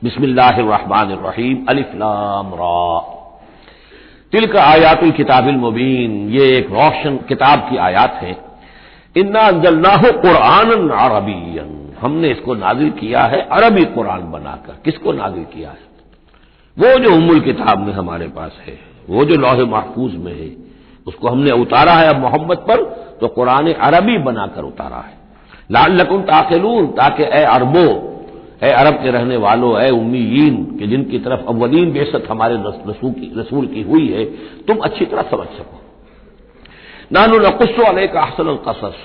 بسم اللہ الرحمن الرحیم الف لام را تلک آیات الکتاب المبین، یہ ایک روشن کتاب کی آیات ہیں۔ انا انزلناہ قرآنا عربیا، ہم نے اس کو نازل کیا ہے عربی قرآن بنا کر۔ کس کو نازل کیا ہے؟ وہ جو ام الکتاب میں ہمارے پاس ہے، وہ جو لوح محفوظ میں ہے، اس کو ہم نے اتارا ہے اب محمد پر، تو قرآن عربی بنا کر اتارا ہے۔ لعلکم تعقلون، تاکہ اے عربو، اے عرب کے رہنے والوں، اے امیین کہ جن کی طرف اولین بعثت ہمارے رسول کی ہوئی ہے، تم اچھی طرح سمجھ سکو۔ نحن نقص علیک احسن القصص،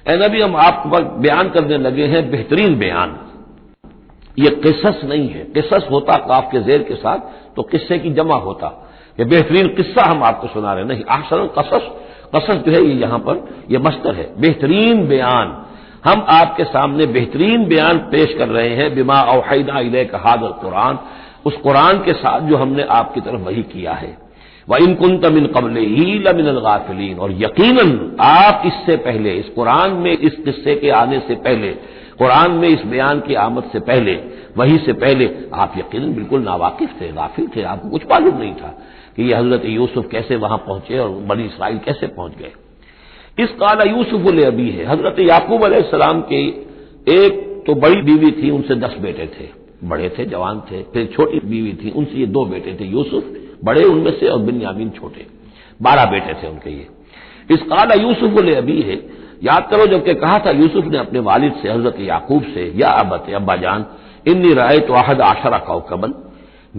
اے نبی ہم آپ پر بیان کرنے لگے ہیں بہترین بیان۔ یہ قصص نہیں ہے، قصص ہوتا قاف کے زیر کے ساتھ تو قصے کی جمع ہوتا، یہ بہترین قصہ ہم آپ کو سنا رہے نہیں، احسن القصص، قصص جو ہے یہ یہاں پر یہ مصدر ہے، بہترین بیان۔ ہم آپ کے سامنے بہترین بیان پیش کر رہے ہیں، بما اوحینا الیک ھذا القرآن، اس قرآن کے ساتھ جو ہم نے آپ کی طرف وحی کیا ہے۔ وَإِن كُنتَ مِن قَبْلِهِ لَمِنَ الْغَافِلِينَ، اور یقیناً آپ اس سے پہلے، اس قرآن میں اس قصے کے آنے سے پہلے، قرآن میں اس بیان کی آمد سے پہلے، وحی سے پہلے آپ یقیناً بالکل ناواقف تھے، غافل تھے، آپ کو کچھ معلوم نہیں تھا کہ یہ حضرت یوسف کیسے وہاں پہنچے اور بنی اسرائیل کیسے پہنچ گئے۔ اس قال یوسف لابی ہے، حضرت یعقوب علیہ السلام کی ایک تو بڑی بیوی تھی، ان سے 10 بیٹے تھے، بڑے تھے، جوان تھے، پھر چھوٹی بیوی تھی، ان سے یہ 2 بیٹے تھے، یوسف بڑے ان میں سے اور بنیامین چھوٹے، 12 بیٹے تھے ان کے یہ۔ اس قال یوسف لابی ہے، یاد کرو جب کہ کہا تھا یوسف نے اپنے والد سے، حضرت یعقوب سے، یا ابت، ابا جان، انی رأیت 11 کوكبا،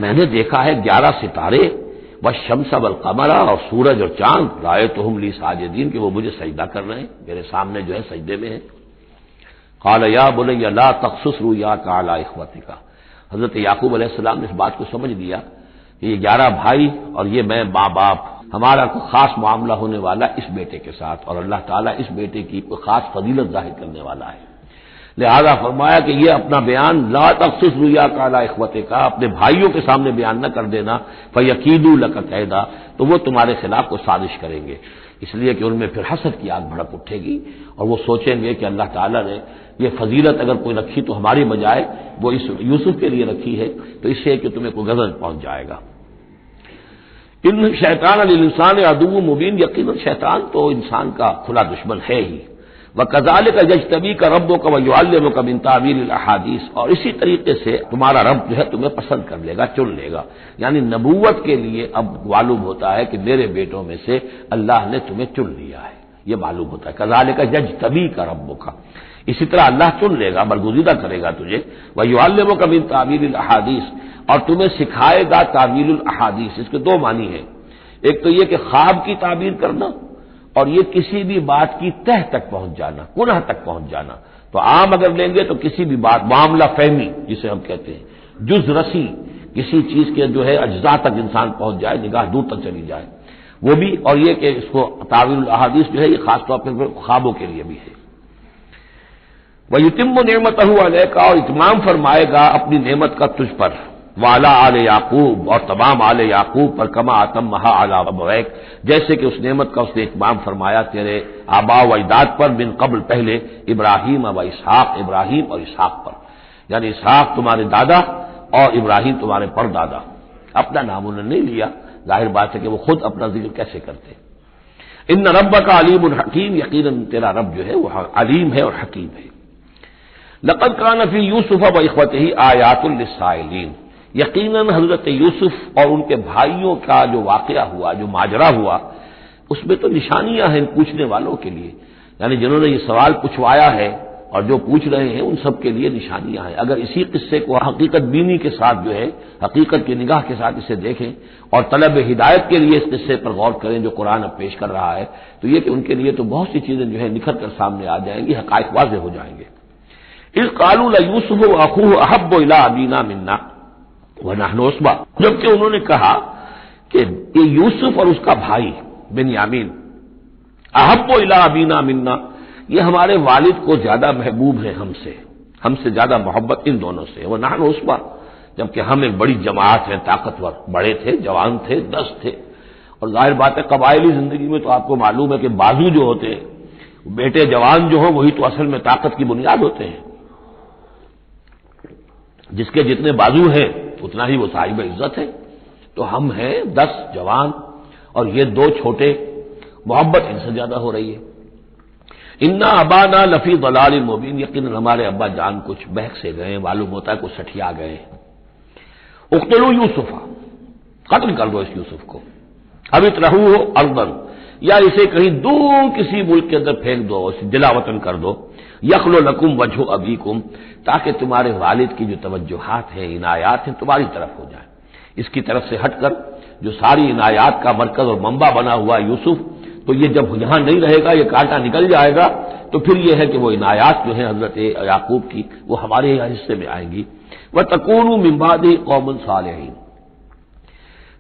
میں نے دیکھا ہے 11 ستارے، والشمس والقمر، اور سورج اور چاند، رأیتهم لی ساجدین، کہ وہ مجھے سجدہ کر رہے ہیں، میرے سامنے جو ہے سجدے میں ہیں۔ قال یا بنی لا تقصص رؤیاک علی اخوتک، حضرت یعقوب علیہ السلام نے اس بات کو سمجھ لیا کہ یہ 11 بھائی اور یہ میں ماں باپ، ہمارا کوئی خاص معاملہ ہونے والا اس بیٹے کے ساتھ، اور اللہ تعالیٰ اس بیٹے کی کوئی خاص فضیلت ظاہر کرنے والا ہے، لہذا فرمایا کہ یہ اپنا بیان لا تقصص رؤیاک علی اخوتک، اپنے بھائیوں کے سامنے بیان نہ کر دینا، فیکیدوا لک کیدا، تو وہ تمہارے خلاف کوئی سازش کریں گے، اس لیے کہ ان میں پھر حسد کی آگ بھڑک اٹھے گی، اور وہ سوچیں گے کہ اللہ تعالیٰ نے یہ فضیلت اگر کوئی رکھی تو ہماری بجائے وہ اس یوسف کے لیے رکھی ہے، تو اس سے کہ تمہیں کوئی غضب پہنچ جائے گا۔ ان شیطان للانسان عدو مبین، یقیناً شیطان تو انسان کا کھلا دشمن ہے ہی۔ وَكَذَلِكَ يَجْتَبِيكَ رَبُّكَ وَيُعَلِّمُكَ مِن تَأْوِيلِ الْأَحَادِيث، اور اسی طریقے سے تمہارا رب جو ہے تمہیں پسند کر لے گا، چن لے گا، یعنی نبوت کے لیے اب معلوم ہوتا ہے کہ میرے بیٹوں میں سے اللہ نے تمہیں چن لیا ہے، یہ معلوم ہوتا ہے۔ كَذَلِكَ يَجْتَبِيكَ رَبُّكَ، اسی طرح اللہ چن لے گا، برگزیدہ کرے گا تجھے۔ وَيُعَلِّمُكَ مِن تَأْوِيلِ الْأَحَادِيث، اور تمہیں سکھائے گا تعویل الاحادیث، اس کے 2 معنی ہیں، ایک تو یہ کہ خواب کی تعبیر کرنا، اور یہ کسی بھی بات کی تہ تک پہنچ جانا، کنہ تک پہنچ جانا۔ تو عام اگر لیں گے تو کسی بھی بات، معاملہ فہمی جسے ہم کہتے ہیں، جز رسی، کسی چیز کے جو ہے اجزاء تک انسان پہنچ جائے، نگاہ دور تک چلی جائے، وہ بھی، اور یہ کہ اس کو تعویل الاحادیث جو ہے یہ خاص طور پر خوابوں کے لیے بھی ہے۔ وَيُتِمُّ نِعْمَتَهُ عَلَيْكَ، اور اتمام فرمائے گا اپنی نعمت کا تجھ پر، وَعَلَىٰ آلِ یعقوب، اور تمام آل یعقوب پر، کما اتمھا علی ابویک، جیسے کہ اس نعمت کا اس نے اتمام فرمایا تیرے آبا و اجداد پر، من قبل پہلے، ابراہیم و اسحاق، ابراہیم اور اسحاق پر، یعنی اسحاق تمہارے دادا اور ابراہیم تمہارے پردادا۔ اپنا نام انہوں نے نہیں لیا، ظاہر بات ہے کہ وہ خود اپنا ذکر کیسے کرتے۔ ان ربک علیم حکیم، یقیناً تیرا رب جو ہے وہ علیم ہے اور حکیم ہے۔ لقد کان فی یوسف و اخوتہ آیات للسائلین، یقیناً حضرت یوسف اور ان کے بھائیوں کا جو واقعہ ہوا، جو ماجرا ہوا، اس میں تو نشانیاں ہیں پوچھنے والوں کے لیے، یعنی جنہوں نے یہ سوال پوچھوایا ہے اور جو پوچھ رہے ہیں ان سب کے لیے نشانیاں ہیں۔ اگر اسی قصے کو حقیقت بینی کے ساتھ جو ہے، حقیقت کی نگاہ کے ساتھ اسے دیکھیں اور طلب ہدایت کے لیے اس قصے پر غور کریں جو قرآن اب پیش کر رہا ہے، تو یہ کہ ان کے لیے تو بہت سی چیزیں جو ہے نکھر کر سامنے آ جائیں گی، حقائق واضح ہو جائیں گے۔ اذ قالوا لیوسف واخوہ احب الی ابینا منا وَنَحْنُ عُصْبَةٌ، جبکہ انہوں نے کہا کہ یہ یوسف اور اس کا بھائی بنیامین، احب الی ابینا منا، یہ ہمارے والد کو زیادہ محبوب ہے ہم سے زیادہ محبت ان دونوں سے، وَنَحْنُ عُصْبَةٌ، جبکہ ہم ایک بڑی جماعت ہیں، طاقتور، بڑے تھے، جوان تھے، 10 تھے، اور ظاہر بات ہے قبائلی زندگی میں تو آپ کو معلوم ہے کہ بازو جو ہوتے ہیں، بیٹے جوان جو ہوں وہی تو اصل میں طاقت کی بنیاد ہوتے ہیں۔ جس کے جتنے بازو ہیں اتنا ہی وہ صاحب عزت ہے. تو ہم ہیں 10 جوان اور یہ 2 چھوٹے، محبت ان سے زیادہ ہو رہی ہے. انا ابانا لفی ضلال مبین، یقیناً ہمارے ابا جان کچھ بہک سے گئے، معلوم ہوتا ہے کچھ سٹھیا گئے. اقتلوا یوسف، قتل کر دو اس یوسف کو، اب اترہوہ ارضا، یا اسے کہیں دور کسی ملک کے اندر پھینک دو، اسے دلا وطن کر دو. یخلو لکم وجہ ابیکم، تاکہ تمہارے والد کی جو توجہات ہیں، عنایات ہیں، تمہاری طرف ہو جائیں. اس کی طرف سے ہٹ کر جو ساری عنایات کا مرکز اور منبع بنا ہوا ہے یوسف، تو یہ جب یہاں نہیں رہے گا، یہ کانٹا نکل جائے گا، تو پھر یہ ہے کہ وہ عنایات جو ہیں حضرت یعقوب کی وہ ہمارے حصے میں آئیں گی. وَتَكُونُوا مِن بَعْدِهِ قَوْمًا صَالِحِينَ،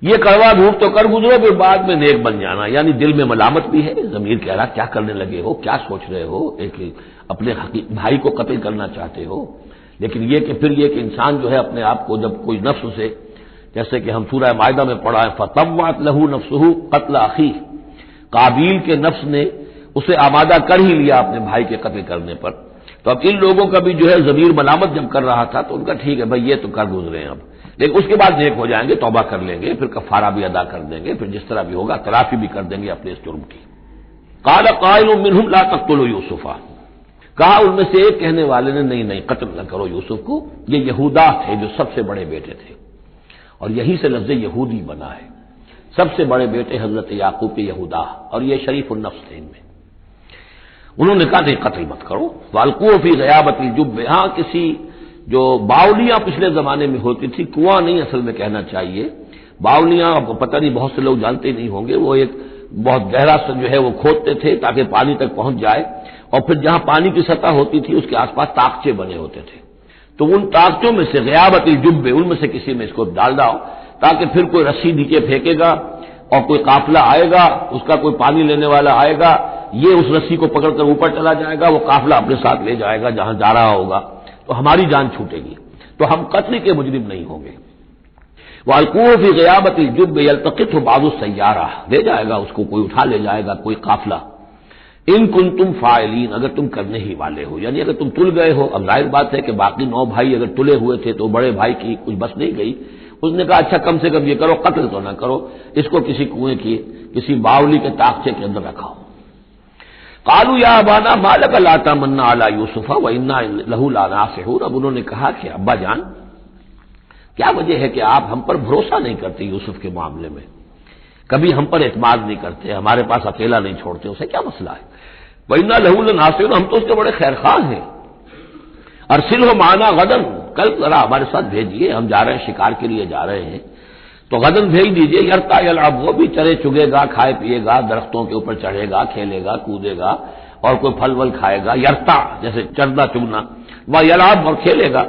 یہ کڑوا دھوپ تو کر گزرو پھر بعد میں نیک بن جانا. یعنی دل میں ملامت بھی ہے، ضمیر کہہ رہا کیا کرنے لگے ہو، کیا سوچ رہے ہو، ایک اپنے بھائی کو قتل کرنا چاہتے ہو. لیکن یہ کہ پھر یہ کہ انسان جو ہے اپنے آپ کو جب کوئی نفس سے، جیسے کہ ہم سورہ مائدہ میں پڑھا ہے فَطَوَّعَتْ لَهُ نَفْسُهُ قَتْلَ أَخِيهِ، قابیل کے نفس نے اسے آمادہ کر ہی لیا اپنے بھائی کے قتل کرنے پر. تو اب ان لوگوں کا بھی جو ہے ضمیر ملامت جب کر رہا تھا تو ان کا ٹھیک ہے بھائی یہ تو کر گزرے ہیں اب، لیکن اس کے بعد نیک ہو جائیں گے، توبہ کر لیں گے، پھر کفارہ بھی ادا کر دیں گے، پھر جس طرح بھی ہوگا تلافی بھی کر دیں گے اپنے اس جرم کی. قال قائل منهم لا تقتلوا یوسف، کہا ان میں سے ایک کہنے والے نے نہیں قتل نہ کرو یوسف کو. یہ یہودا تھے جو سب سے بڑے بیٹے تھے، اور یہی سے لفظ یہودی بنا ہے. سب سے بڑے بیٹے حضرت یعقوب کے یہودا، اور یہ شریف النفس تھے ان میں. انہوں نے کہا نہیں قتل مت کرو. والقوا فی غیابۃ الجب، ہاں کسی جو باولیاں پچھلے زمانے میں ہوتی تھی، کنواں نہیں اصل میں کہنا چاہیے، باولیاں آپ کو پتہ نہیں بہت سے لوگ جانتے نہیں ہوں گے، وہ ایک بہت گہرا سا جو ہے وہ کھودتے تھے تاکہ پانی تک پہنچ جائے، اور پھر جہاں پانی کی سطح ہوتی تھی اس کے آس پاس طاقچے بنے ہوتے تھے. تو ان طاقچوں میں سے غیابۃ الجب، ان میں سے کسی میں اس کو ڈال داؤ تاکہ پھر کوئی رسی نیچے پھینکے گا اور کوئی قافلہ آئے گا، اس کا کوئی پانی لینے والا آئے گا، یہ اس رسی کو پکڑ کر اوپر چلا جائے گا، وہ قافلہ اپنے ساتھ لے جائے گا جہاں جا رہا ہوگا، تو ہماری جان چھوٹے گی، تو ہم قتل کے مجرم نہیں ہوں گے. وَالْقُوهُ فِي غِيَابَةِ الْجُبِّ يَلْتَقِطْهُ بَعْضُ السَّيَّارَةِ، لے جائے گا اس کو، کوئی اٹھا لے جائے گا، کوئی قافلہ. ان کنتم فاعلین، اگر تم کرنے ہی والے ہو، یعنی اگر تم تل گئے ہو. اب ظاہر بات ہے کہ باقی 9 بھائی اگر تلے ہوئے تھے تو بڑے بھائی کی کچھ بس نہیں گئی. اس نے کہا اچھا کم سے کم یہ کرو، قتل تو نہ کرو، اس کو کسی کنویں کی کسی باولی کے طاقچے کے اندر رکھاؤ. قالوا یا ابانا ما لک لا تمنا علی یوسف وانا له لناصحون، اب انہوں نے کہا کہ ابا جان کیا وجہ ہے کہ آپ ہم پر بھروسہ نہیں کرتے یوسف کے معاملے میں، کبھی ہم پر اعتماد نہیں کرتے، ہمارے پاس اکیلا نہیں چھوڑتے، اسے کیا مسئلہ ہے؟ وانا له لناصحون، ہم تو اس کے بڑے خیر خواہ ہیں. ارسلہ معنا غدا، کل ذرا ہمارے ساتھ بھیجیے، ہم جا رہے ہیں شکار کے لیے جا رہے ہیں، تو غدن بھیج دیجیے. یرتا یلعب، وہ بھی چرے چگے گا، کھائے پیے گا، درختوں کے اوپر چڑھے گا، کھیلے گا، کودے گا، اور کوئی پھل ول کھائے گا. یرتا جیسے چرنا چگنا، وہ یلعب اور کھیلے گا.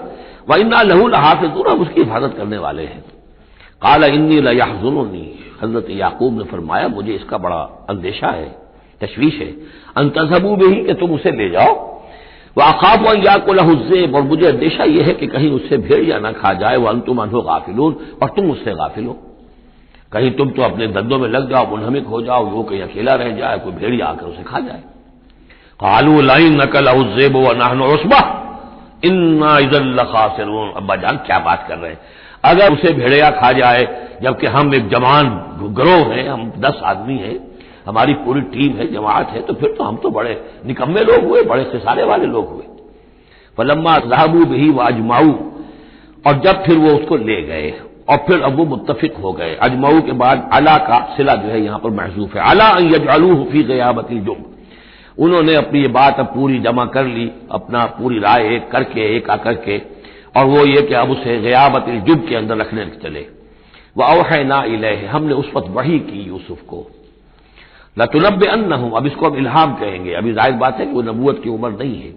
وَإِنَّا لَهُ لَحَافِظُونَ، ہم اس کی حفاظت کرنے والے ہیں. قَالَ إِنِّي لَيَحْزُنُنِي، حضرت یعقوب نے فرمایا مجھے اس کا بڑا اندیشہ ہے، تشویش ہے. أَن تَذْهَبُوا بِهِ، کہ تم اسے لے جاؤ. وَأَخَافُ أَن يَأْكُلَهُ الذِّئْبُ، اور مجھے اندیشہ یہ ہے کہ کہیں اس سے بھیڑیا نہ کھا جائے. وَأَنتُمْ عَنْهُ غَافِلُونَ، اور تم اس سے غافل ہو، کہیں تم تو اپنے دندوں میں لگ جاؤ، منہمک ہو جاؤ، وہ کہیں اکیلا رہ جائے، کوئی بھیڑیا آ کر اسے کھا جائے. قَالُوا لَئِن أَكَلَهُ الذِّئْبُ وَنَحْنُ عُصْبَةٌ إِنَّا إِذًا لَخَاسِرُونَ. ابا جان کیا بات کر رہے ہیں، اگر اسے بھیڑیا کھا جائے جبکہ ہم ایک جوان گروہ ہیں، ہم 10 آدمی ہیں، ہماری پوری ٹیم ہے، جماعت ہے، تو پھر تو ہم تو بڑے نکمے لوگ ہوئے، بڑے خسارے والے لوگ ہوئے. فَلَمَّا ذَهَبُوا بِهِ وَأَجْمَعُوا، اور جب پھر وہ اس کو لے گئے اور پھر اب وہ متفق ہو گئے. اجمعو کے بعد علا کا صلہ جو ہے یہاں پر محذوف ہے. علا ان یجعلوہ فی غیابۃ الجب، انہوں نے اپنی یہ بات اب پوری جمع کر لی، اپنا پوری رائے ایک کر کے، ایک آ کر کے، اور وہ یہ کہ اب اسے غیابۃ الجب کے اندر رکھنے چلے. وَأَوْحَيْنَا إِلَيْهِ، ہم نے اس وقت وحی کی یوسف کو. لَتُنَبِّئَنَّهُمْ، اب اس کو اب الہام کہیں گے، ابھی ظاہر بات ہے کہ وہ نبوت کی عمر نہیں ہے.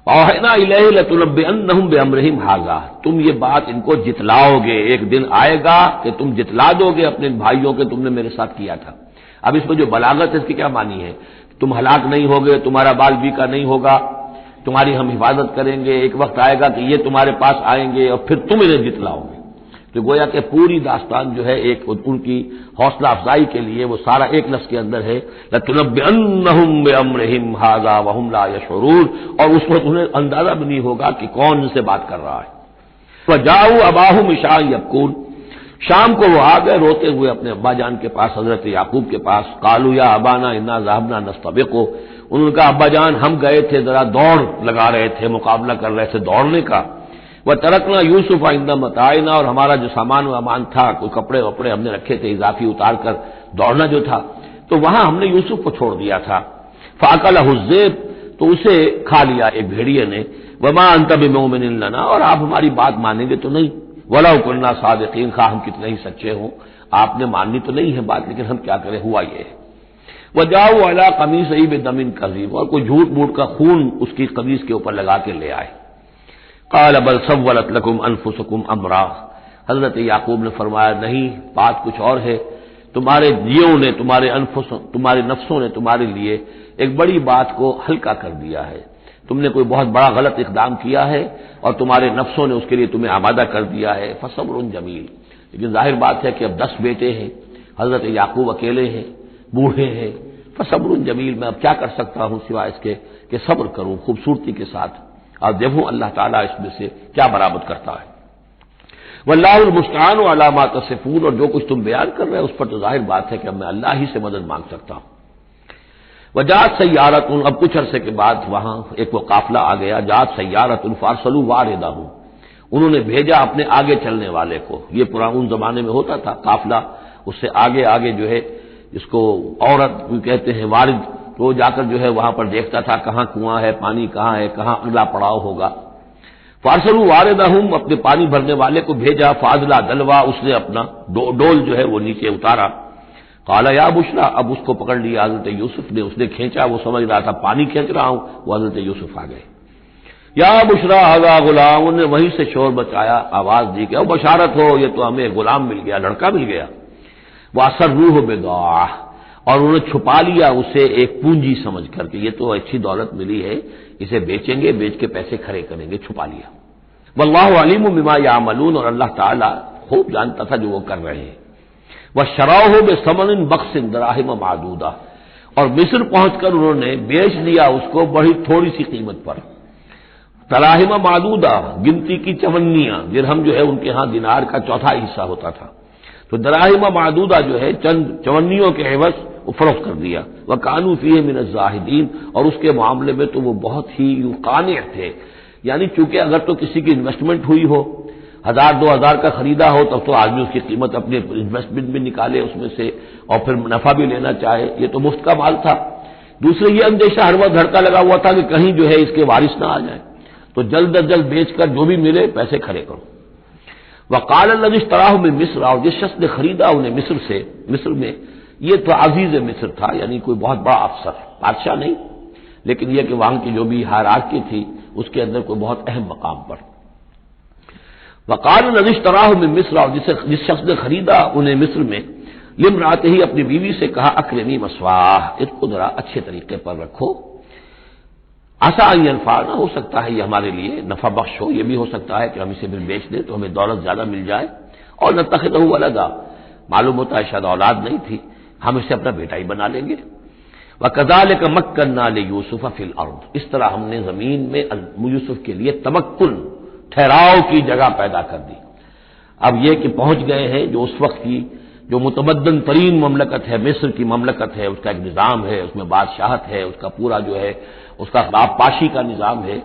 وَأَوْحَيْنَا إِلَيْهِ لَتُنَبِّئَنَّهُمْ بِأَمْرِهِمْ هَٰذَا، تم یہ بات ان کو جتلاؤ گے، ایک دن آئے گا کہ تم جتلا دو گے اپنے بھائیوں کے تم نے میرے ساتھ کیا تھا. اب اس میں جو بلاغت ہے اس کی کیا معنی ہے؟ تم ہلاک نہیں ہوگے، تمہارا بال بیکا نہیں ہوگا، تمہاری ہم حفاظت کریں گے. ایک وقت آئے گا کہ یہ تمہارے پاس آئیں گے اور پھر تم انہیں جتلاؤ گے. تو گویا کہ پوری داستان جو ہے ایک ان کی حوصلہ افزائی کے لیے وہ سارا ایک لفظ کے اندر ہے. لَتُنَبِّئَنَّهُمْ بِأَمْرِهِمْ هَٰذَا وَهُمْ لَا يَشْعُرُونَ، اور اس وقت انہیں اندازہ بھی نہیں ہوگا کہ کون ان سے بات کر رہا ہے. فجاؤ اباہم عشاء یبکون، شام کو وہ آ گئے روتے ہوئے اپنے ابا جان کے پاس، حضرت یعقوب کے پاس. قالوا یا ابانا انا ذهبنا نستبق، انہوں نے کہا ابا جان ہم گئے تھے ذرا دوڑ لگا رہے تھے، مقابلہ کر رہے تھے دوڑنے کا. وترکنا یوسف عند متاعنا، اور ہمارا جو سامان وامان تھا، کوئی کپڑے وپڑے ہم نے رکھے تھے اضافی اتار کر دوڑنا جو تھا، تو وہاں ہم نے یوسف کو چھوڑ دیا تھا. فاکلہ الذئب، تو اسے کھا لیا ایک بھیڑیے نے. وما انت بمؤمن لنا، اور آپ ہماری بات مانیں گے تو نہیں. ولو كنا صادقین، خواہ ہم کتنے ہی سچے ہوں آپ نے ماننی تو نہیں ہے بات، لیکن ہم کیا کریں، ہوا یہ ہے. وجاؤ علی قمیصہ بدم کذب، اور کوئی جھوٹ موٹ کا خون اس کی قمیص کے اوپر لگا کے لے آئے. قال بل سولت لكم انفسكم امرا، حضرت یعقوب نے فرمایا نہیں، بات کچھ اور ہے. تمہارے جیوں نے، تمہارے نفسوں نے تمہارے لیے ایک بڑی بات کو ہلکا کر دیا ہے. تم نے کوئی بہت بڑا غلط اقدام کیا ہے اور تمہارے نفسوں نے اس کے لیے تمہیں آمادہ کر دیا ہے. فصبر جمیل، لیکن ظاہر بات ہے کہ اب 10 بیٹے ہیں، حضرت یعقوب اکیلے ہیں، بوڑھے ہیں. فصبر جمیل، میں اب کیا کر سکتا ہوں سوائے اس کے کہ صبر کروں خوبصورتی کے ساتھ، اور دیکھوں اللہ تعالیٰ اس میں سے کیا برآمد کرتا ہے. واللہ المستعان علی ما تصفون، اور جو کچھ تم بیان کر رہے ہیں اس پر تو ظاہر بات ہے کہ اب میں اللہ ہی سے مدد مانگ سکتا ہوں. وجاءت سیارۃ، اب کچھ عرصے کے بعد وہاں ایک وہ قافلہ آ گیا. جاءت سیارۃ فارسلوا واردہم، انہوں نے بھیجا اپنے آگے چلنے والے کو. یہ پرانے زمانے میں ہوتا تھا قافلہ، اس سے آگے آگے جو ہے جس کو عورت کہتے ہیں وارد، تو وہ جا کر جو ہے وہاں پر دیکھتا تھا کہاں کنواں ہے، پانی کہاں ہے، کہاں اگلا پڑاؤ ہوگا. فارسلوا واردہم، اپنے پانی بھرنے والے کو بھیجا. فاضلہ دلوا، اس نے اپنا ڈول جو ہے وہ نیچے اتارا. قال یا بشرا، اب اس کو پکڑ لیا حضرت یوسف نے، اس نے کھینچا، وہ سمجھ رہا تھا پانی کھینچ رہا ہوں، وہ حضرت یوسف آ گئے. یا بشرا ھذا غلام، انہوں نے وہیں سے شور بچایا، آواز دی کہ او بشارت ہو، یہ تو ہمیں غلام مل گیا، لڑکا مل گیا. واسروہ بضاعہ، اور انہوں نے چھپا لیا اسے ایک پونجی سمجھ کر کے یہ تو اچھی دولت ملی ہے، اسے بیچیں گے، بیچ کے پیسے کھڑے کریں گے، چھپا لیا. واللہ علیم بما یعملون، اور اللہ تعالیٰ خوب جانتا تھا جو وہ کر رہے ہیں. وشراؤہ بثمن بخس دراہم معدودہ، اور مصر پہنچ کر انہوں نے بیچ دیا اس کو بڑی تھوڑی سی قیمت پر. دراہم معدودہ، گنتی کی چونیاں، درہم جو ہے ان کے ہاں دینار کا چوتھائی حصہ ہوتا تھا، تو دراہم معدودہ جو ہے چند چونیوں کے عوض وہ فروخت کر دیا. وکانوا فیہ من الزاہدین، اور اس کے معاملے میں تو وہ بہت ہی قانع تھے. یعنی چونکہ اگر تو کسی کی انویسٹمنٹ ہوئی ہو، 1000-2000 کا خریدا ہو، تب تو آدمی اس کی قیمت اپنے انویسٹمنٹ بھی نکالے اس میں سے اور پھر منافع بھی لینا چاہے، یہ تو مفت کا مال تھا. دوسرے یہ اندیشہ ہر وقت دھڑکا لگا ہوا تھا کہ کہیں جو ہے اس کے وارث نہ آ جائیں، تو جلد از جلد بیچ کر جو بھی ملے پیسے کھڑے کرو. وقال الذی اشتراہ من مصر، اور جس شخص نے خریدا انہیں مصر سے، مصر میں یہ تو عزیز مصر تھا، یعنی کوئی بہت بڑا افسر، بادشاہ نہیں، لیکن یہ کہ وہاں کی جو بھی ہائرارکی تھی اس کے اندر کوئی بہت اہم مقام پر. وقال الذی اشتراہ من مصر، اور جس شخص نے خریدا انہیں مصر میں، لامرأتہ، ہی اپنی بیوی سے کہا اکرمی مثواہ، اس کو ذرا اچھے طریقے پر رکھو. عسیٰ ان ینفعنا، ہو سکتا ہے یہ ہمارے لیے نفع بخش ہو، یہ بھی ہو سکتا ہے کہ ہم اسے پھر بیچ دیں تو ہمیں دولت زیادہ مل جائے. اور نتخذہ ولدا، معلوم ہوتا ہے شاید اولاد نہیں تھی، ہم اسے اپنا بیٹا ہی بنا لیں گے. وَكَذَلِكَ مَكَّنَّا لِيُوسُفَ فِي الْأَرْضِ، اس طرح ہم نے زمین میں یوسف کے لیے تمکن، ٹھہراؤ کی جگہ پیدا کر دی. اب یہ کہ پہنچ گئے ہیں جو اس وقت کی جو متمدن ترین مملکت ہے، مصر کی مملکت ہے، اس کا ایک نظام ہے، اس میں بادشاہت ہے، اس کا پورا جو ہے اس کا پاشی کا نظام ہے،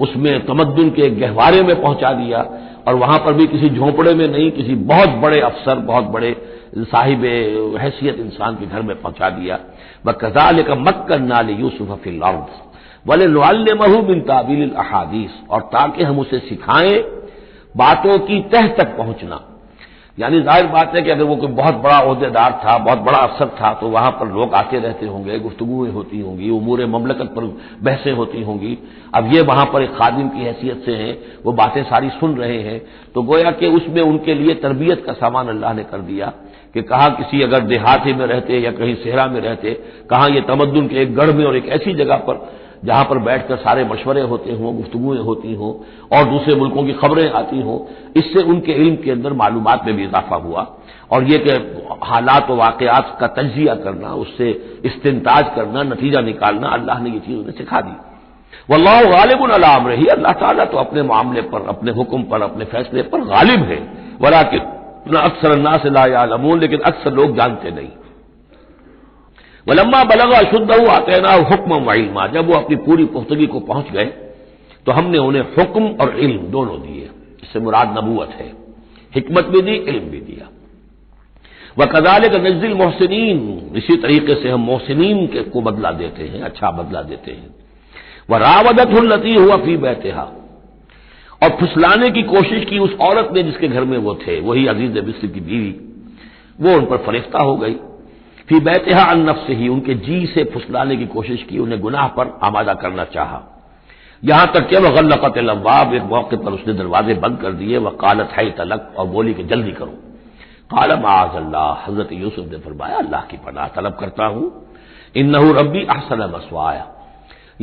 اس میں تمدن کے گہوارے میں پہنچا دیا. اور وہاں پر بھی کسی جھونپڑے میں نہیں، کسی بہت بڑے افسر، بہت بڑے صاحب حیثیت انسان کے گھر میں پہنچا دیا. وَكَذَلِكَ مَكَّنَّا لِيُوسُفَ فِي الْأَرْضِ وَلِنُعَلِّمَهُ مِن تَأْوِيلِ الْأَحَادِيثِ، اور تاکہ ہم اسے سکھائیں باتوں کی تہ تک پہنچنا. یعنی ظاہر بات ہے کہ اگر وہ کوئی بہت بڑا عہدے دار تھا، بہت بڑا افسر تھا، تو وہاں پر لوگ آتے رہتے ہوں گے، گفتگویں ہوتی ہوں گی، امور مملکت پر بحثیں ہوتی ہوں گی. اب یہ وہاں پر ایک خادم کی حیثیت سے ہیں، وہ باتیں ساری سن رہے ہیں، تو گویا کہ اس میں ان کے لیے تربیت کا سامان اللہ نے کر دیا کہ کہاں کسی اگر دیہاتی میں رہتے یا کہیں صحرا میں رہتے، کہاں یہ تمدن کے ایک گڑھ میں اور ایک ایسی جگہ پر جہاں پر بیٹھ کر سارے مشورے ہوتے ہوں، گفتگویں ہوتی ہوں اور دوسرے ملکوں کی خبریں آتی ہوں. اس سے ان کے علم کے اندر معلومات میں بھی اضافہ ہوا. اور یہ کہ حالات و واقعات کا تجزیہ کرنا، اس سے استنتاج کرنا، نتیجہ نکالنا، اللہ نے یہ چیز انہیں سکھا دی. واللہ غالب علی امرہ، اللہ تعالیٰ تو اپنے معاملے پر، اپنے حکم پر، اپنے فیصلے پر غالب ہے، ولکن اکثر الناس لا یعلمون، لیکن اکثر لوگ جانتے نہیں۔ ولما بلغ اشدہ آتیناہ حکما وعلما، جب وہ اپنی پوری پختگی کو پہنچ گئے تو ہم نے انہیں حکم اور علم دونوں دیے، اس سے مراد نبوت ہے، حکمت بھی دی، علم بھی دیا۔ وَكَذَلِكَ نَجْزِي الْمُحْسِنِينَ، اسی طریقے سے ہم محسنین کو بدلہ دیتے ہیں، اچھا بدلہ دیتے ہیں۔ وَرَاوَدَتْهُ الَّتِي هُوَ فِي بَيْتِهَا، اور پھسلانے کی کوشش کی اس عورت نے جس کے گھر میں وہ تھے، وہی عزیز مصر کی بیوی، وہ ان پر فریفتہ ہو گئی۔ فی بیتہا عن نفسہ، ان کے جی سے پھسلانے کی کوشش کی، انہیں گناہ پر آمادہ کرنا چاہا، یہاں تک کہ وغلقت الابواب، ایک موقع پر اس نے دروازے بند کر دیے، وقالت حیت لک، اور بولی کہ جلدی کرو۔ قال معاذ اللہ، حضرت یوسف نے فرمایا اللہ کی پناہ طلب کرتا ہوں، انہ ربی احسن مثوایا،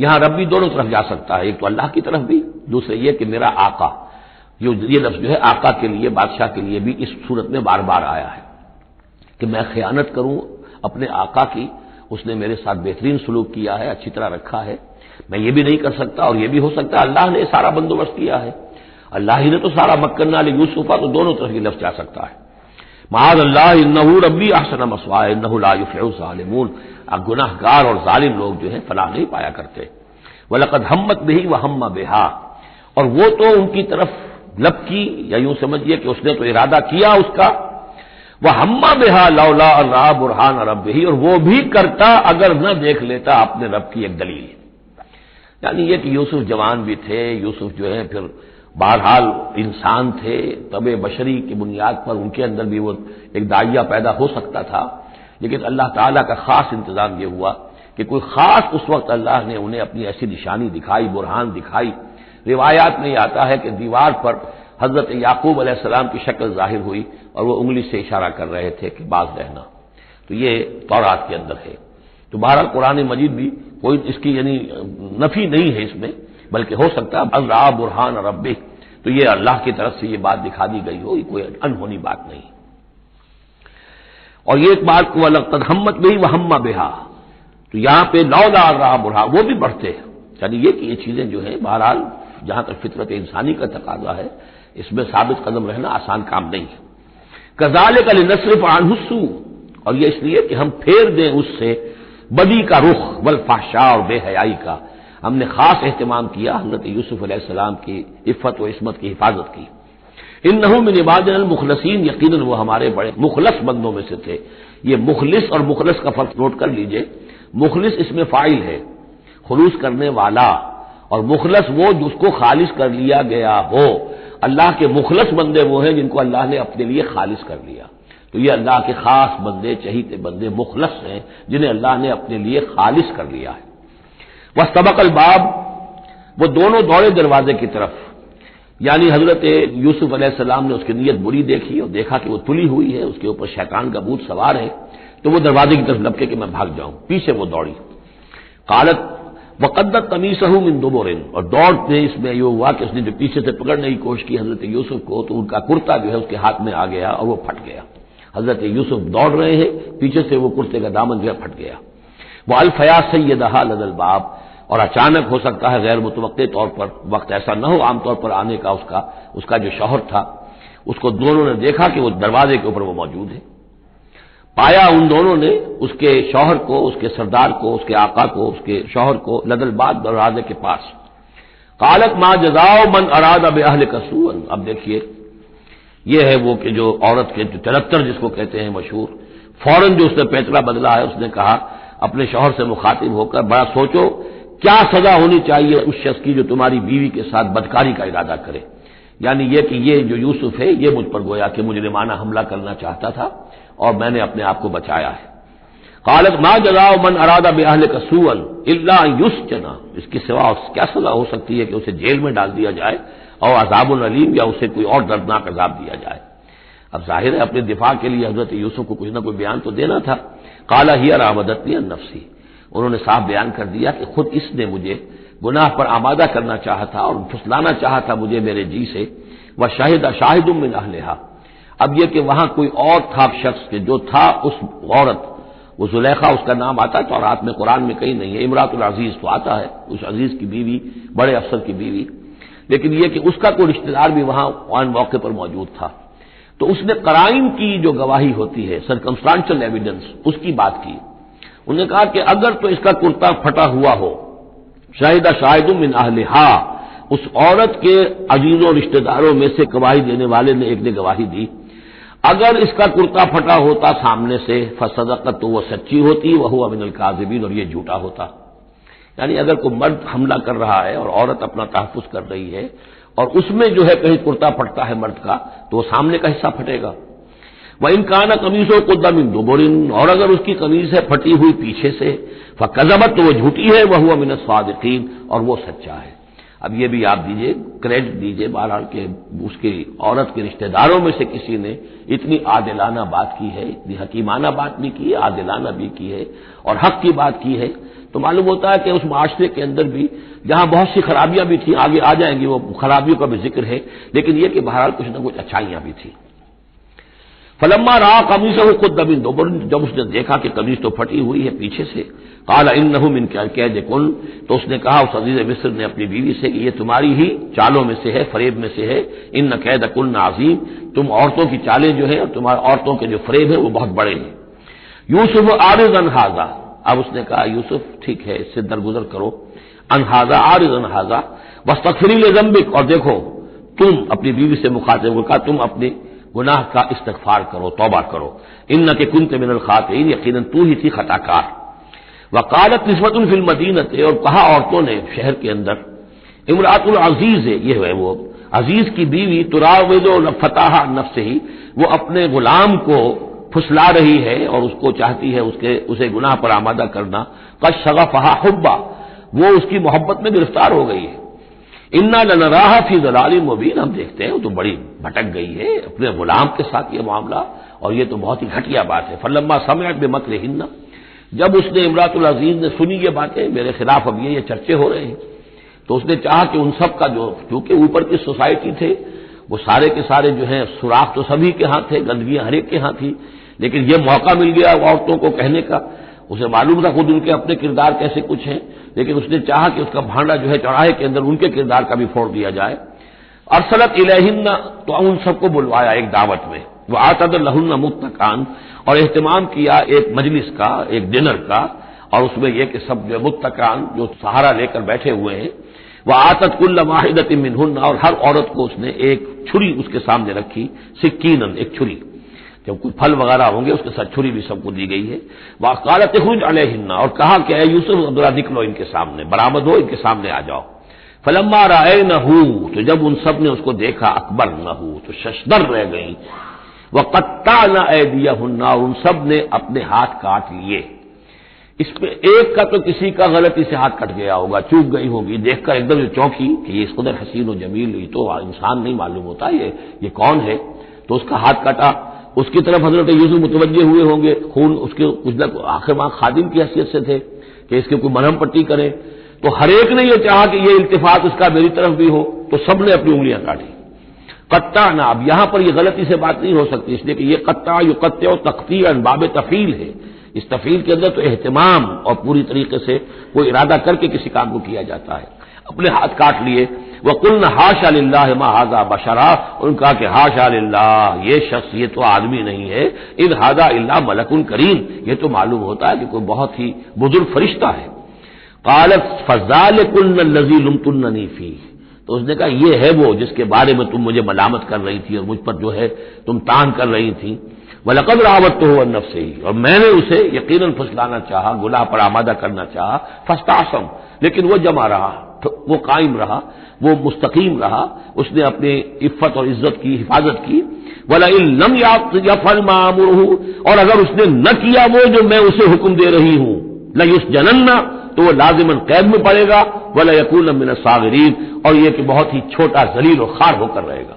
یہاں ربی دونوں طرف جا سکتا ہے، ایک تو اللہ کی طرف بھی، دوسرے یہ کہ میرا آقا، یہ لفظ جو ہے آقا کے لیے، بادشاہ کے لیے بھی اس صورت میں بار بار آیا ہے کہ میں خیانت کروں اپنے آقا کی، اس نے میرے ساتھ بہترین سلوک کیا ہے، اچھی طرح رکھا ہے، میں یہ بھی نہیں کر سکتا، اور یہ بھی ہو سکتا ہے اللہ نے سارا بندوبست کیا ہے، اللہ ہی نے تو سارا مکننا لیوسفا، تو دونوں طرف یہ لفظ جا سکتا ہے۔ معاذ اللہ انہ ربی احسن مثوایا انہ لا یفلح الظالمون، گناہ گار اور ظالم لوگ جو ہیں فلاح نہیں پایا کرتے۔ وَلَقَدْ هَمَّتْ بِهِ وَهَمَّ بِهَا، اور وہ تو ان کی طرف لب کی، یا یوں سمجھیے کہ اس نے تو ارادہ کیا اس کا، وَهَمَّ بِهَا لَوْلَا أَن رَأَىٰ بُرْهَانَ رَبِّهِ، اور وہ بھی کرتا اگر نہ دیکھ لیتا اپنے رب کی ایک دلیل، یعنی یہ کہ یوسف جوان بھی تھے، یوسف جو ہے پھر بہرحال انسان تھے، طبع بشری کی بنیاد پر ان کے اندر بھی وہ ایک داعیہ پیدا ہو سکتا تھا، لیکن اللہ تعالیٰ کا خاص انتظام یہ ہوا کہ کوئی خاص اس وقت اللہ نے انہیں اپنی ایسی نشانی دکھائی، برہان دکھائی۔ روایات میں یہ آتا ہے کہ دیوار پر حضرت یعقوب علیہ السلام کی شکل ظاہر ہوئی اور وہ انگلی سے اشارہ کر رہے تھے کہ باز رہنا، تو یہ تورات کے اندر ہے۔ تو بہرحال قرآن مجید بھی کوئی اس کی یعنی نفی نہیں ہے اس میں، بلکہ ہو سکتا ہے رَأَىٰ بُرْهَانَ رَبِّهِ، تو یہ اللہ کی طرف سے یہ بات دکھا دی گئی ہو، یہ کوئی انہونی بات نہیں۔ اور یہ ایک بات کو وَلَقَدْ هَمَّتْ بِهِ وَهَمَّ بِهَا، تو یہاں پہ لولا رَأَىٰ بُرْهَانَ، وہ بھی بڑھتے ہیں، یعنی یہ کہ یہ چیزیں جو ہیں بہرحال جہاں تک فطرت انسانی کا تقاضا ہے، اس میں ثابت قدم رہنا آسان کام نہیں ہے۔ كَذَٰلِكَ لِنَصْرِفَ عَنْهُ السُّوءَ، اور یہ اس لیے کہ ہم پھیر دیں اس سے بدی کا رخ، والفحشاء، اور بے حیائی کا، ہم نے خاص اہتمام کیا حضرت یوسف علیہ السلام کی عفت و عصمت کی حفاظت کی۔ انہ من عبادنا المخلصین، یقیناً وہ ہمارے بڑے مخلص بندوں میں سے تھے۔ یہ مخلص اور مخلص کا فرق نوٹ کر لیجئے، مخلص اس میں فاعل ہے، خلوص کرنے والا، اور مخلص وہ جس کو خالص کر لیا گیا ہو۔ اللہ کے مخلص بندے وہ ہیں جن کو اللہ نے اپنے لیے خالص کر لیا، تو یہ اللہ کے خاص بندے، چہیتے بندے مخلص ہیں جنہیں اللہ نے اپنے لیے خالص کر لیا ہے۔ وَاسْتَبَقَ الْبَابَ، وہ دونوں دوڑے دروازے کی طرف، یعنی حضرت یوسف علیہ السلام نے اس کی نیت بری دیکھی اور دیکھا کہ وہ تلی ہوئی ہے، اس کے اوپر شیطان کا بھوت سوار ہے، تو وہ دروازے کی طرف لپکے کہ میں بھاگ جاؤں، پیچھے وہ دوڑی۔ قالت وقدت قمیصہ من دبر، اور دوڑتے اس میں یہ ہوا کہ اس نے جو پیچھے سے پکڑنے کی کوشش کی حضرت یوسف کو، تو ان کا کرتا جو ہے اس کے ہاتھ میں آ گیا اور وہ پھٹ گیا۔ حضرت یوسف دوڑ رہے ہیں، پیچھے سے وہ کرتے کا دامن جو ہے پھٹ گیا۔ وَأَلْفَيَا سَيِّدَهَا لَدَى الْبَابِ، اور اچانک ہو سکتا ہے غیر متوقع طور پر، وقت ایسا نہ ہو عام طور پر آنے کا اس کا جو شوہر تھا، اس کو دونوں نے دیکھا کہ وہ دروازے کے اوپر وہ موجود ہے، پایا ان دونوں نے اس کے شوہر کو، اس کے سردار کو، اس کے آقا کو، اس کے شوہر کو لدى الباب، دروازے کے پاس۔ قالت ما جزاء من اراد باهلك سوءا، اب دیکھیے یہ ہے وہ کہ جو عورت کے جو تلتر جس کو کہتے ہیں مشہور، فوراً جو اس نے پیتلا بدلا ہے، اس نے کہا اپنے شوہر سے مخاطب ہو کر، بڑا سوچو کیا سزا ہونی چاہیے اس شخص کی جو تمہاری بیوی کے ساتھ بدکاری کا ارادہ کرے، یعنی یہ کہ یہ جو یوسف ہے یہ مجھ پر گویا کہ مجرمانہ حملہ کرنا چاہتا تھا اور میں نے اپنے آپ کو بچایا ہے۔ قالت ما جزاء من اراد باهلك سوءا الا ان يسجن، اس کے سوا کیا سزا ہو سکتی ہے کہ اسے جیل میں ڈال دیا جائے، اور عذاب العلیم، یا اسے کوئی اور دردناک عذاب دیا جائے۔ اب ظاہر ہے اپنے دفاع کے لیے حضرت یوسف کو کچھ نہ کوئی بیان تو دینا تھا۔ قال هي راودتني عن نفسي، انہوں نے صاف بیان کر دیا کہ خود اس نے مجھے گناہ پر آمادہ کرنا چاہا تھا اور پھسلانا چاہا تھا مجھے میرے جی سے۔ وشاہد من اہلہا، اب یہ کہ وہاں کوئی اور تھا شخص کہ جو تھا اس عورت، وہ زلیخا اس کا نام آتا ہے تو رات میں قرآن میں کہیں نہیں ہے، امراۃ العزیز تو آتا ہے، اس عزیز کی بیوی، بڑے افسر کی بیوی، لیکن یہ کہ اس کا کوئی رشتہ دار بھی وہاں آن موقع پر موجود تھا، تو اس نے قرائن کی جو گواہی ہوتی ہے، سرکمسٹانشل ایویڈنس، اس کی بات کی۔ انہوں نے کہا کہ اگر تو اس کا کرتا پھٹا ہوا ہو، شاہد شاہد من اہلہا، اس عورت کے عزیزوں رشتہ داروں میں سے گواہی دینے والے نے ایک نے گواہی دی، اگر اس کا کرتا پھٹا ہوتا سامنے سے فصدقت، تو وہ سچی ہوتی، وہو من الکاذبین، اور یہ جھوٹا ہوتا۔ یعنی اگر کوئی مرد حملہ کر رہا ہے اور عورت اپنا تحفظ کر رہی ہے اور اس میں جو ہے کہیں کرتا پھٹتا ہے مرد کا، تو وہ سامنے کا حصہ پھٹے گا۔ وَإِنْ كَانَ قَمِيصُهُ قُدَّ مِن دُبُرٍ، اور اگر اس کی قمیص ہے پھٹی ہوئی پیچھے سے، فَكَذَبَتْ، تو وہ جھوٹی ہے، وَهُوَ مِنَ الصَّادِقِينَ، اور وہ سچا ہے۔ اب یہ بھی آپ دیجئے، کریڈٹ دیجئے بہرحال کہ اس کی عورت کے رشتہ داروں میں سے کسی نے اتنی عادلانہ بات کی ہے، اتنی حکیمانہ بات بھی کی ہے، عادلانہ بھی کی ہے اور حق کی بات کی ہے، تو معلوم ہوتا ہے کہ اس معاشرے کے اندر بھی جہاں بہت سی خرابیاں بھی تھیں، آگے آ جائیں گی وہ خرابیوں کا بھی ذکر ہے، لیکن یہ کہ بہرحال کچھ نہ کچھ اچھائیاں بھی تھیں۔ فلما رأى قميصه قد من دبر، جب اس نے دیکھا کہ قمیص تو پھٹی ہوئی ہے پیچھے سے، قال انه من کیدکن، تو اس نے کہا اس عزیز مصر نے اپنی بیوی سے کہ یہ تمہاری ہی چالوں میں سے ہے، فریب میں سے ہے، ان کیدکن عظیم، تم عورتوں کی چالیں جو ہیں اور تمہارے عورتوں کے جو فریب ہیں وہ بہت بڑے ہیں۔ یوسف اعرض عن ھذا، اب اس نے کہا یوسف ٹھیک ہے اس سے درگزر کرو، عن ھذا، اعرض عن ھذا واستغفری لذنبک، اور دیکھو تم اپنی بیوی سے مخاطب ہو کہا تم اپنے گناہ کا استغفار کرو، توبہ کرو، انک کنت من الخاطئین، یقیناً تو ہی تھی خطا کار۔ وقالت نسوۃ فی المدینہ، اور کہا عورتوں نے شہر کے اندر، امرأۃ العزیز ہے، یہ ہے وہ عزیز کی بیوی، تراود فتاح عن نفسہ، وہ اپنے غلام کو پھسلا رہی ہے اور اس کو چاہتی ہے اسے گناہ پر آمادہ کرنا، قد شغفہا حبا، وہ اس کی محبت میں گرفتار ہو گئی ہے۔ انا لنراہا فی ضلال مبین، ہم دیکھتے ہیں وہ تو بڑی بھٹک گئی ہے اپنے غلام کے ساتھ یہ معاملہ، اور یہ تو بہت ہی گھٹیا بات ہے۔ فلما سمعت بمکرہن، جب اس نے امرأۃ العزیز نے سنی یہ باتیں میرے خلاف، اب یہ چرچے ہو رہے ہیں، تو اس نے چاہا کہ ان سب کا جو کیونکہ اوپر کی سوسائٹی تھے وہ سارے کے سارے جو ہیں سوراخ تو سبھی کے ہاں تھے، گندگیاں ہر ایک کے ہاں تھی، لیکن یہ موقع مل گیا عورتوں کو کہنے کا، اسے معلوم تھا خود ان کے اپنے کردار کیسے کچھ ہیں، لیکن اس نے چاہا کہ اس کا بھانڈا جو ہے چوراہے کے اندر ان کے کردار کا بھی پھوڑ دیا جائے۔ ارسلت الیہن، تو ان سب کو بلوایا ایک دعوت میں، وآتت لہن متکئا، اور اہتمام کیا ایک مجلس کا، ایک ڈنر کا، اور اس میں یہ کہ سب جو متکئا جو سہارا لے کر بیٹھے ہوئے ہیں، وآتت کل واحدۃ منہن، اور ہر عورت کو اس نے ایک چھری اس کے سامنے رکھی، سکینا، ایک چھری، جب کوئی پھل وغیرہ ہوں گے اس کے ساتھ چھری بھی سب کو دی گئی ہے۔ وقالت اخرج علیہن، اور کہا کہ اے یوسف ذرا نکلو ان کے سامنے، برآمد ہو ان کے سامنے آ جاؤ۔ فلما رأینہ، تو جب ان سب نے اس کو دیکھا، اکبرنہ، تو ششدر رہ گئیں، وقطعن ایدیہن، اور ان سب نے اپنے ہاتھ کاٹ لیے۔ اس پہ ایک کا تو کسی کا غلطی سے ہاتھ کٹ گیا ہوگا، چوک گئی ہوگی، دیکھ کر ایک دم چونکی کہ یہ اس قدر حسین و جمیل، یہ تو انسان نہیں معلوم ہوتا یہ کون ہے، تو اس کا ہاتھ کٹا۔ اس کی طرف حضرت یوسف متوجہ ہوئے ہوں گے، خون اس کے کچھ نہ آخر وہاں خادم کی حیثیت سے تھے کہ اس کے کوئی مرہم پٹی کریں، تو ہر ایک نے یہ چاہا کہ یہ التفات اس کا میری طرف بھی ہو، تو سب نے اپنی انگلیاں کاٹی۔ قطعنا، اب یہاں پر یہ غلطی سے بات نہیں ہو سکتی، اس لیے کہ یہ قطع یقطع تقطیعا باب تفعیل ہے، اس تفعیل کے اندر تو اہتمام اور پوری طریقے سے کوئی ارادہ کر کے کسی کام کو کیا جاتا ہے۔ اپنے ہاتھ کاٹ لیے، وقلنا حاشا للہ ما ھذا بشرا، ان کا کہ حاشا للہ، یہ شخص یہ تو آدمی نہیں ہے، ان ھذا الا ملک کریم، یہ تو معلوم ہوتا ہے کہ کوئی بہت ہی بزرگ فرشتہ ہے۔ قالت فذلکن الذی لمتننی فیہ، تو اس نے کہا یہ ہے وہ جس کے بارے میں تم مجھے ملامت کر رہی تھی اور مجھ پر جو ہے تم تان کر رہی تھی۔ وَلَقَدْ رَاوَدتُّهُ عَن نَّفْسِهِ، اور میں نے اسے یقیناً پھسلانا چاہا، گناہ پر آمادہ کرنا چاہا، فاستعصم، لیکن وہ جمع رہا، وہ قائم رہا، وہ مستقیم رہا، اس نے اپنی عفت اور عزت کی حفاظت کی۔ وَلَئِن لَّمْ يَفْعَلْ مَا آمُرُهُ، اور اگر اس نے نہ کیا وہ جو میں اسے حکم دے رہی ہوں، لَيُسْجَنَنَّ، تو وہ لازماً قید میں پڑے گا، وَلَيَكُونَ مِنَ الصَّاغِرِينَ، اور یہ کہ بہت ہی چھوٹا ذلیل و خوار ہو کر رہے گا۔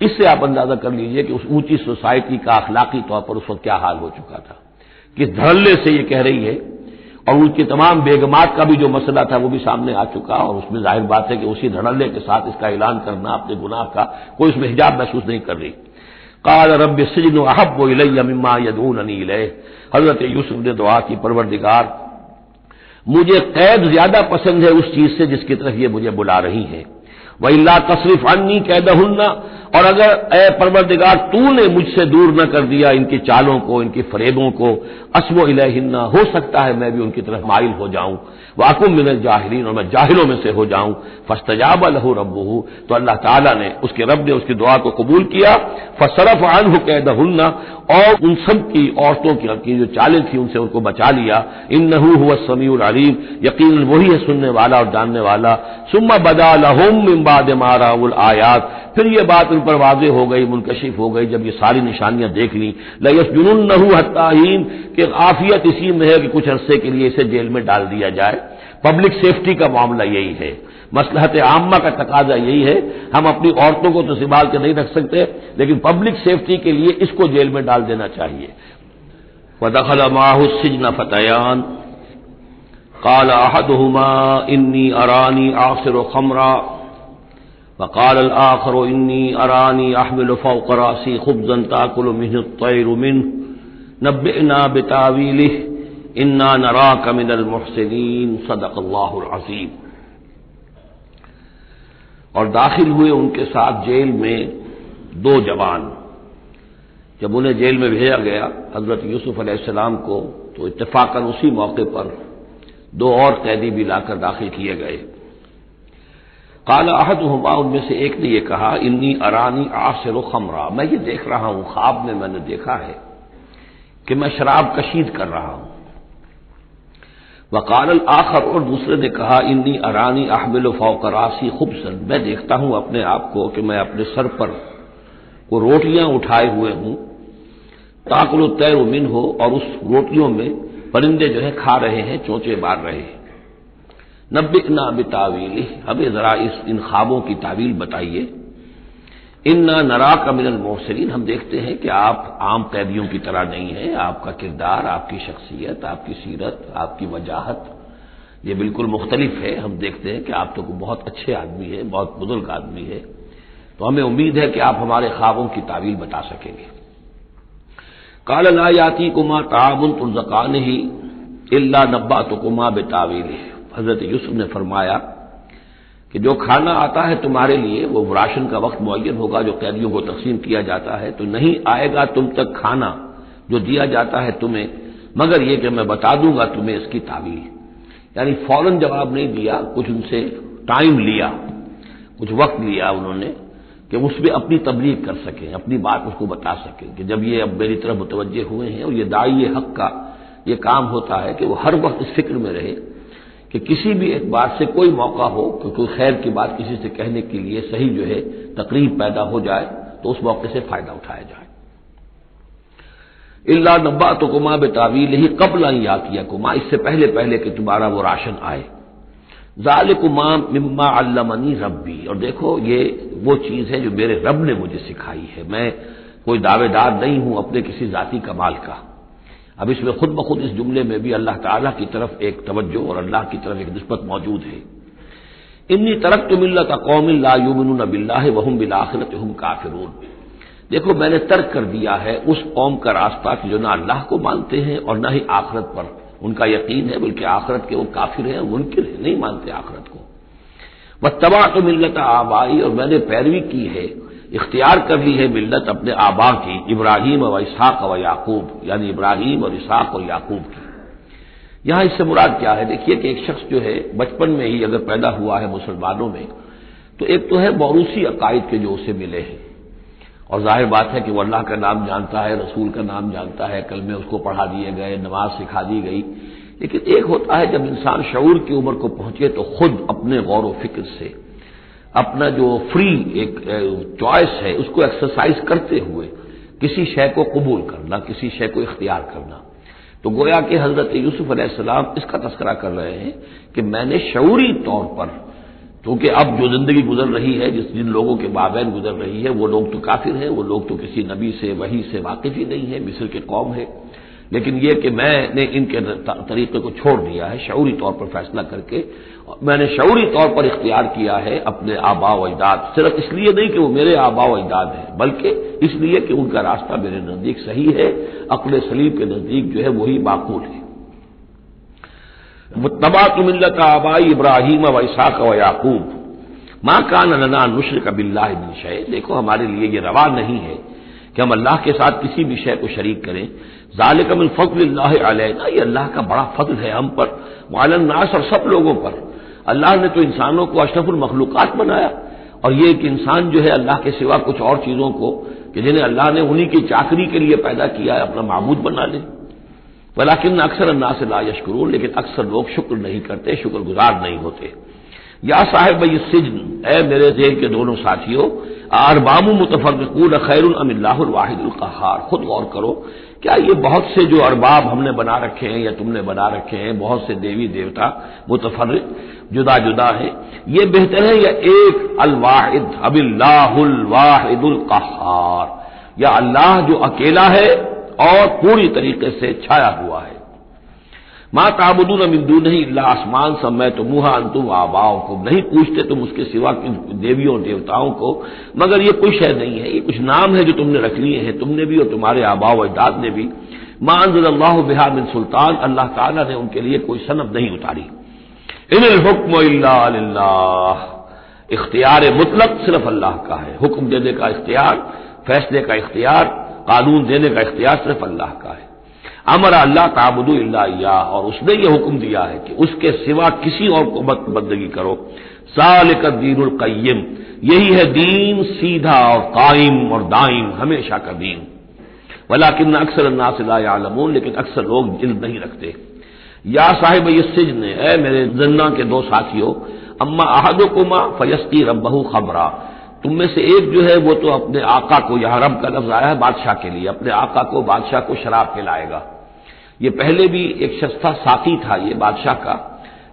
اس سے آپ اندازہ کر لیجئے کہ اس اونچی سوسائٹی کا اخلاقی طور پر اس وقت کیا حال ہو چکا تھا، کس دھڑلے سے یہ کہہ رہی ہے، اور ان کی تمام بیگمات کا بھی جو مسئلہ تھا وہ بھی سامنے آ چکا، اور اس میں ظاہر بات ہے کہ اسی دھڑلے کے ساتھ اس کا اعلان کرنا اپنے گناہ کا، کوئی اس میں حجاب محسوس نہیں کر رہی۔ قال رب السجن احب الی مما یدعوننی الیہ، حضرت یوسف نے دعا کی، پروردگار مجھے قید زیادہ پسند ہے اس چیز سے جس کی طرف یہ مجھے بلا رہی ہیں، وَإِلَّا تَصْرِفْ عَنِّي كَيْدَهُنَّ، اور اگر اے پروردگار تو نے مجھ سے دور نہ کر دیا ان کی چالوں کو، ان کی فریبوں کو، أَصْبُ إِلَيْهِنَّ، ہو سکتا ہے میں بھی ان کی طرف مائل ہو جاؤں، وَأَكُن مِّنَ الْجَاهِلِينَ، اور میں جاہلوں میں سے ہو جاؤں، فَاسْتَجَابَ لَهُ رَبُّهُ، تو اللہ تعالیٰ نے، اس کے رب نے اس کی دعا کو قبول کیا، فَصَرَفَ عَنْهُ كَيْدَهُنَّ، اور ان سب کی عورتوں کی جو چالیں تھیں ان سے ان کو بچا لیا، إِنَّهُ هُوَ السَّمِيعُ الْعَلِيمُ، یقیناً وہی ہے سننے والا اور جاننے والا، ثُمَّ بَدَا لَهُم مِّن بَعْدِ مَا رَأَوُا الْآيَاتِ، پھر یہ بات ان پر واضح ہو گئی، منکشف ہو گئی جب یہ ساری نشانیاں دیکھ لیں، لَيَسْجُنُنَّهُ حَتَّىٰ حِينٍ، کہ عافیت اسی میں ہے کہ کچھ عرصے کے لیے اسے جیل میں ڈال دیا جائے۔ پبلک سیفٹی کا معاملہ یہی ہے، مصلحت عامہ کا تقاضا یہی ہے، ہم اپنی عورتوں کو تو سنبھال کے نہیں رکھ سکتے لیکن پبلک سیفٹی کے لیے اس کو جیل میں ڈال دینا چاہیے۔ وَدَخَلَ مَعَهُ السِّجْنَ فَتَيَانِ قَالَ أَحَدُهُمَا إِنِّي أَرَانِي أَعْصِرُ خَمْرًا وقال الآخر إني أراني أحمل فوق رأسي خبزا تأكل منه الطير منه نبئنا بتأويله إنا نراك من المحسنين صدق الله العظيم۔ اور داخل ہوئے ان کے ساتھ جیل میں دو جوان، جب انہیں جیل میں بھیجا گیا حضرت یوسف علیہ السلام کو، تو اتفاقاً اسی موقع پر دو اور قیدی بھی لا کر داخل کیے گئے۔ قال احدهما، ان میں سے ایک نے یہ کہا، انی ارانی اعصر خمرا، میں یہ دیکھ رہا ہوں، خواب میں نے دیکھا ہے کہ میں شراب کشید کر رہا ہوں۔ وقال الاخر، اور دوسرے نے کہا، انی ارانی احمل فوق راسی خبزا، میں دیکھتا ہوں اپنے آپ کو کہ میں اپنے سر پر وہ روٹیاں اٹھائے ہوئے ہوں، تاکل الطیر منہ، اور اس روٹیوں میں پرندے جو ہے کھا رہے ہیں، چونچے مار رہے ہیں۔ نبئنا بتاویلہ، ہمیں ذرا ان خوابوں کی تعویل بتائیے۔ انا نراک من المحسنین، ہم دیکھتے ہیں کہ آپ عام قیدیوں کی طرح نہیں ہیں، آپ کا کردار، آپ کی شخصیت، آپ کی سیرت، آپ کی وجاہت یہ بالکل مختلف ہے، ہم دیکھتے ہیں کہ آپ تو بہت اچھے آدمی ہیں، بہت بزرگ آدمی ہے، تو ہمیں امید ہے کہ آپ ہمارے خوابوں کی تعویل بتا سکیں گے۔ قال لا یاتیکما طعام ترزقانہ الا نبأتکما بتاویلہ، حضرت یوسف نے فرمایا کہ جو کھانا آتا ہے تمہارے لیے، وہ راشن کا وقت معین ہوگا جو قیدیوں کو تقسیم کیا جاتا ہے، تو نہیں آئے گا تم تک کھانا جو دیا جاتا ہے تمہیں، مگر یہ کہ میں بتا دوں گا تمہیں اس کی تعویل۔ یعنی فوراً جواب نہیں دیا، کچھ ان سے ٹائم لیا، کچھ وقت لیا انہوں نے کہ اس میں اپنی تبلیغ کر سکیں، اپنی بات اس کو بتا سکیں کہ جب یہ اب میری طرف متوجہ ہوئے ہیں، اور یہ داعی حق کا یہ کام ہوتا ہے کہ وہ ہر وقت اس فکر میں رہے کہ کسی بھی ایک بات سے کوئی موقع ہو کہ کوئی خیر کی بات کسی سے کہنے کے لیے صحیح جو ہے تقریب پیدا ہو جائے تو اس موقع سے فائدہ اٹھایا جائے۔ الا نبأتکما بتاویلہ قبل ان یاتیکما، اس سے پہلے کہ تمہارا وہ راشن آئے۔ ذالکما مما علمنی ربی، اور دیکھو یہ وہ چیز ہے جو میرے رب نے مجھے سکھائی ہے، میں کوئی دعوے دار نہیں ہوں اپنے کسی ذاتی کمال کا۔ اب اس میں خود بخود اس جملے میں بھی اللہ تعالیٰ کی طرف ایک توجہ اور اللہ کی طرف ایک نسبت موجود ہے۔ انی ترکت ملت قوم لا یؤمنون باللہ وہم بالآخرۃ ہم کافرون، دیکھو میں نے ترک کر دیا ہے اس قوم کا راستہ کہ جو نہ اللہ کو مانتے ہیں اور نہ ہی آخرت پر ان کا یقین ہے، بلکہ آخرت کے وہ کافر ہیں، منکر ہیں، نہیں مانتے آخرت کو۔ واتبعت ملت آبائی، اور میں نے پیروی کی ہے، اختیار کر لی ہے ملت اپنے آبا کی، ابراہیم و اسحاق و یعقوب، یعنی ابراہیم اور اسحاق اور یعقوب کی۔ یہاں اس سے مراد کیا ہے؟ دیکھیے کہ ایک شخص جو ہے بچپن میں ہی اگر پیدا ہوا ہے مسلمانوں میں، تو ایک تو ہے موروثی عقائد کے جو اسے ملے ہیں، اور ظاہر بات ہے کہ وہ اللہ کا نام جانتا ہے، رسول کا نام جانتا ہے، کلمے اس کو پڑھا دیے گئے، نماز سکھا دی گئی، لیکن ایک ہوتا ہے جب انسان شعور کی عمر کو پہنچے تو خود اپنے غور و فکر سے اپنا جو فری ایک چوائس ہے اس کو ایکسرسائز کرتے ہوئے کسی شے کو قبول کرنا، کسی شے کو اختیار کرنا۔ تو گویا کہ حضرت یوسف علیہ السلام اس کا تذکرہ کر رہے ہیں کہ میں نے شعوری طور پر، کیونکہ اب جو زندگی گزر رہی ہے، جن لوگوں کے مابین گزر رہی ہے، وہ لوگ تو کافر ہیں، وہ لوگ تو کسی نبی سے وحی سے واقف ہی نہیں ہے، مصر کے قوم ہے، لیکن یہ کہ میں نے ان کے طریقے کو چھوڑ دیا ہے شعوری طور پر فیصلہ کر کے، میں نے شعوری طور پر اختیار کیا ہے اپنے آباء و اجداد، صرف اس لیے نہیں کہ وہ میرے آباء و اجداد ہیں، بلکہ اس لیے کہ ان کا راستہ میرے نزدیک صحیح ہے، عقل سلیم کے نزدیک جو ہے وہی معقول ہے۔ واتبعت ملۃ آبائی ابراہیم و اسحاق و یعقوب ما کان لنا ان نشرک باللہ من شیء، دیکھو ہمارے لیے یہ روا نہیں ہے کہ ہم اللہ کے ساتھ کسی بھی شے کو شریک کریں، ذالک من فضل اللہ علینا، یہ اللہ کا بڑا فضل ہے ہم پر، وعلی الناس، اور سب لوگوں پر۔ اللہ نے تو انسانوں کو اشرف المخلوقات بنایا، اور یہ کہ انسان جو ہے اللہ کے سوا کچھ اور چیزوں کو کہ جنہیں اللہ نے انہی کی چاکری کے لیے پیدا کیا ہے اپنا معبود بنا لے۔ ولکن اکثر الناس لا یشکرون، لیکن اکثر لوگ شکر نہیں کرتے، شکر گزار نہیں ہوتے۔ یا صاحب السجن، اے میرے جیل کے دونوں ساتھیوں، ارباب متفرقون خیر ام اللہ الواحد القہار، خود غور کرو، کیا یہ بہت سے جو ارباب ہم نے بنا رکھے ہیں یا تم نے بنا رکھے ہیں، بہت سے دیوی دیوتا متفرق جدا جدا ہیں، یہ بہتر ہے یا ایک الواحد اب اللہ الواحد القہار، یا اللہ جو اکیلا ہے اور پوری طریقے سے چھایا ہوا ہے۔ ما تعبدون من دونہ الا اسماء سمیتموها انتم وآباؤکم، نہیں پوچھتے تم اس کے سوا دیویوں اور دیوتاؤں کو مگر یہ کوئی شے نہیں ہے، یہ کچھ نام ہے جو تم نے رکھ لیے ہیں، تم نے بھی اور تمہارے آباء و اجداد نے بھی۔ ما انزل اللہ بہا من سلطان، اللہ تعالیٰ نے ان کے لیے کوئی سند نہیں اتاری۔ ان الحکم الا للہ، اختیار مطلق صرف اللہ کا ہے، حکم دینے کا اختیار، فیصلے کا اختیار، قانون دینے کا اختیار صرف اللہ کا ہے۔ امر اللہ تعبدوا الا اياه، اور اس نے یہ حکم دیا ہے کہ اس کے سوا کسی اور کو مت بندگی کرو۔ ذالک الدین القیم، یہی ہے دین سیدھا اور قائم اور دائم، ہمیشہ کا دین۔ ولکن اکثر الناس لا يعلمون، لیکن اکثر لوگ علم نہیں رکھتے۔ یا صاحب السجن، اے میرے زنداں کے دو ساتھیوں، اما احدکما فیسقی ربہ خمرا، تم میں سے ایک جو ہے وہ تو اپنے آقا کو، یہاں رب کا لفظ آیا ہے بادشاہ کے لیے، اپنے آقا کو، بادشاہ کو شراب پلائے گا۔ یہ پہلے بھی ایک شخص تھا، ساقی تھا یہ بادشاہ کا،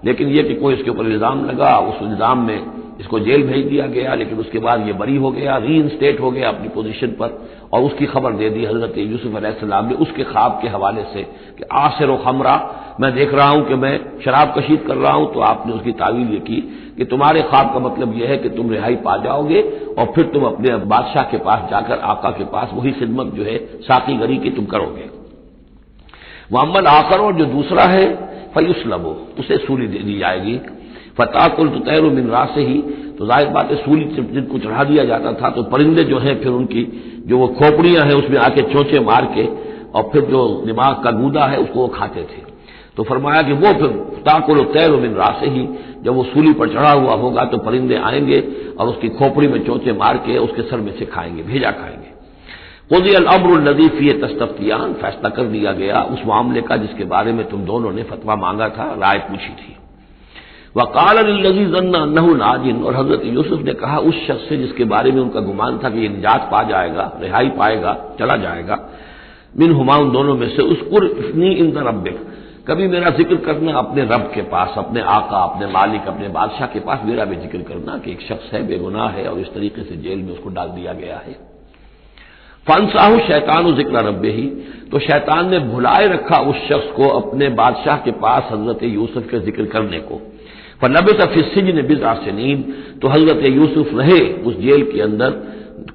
لیکن یہ کہ کوئی اس کے اوپر الزام لگا، اس الزام میں اس کو جیل بھیج دیا گیا، لیکن اس کے بعد یہ بری ہو گیا، ری انسٹیٹ ہو گیا اپنی پوزیشن پر، اور اس کی خبر دے دی حضرت یوسف علیہ السلام نے اس کے خواب کے حوالے سے کہ آصر و خمرہ، میں دیکھ رہا ہوں کہ میں شراب کشید کر رہا ہوں، تو آپ نے اس کی تعویل یہ کی کہ تمہارے خواب کا مطلب یہ ہے کہ تم رہائی پا جاؤ گے، اور پھر تم اپنے بادشاہ کے پاس جا کر آقا کے پاس وہی خدمت جو ہے ساقی گری کی تم کرو گے۔ وَأَمَّا الْآخَرُ، اور جو دوسرا ہے، فَيُسْلَبُ، اسے سولی دے دی جائے گی۔ فَتَأْكُلُ الطَّيْرُ مِنْ رَأْسِهِ، تو ظاہر بات ہے سولی جن کو چڑھا دیا جاتا تھا تو پرندے جو ہیں پھر ان کی جو وہ کھوپڑیاں ہیں اس میں آ کے چونچے مار کے، اور پھر جو دماغ کا گودا ہے اس کو وہ کھاتے تھے۔ تو فرمایا کہ وہ پھر تاکل الطیر من راسه، جب وہ سولی پر چڑھا ہوا ہوگا تو پرندے آئیں گے اور اس کی کھوپڑی میں چونچے مار کے اس کے سر میں سے کھائیں گے، بھیجا کھائیں گے۔ قضی الامر الذی فیہ تستفتیان، فیصلہ کر دیا گیا اس معاملے کا جس کے بارے میں تم دونوں نے فتویٰ مانگا تھا، رائے پوچھی تھی۔ وقال للذی ظن انہ ناج، اور حضرت یوسف نے کہا اس شخص سے جس کے بارے میں ان کا گمان تھا کہ یہ نجات پا جائے گا، رہائی پائے گا، چلا جائے گا، منہما، ان دونوں میں سے، اذکرنی عند ربک، کبھی میرا ذکر کرنا اپنے رب کے پاس، اپنے آقا، اپنے مالک، اپنے بادشاہ کے پاس میرا بھی ذکر کرنا کہ ایک شخص ہے، بے گناہ ہے، اور اس طریقے سے جیل میں اس کو ڈال دیا گیا ہے۔ فانساہ شیطان و ذکر ربہ، تو شیطان نے بھلائے رکھا اس شخص کو اپنے بادشاہ کے پاس حضرت یوسف کے ذکر کرنے کو۔ فلبث فی السجن بضع سنین، تو حضرت یوسف رہے اس جیل کے اندر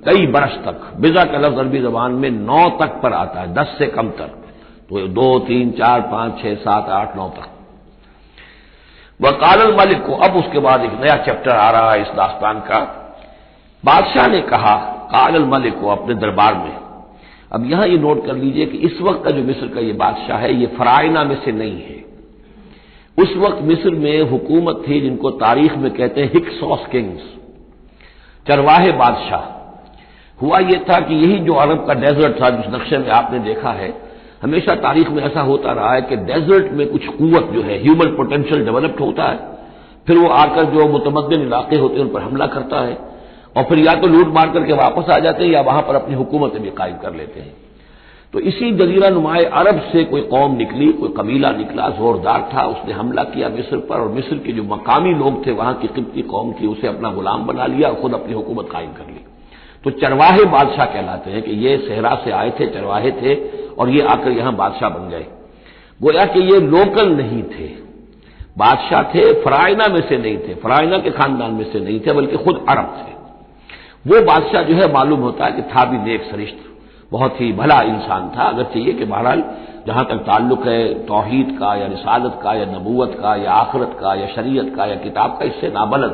کئی برس تک۔ بضع کا لفظ عربی زبان میں 9 تک پر آتا ہے، 10 سے کم تر، تو 2 3 4 5 6 7 8 9 تک۔ وقال الملک کو، اب اس کے بعد ایک نیا چیپٹر آ رہا ہے اس داستان کا۔ بادشاہ نے کہا، قال الملک کو، اپنے دربار میں۔ اب یہاں یہ نوٹ کر لیجئے کہ اس وقت کا جو مصر کا یہ بادشاہ ہے یہ فرائنہ میں سے نہیں ہے۔ اس وقت مصر میں حکومت تھی جن کو تاریخ میں کہتے ہیں ہکسوس کنگز، چرواہے بادشاہ۔ ہوا یہ تھا کہ یہی جو عرب کا ڈیزرٹ تھا جس نقشے میں آپ نے دیکھا ہے، ہمیشہ تاریخ میں ایسا ہوتا رہا ہے کہ ڈیزرٹ میں کچھ قوت جو ہے، ہیومن پوٹینشیل ڈیولپڈ ہوتا ہے، پھر وہ آ کر جو متمدن علاقے ہوتے ہیں ان پر حملہ کرتا ہے، اور پھر یا تو لوٹ مار کر کے واپس آ جاتے ہیں یا وہاں پر اپنی حکومتیں بھی قائم کر لیتے ہیں۔ تو اسی جزیرہ نمائے عرب سے کوئی قوم نکلی، کوئی قبیلہ نکلا، زوردار تھا، اس نے حملہ کیا مصر پر، اور مصر کے جو مقامی لوگ تھے وہاں کی قبطی قوم کی، اسے اپنا غلام بنا لیا اور خود اپنی حکومت قائم کر لی۔ تو چرواہے بادشاہ کہلاتے ہیں کہ یہ صحرا سے آئے تھے، چرواہے تھے، اور یہ آ کر یہاں بادشاہ بن گئے۔ گویا کہ یہ لوکل نہیں تھے، بادشاہ تھے، فرائنہ میں سے نہیں تھے، فرائنہ کے خاندان میں سے نہیں تھے، بلکہ خود عرب تھے۔ وہ بادشاہ جو ہے معلوم ہوتا ہے کہ تھا بھی نیک سرشت، بہت ہی بھلا انسان تھا، اگرچہ یہ کہ بہرحال جہاں تک تعلق ہے توحید کا یا رسالت کا یا نبوت کا یا آخرت کا یا شریعت کا یا کتاب کا، اس سے نابلد،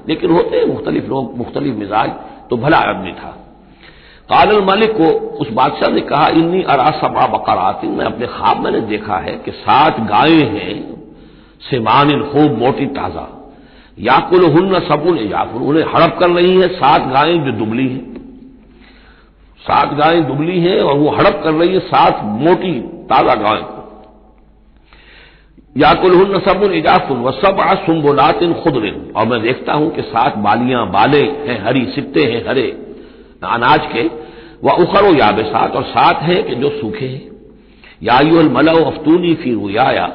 لیکن ہوتے ہیں مختلف لوگ، مختلف مزاج، تو بھلا آدمی تھا۔ قال الملک کو اس بادشاہ نے کہا انی ارا سبع بقرات، میں اپنے خواب میں نے دیکھا ہے کہ 7 گائیں ہیں، سمان خوب موٹی تازہ، یاکلہن سبع عجاف، انہیں ہڑپ کر رہی ہیں 7 گائیں جو دبلی ہیں، 7 گائیں دبلی ہیں اور وہ ہڑپ کر رہی ہے 7 موٹی تازہ گائیں کو۔ یاکلہن سبع عجاف وسبع سنبلات خضر، اور میں دیکھتا ہوں کہ 7 بالیاں، بالیں ہیں ہری، سبتے ہیں ہرے اناج کے، وَأُخَرُ یابسات، اور 7 ہیں کہ جو سوکھے ہیں۔ یا ایھا الملأ افتونی فی رؤیایا،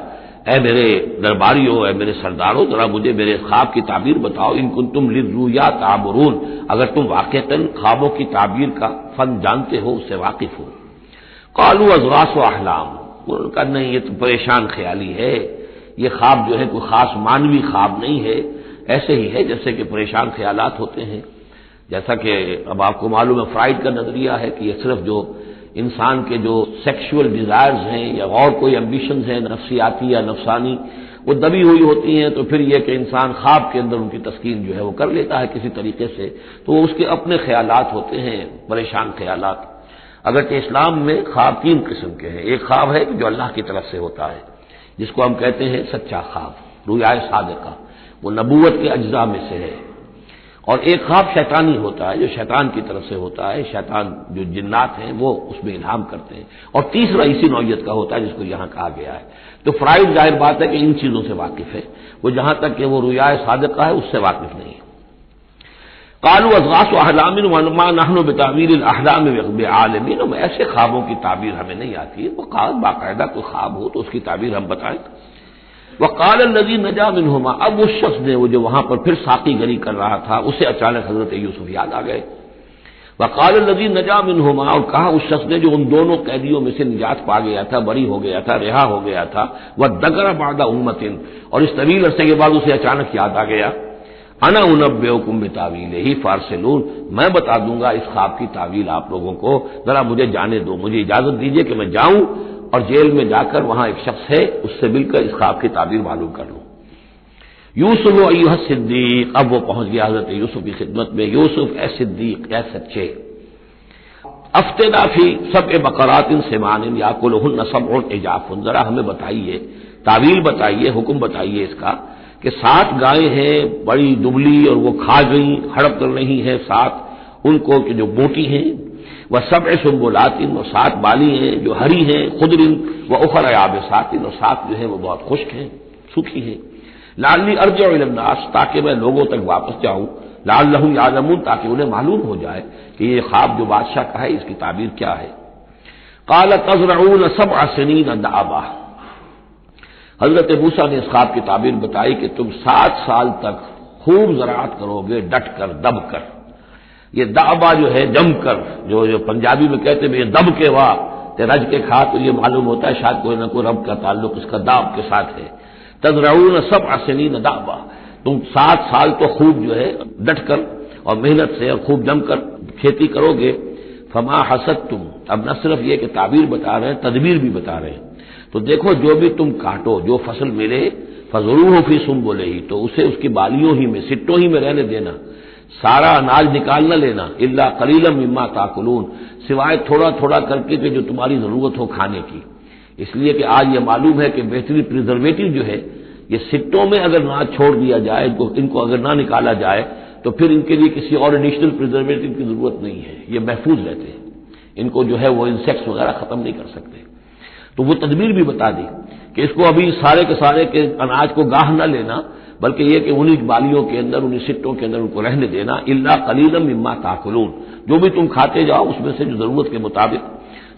اے میرے درباریوں، اے میرے سرداروں، ذرا مجھے میرے خواب کی تعبیر بتاؤ، ان کنتم للرؤیا تعبرون، اگر تم واقعتاً خوابوں کی تعبیر کا فن جانتے ہو، اس سے واقف ہو۔ قالوا اضغاث احلام، انہوں نے کہا نہیں یہ تو پریشان خیالی ہے، یہ خواب جو ہے کوئی خاص مانوی خواب نہیں ہے، ایسے ہی ہے جیسے کہ پریشان خیالات ہوتے ہیں۔ جیسا کہ اب آپ کو معلوم ہے فرائڈ کا نظریہ ہے کہ یہ صرف جو انسان کے جو سیکشول ڈیزائرز ہیں یا اور کوئی ایمبیشنز ہیں نفسیاتی یا نفسانی، وہ دبی ہوئی ہوتی ہیں، تو پھر یہ کہ انسان خواب کے اندر ان کی تسکین جو ہے وہ کر لیتا ہے کسی طریقے سے، تو وہ اس کے اپنے خیالات ہوتے ہیں، پریشان خیالات۔ اگرچہ اسلام میں خواب 3 قسم کے ہیں، ایک خواب ہے کہ جو اللہ کی طرف سے ہوتا ہے، جس کو ہم کہتے ہیں سچا خواب، رؤیا صادقہ، وہ نبوت کے اجزاء میں سے ہے، اور ایک خواب شیطانی ہوتا ہے جو شیطان کی طرف سے ہوتا ہے، شیطان جو جنات ہیں وہ اس میں الہام کرتے ہیں، اور تیسرا اسی نوعیت کا ہوتا ہے جس کو یہاں کہا گیا ہے۔ تو فرائض ظاہر بات ہے کہ ان چیزوں سے واقف ہے، وہ جہاں تک کہ وہ رؤیا صادقہ ہے اس سے واقف نہیں ہے۔ قالوا اضغاث احلام وما نحن بتاویل الاحلام بعالمین، ہم ایسے خوابوں کی تعبیر ہمیں نہیں آتی ہے، وہ باقاعدہ کوئی خواب ہو تو اس کی تعبیر ہم بتائیں۔ وقال الذی نجا منہما، اب اس شخص نے وہ جو وہاں پر پھر ساقی گری کر رہا تھا، اسے اچانک حضرت یوسف یاد آ گئے۔ وقال الذی نجا منہما، اور کہا اس شخص نے جو ان دونوں قیدیوں میں سے نجات پا گیا تھا، بری ہو گیا تھا، رہا ہو گیا تھا، وذکر بعد امۃ، اور اس طویل عرصے کے بعد اسے اچانک یاد آ گیا، انا انبئکم بتاویلہ فارسلون، میں بتا دوں گا اس خواب کی تعویل آپ لوگوں کو، ذرا مجھے جانے دو، مجھے اجازت دیجیے کہ میں جاؤں اور جیل میں جا کر وہاں ایک شخص ہے اس سے مل کر اس خواب کی تعبیر معلوم کر لوں۔ یوسف ایھا الصدیق، اب وہ پہنچ گیا حضرت یوسف کی خدمت میں، یوسف اے صدیق، اے سچے، افتنا فی سبع بقرات سمان یاکلہن سبع عجاف، ذرا ہمیں بتائیے، تعویل بتائیے، حکم بتائیے اس کا کہ 7 گائیں ہیں بڑی دبلی اور وہ کھا گئی، ہڑپ کر رہی ہیں 7 ان کو کہ جو موٹی ہیں، وسبع سنبلات، اور 7 بالی ہیں جو ہری ہیں، خضر واخر یابسات، اور 7 جو ہیں وہ بہت خشک ہیں، سوکھی ہیں، لعلی ارجع الی الناس، تاکہ میں لوگوں تک واپس جاؤں، لعلہم یعلمون، تاکہ انہیں معلوم ہو جائے کہ یہ خواب جو بادشاہ کا ہے اس کی تعبیر کیا ہے۔ قال تزرعون 7 سنین دأبا، حضرت موسیٰ نے اس خواب کی تعبیر بتائی کہ تم 7 سال تک خوب زراعت کرو گے، ڈٹ کر، دب کر۔ یہ دأبا جو ہے جم کر، جو پنجابی میں کہتے ہیں یہ دب کے واہ تے رج کے کھا، تو یہ معلوم ہوتا ہے شاید کوئی نہ کوئی رب کا تعلق اس کا داب کے ساتھ ہے۔ تزرعون 7 سنین دأبا، تم 7 سال تو خوب جو ہے ڈٹ کر اور محنت سے اور خوب جم کر کھیتی کرو گے۔ فما حصدتم، اب نہ صرف یہ کہ تعبیر بتا رہے ہیں، تدبیر بھی بتا رہے ہیں، تو دیکھو جو بھی تم کاٹو، جو فصل ملے فضروہ فی سنبلہ، تو اسے اس کی بالیوں ہی میں، سٹوں ہی میں رہنے دینا، سارا اناج نکال نہ لینا، الا قلیلا مما تاکلون، سوائے تھوڑا تھوڑا کر کے کہ جو تمہاری ضرورت ہو کھانے کی، اس لیے کہ آج یہ معلوم ہے کہ بہترین پریزرویٹو جو ہے یہ سٹوں میں اگر نہ چھوڑ دیا جائے، ان کو اگر نہ نکالا جائے تو پھر ان کے لیے کسی اور ایڈیشنل پریزرویٹو کی ضرورت نہیں ہے، یہ محفوظ رہتے ہیں، ان کو جو ہے وہ انسیکٹس وغیرہ ختم نہیں کر سکتے۔ تو وہ تدبیر بھی بتا دی کہ اس کو ابھی سارے کے سارے کے اناج کو گاہ نہ لینا، بلکہ یہ کہ انہی بالیوں کے اندر، انہی سٹوں کے اندر ان کو رہنے دینا، الا قلیلا مما تاکلون، جو بھی تم کھاتے جاؤ اس میں سے جو ضرورت کے مطابق۔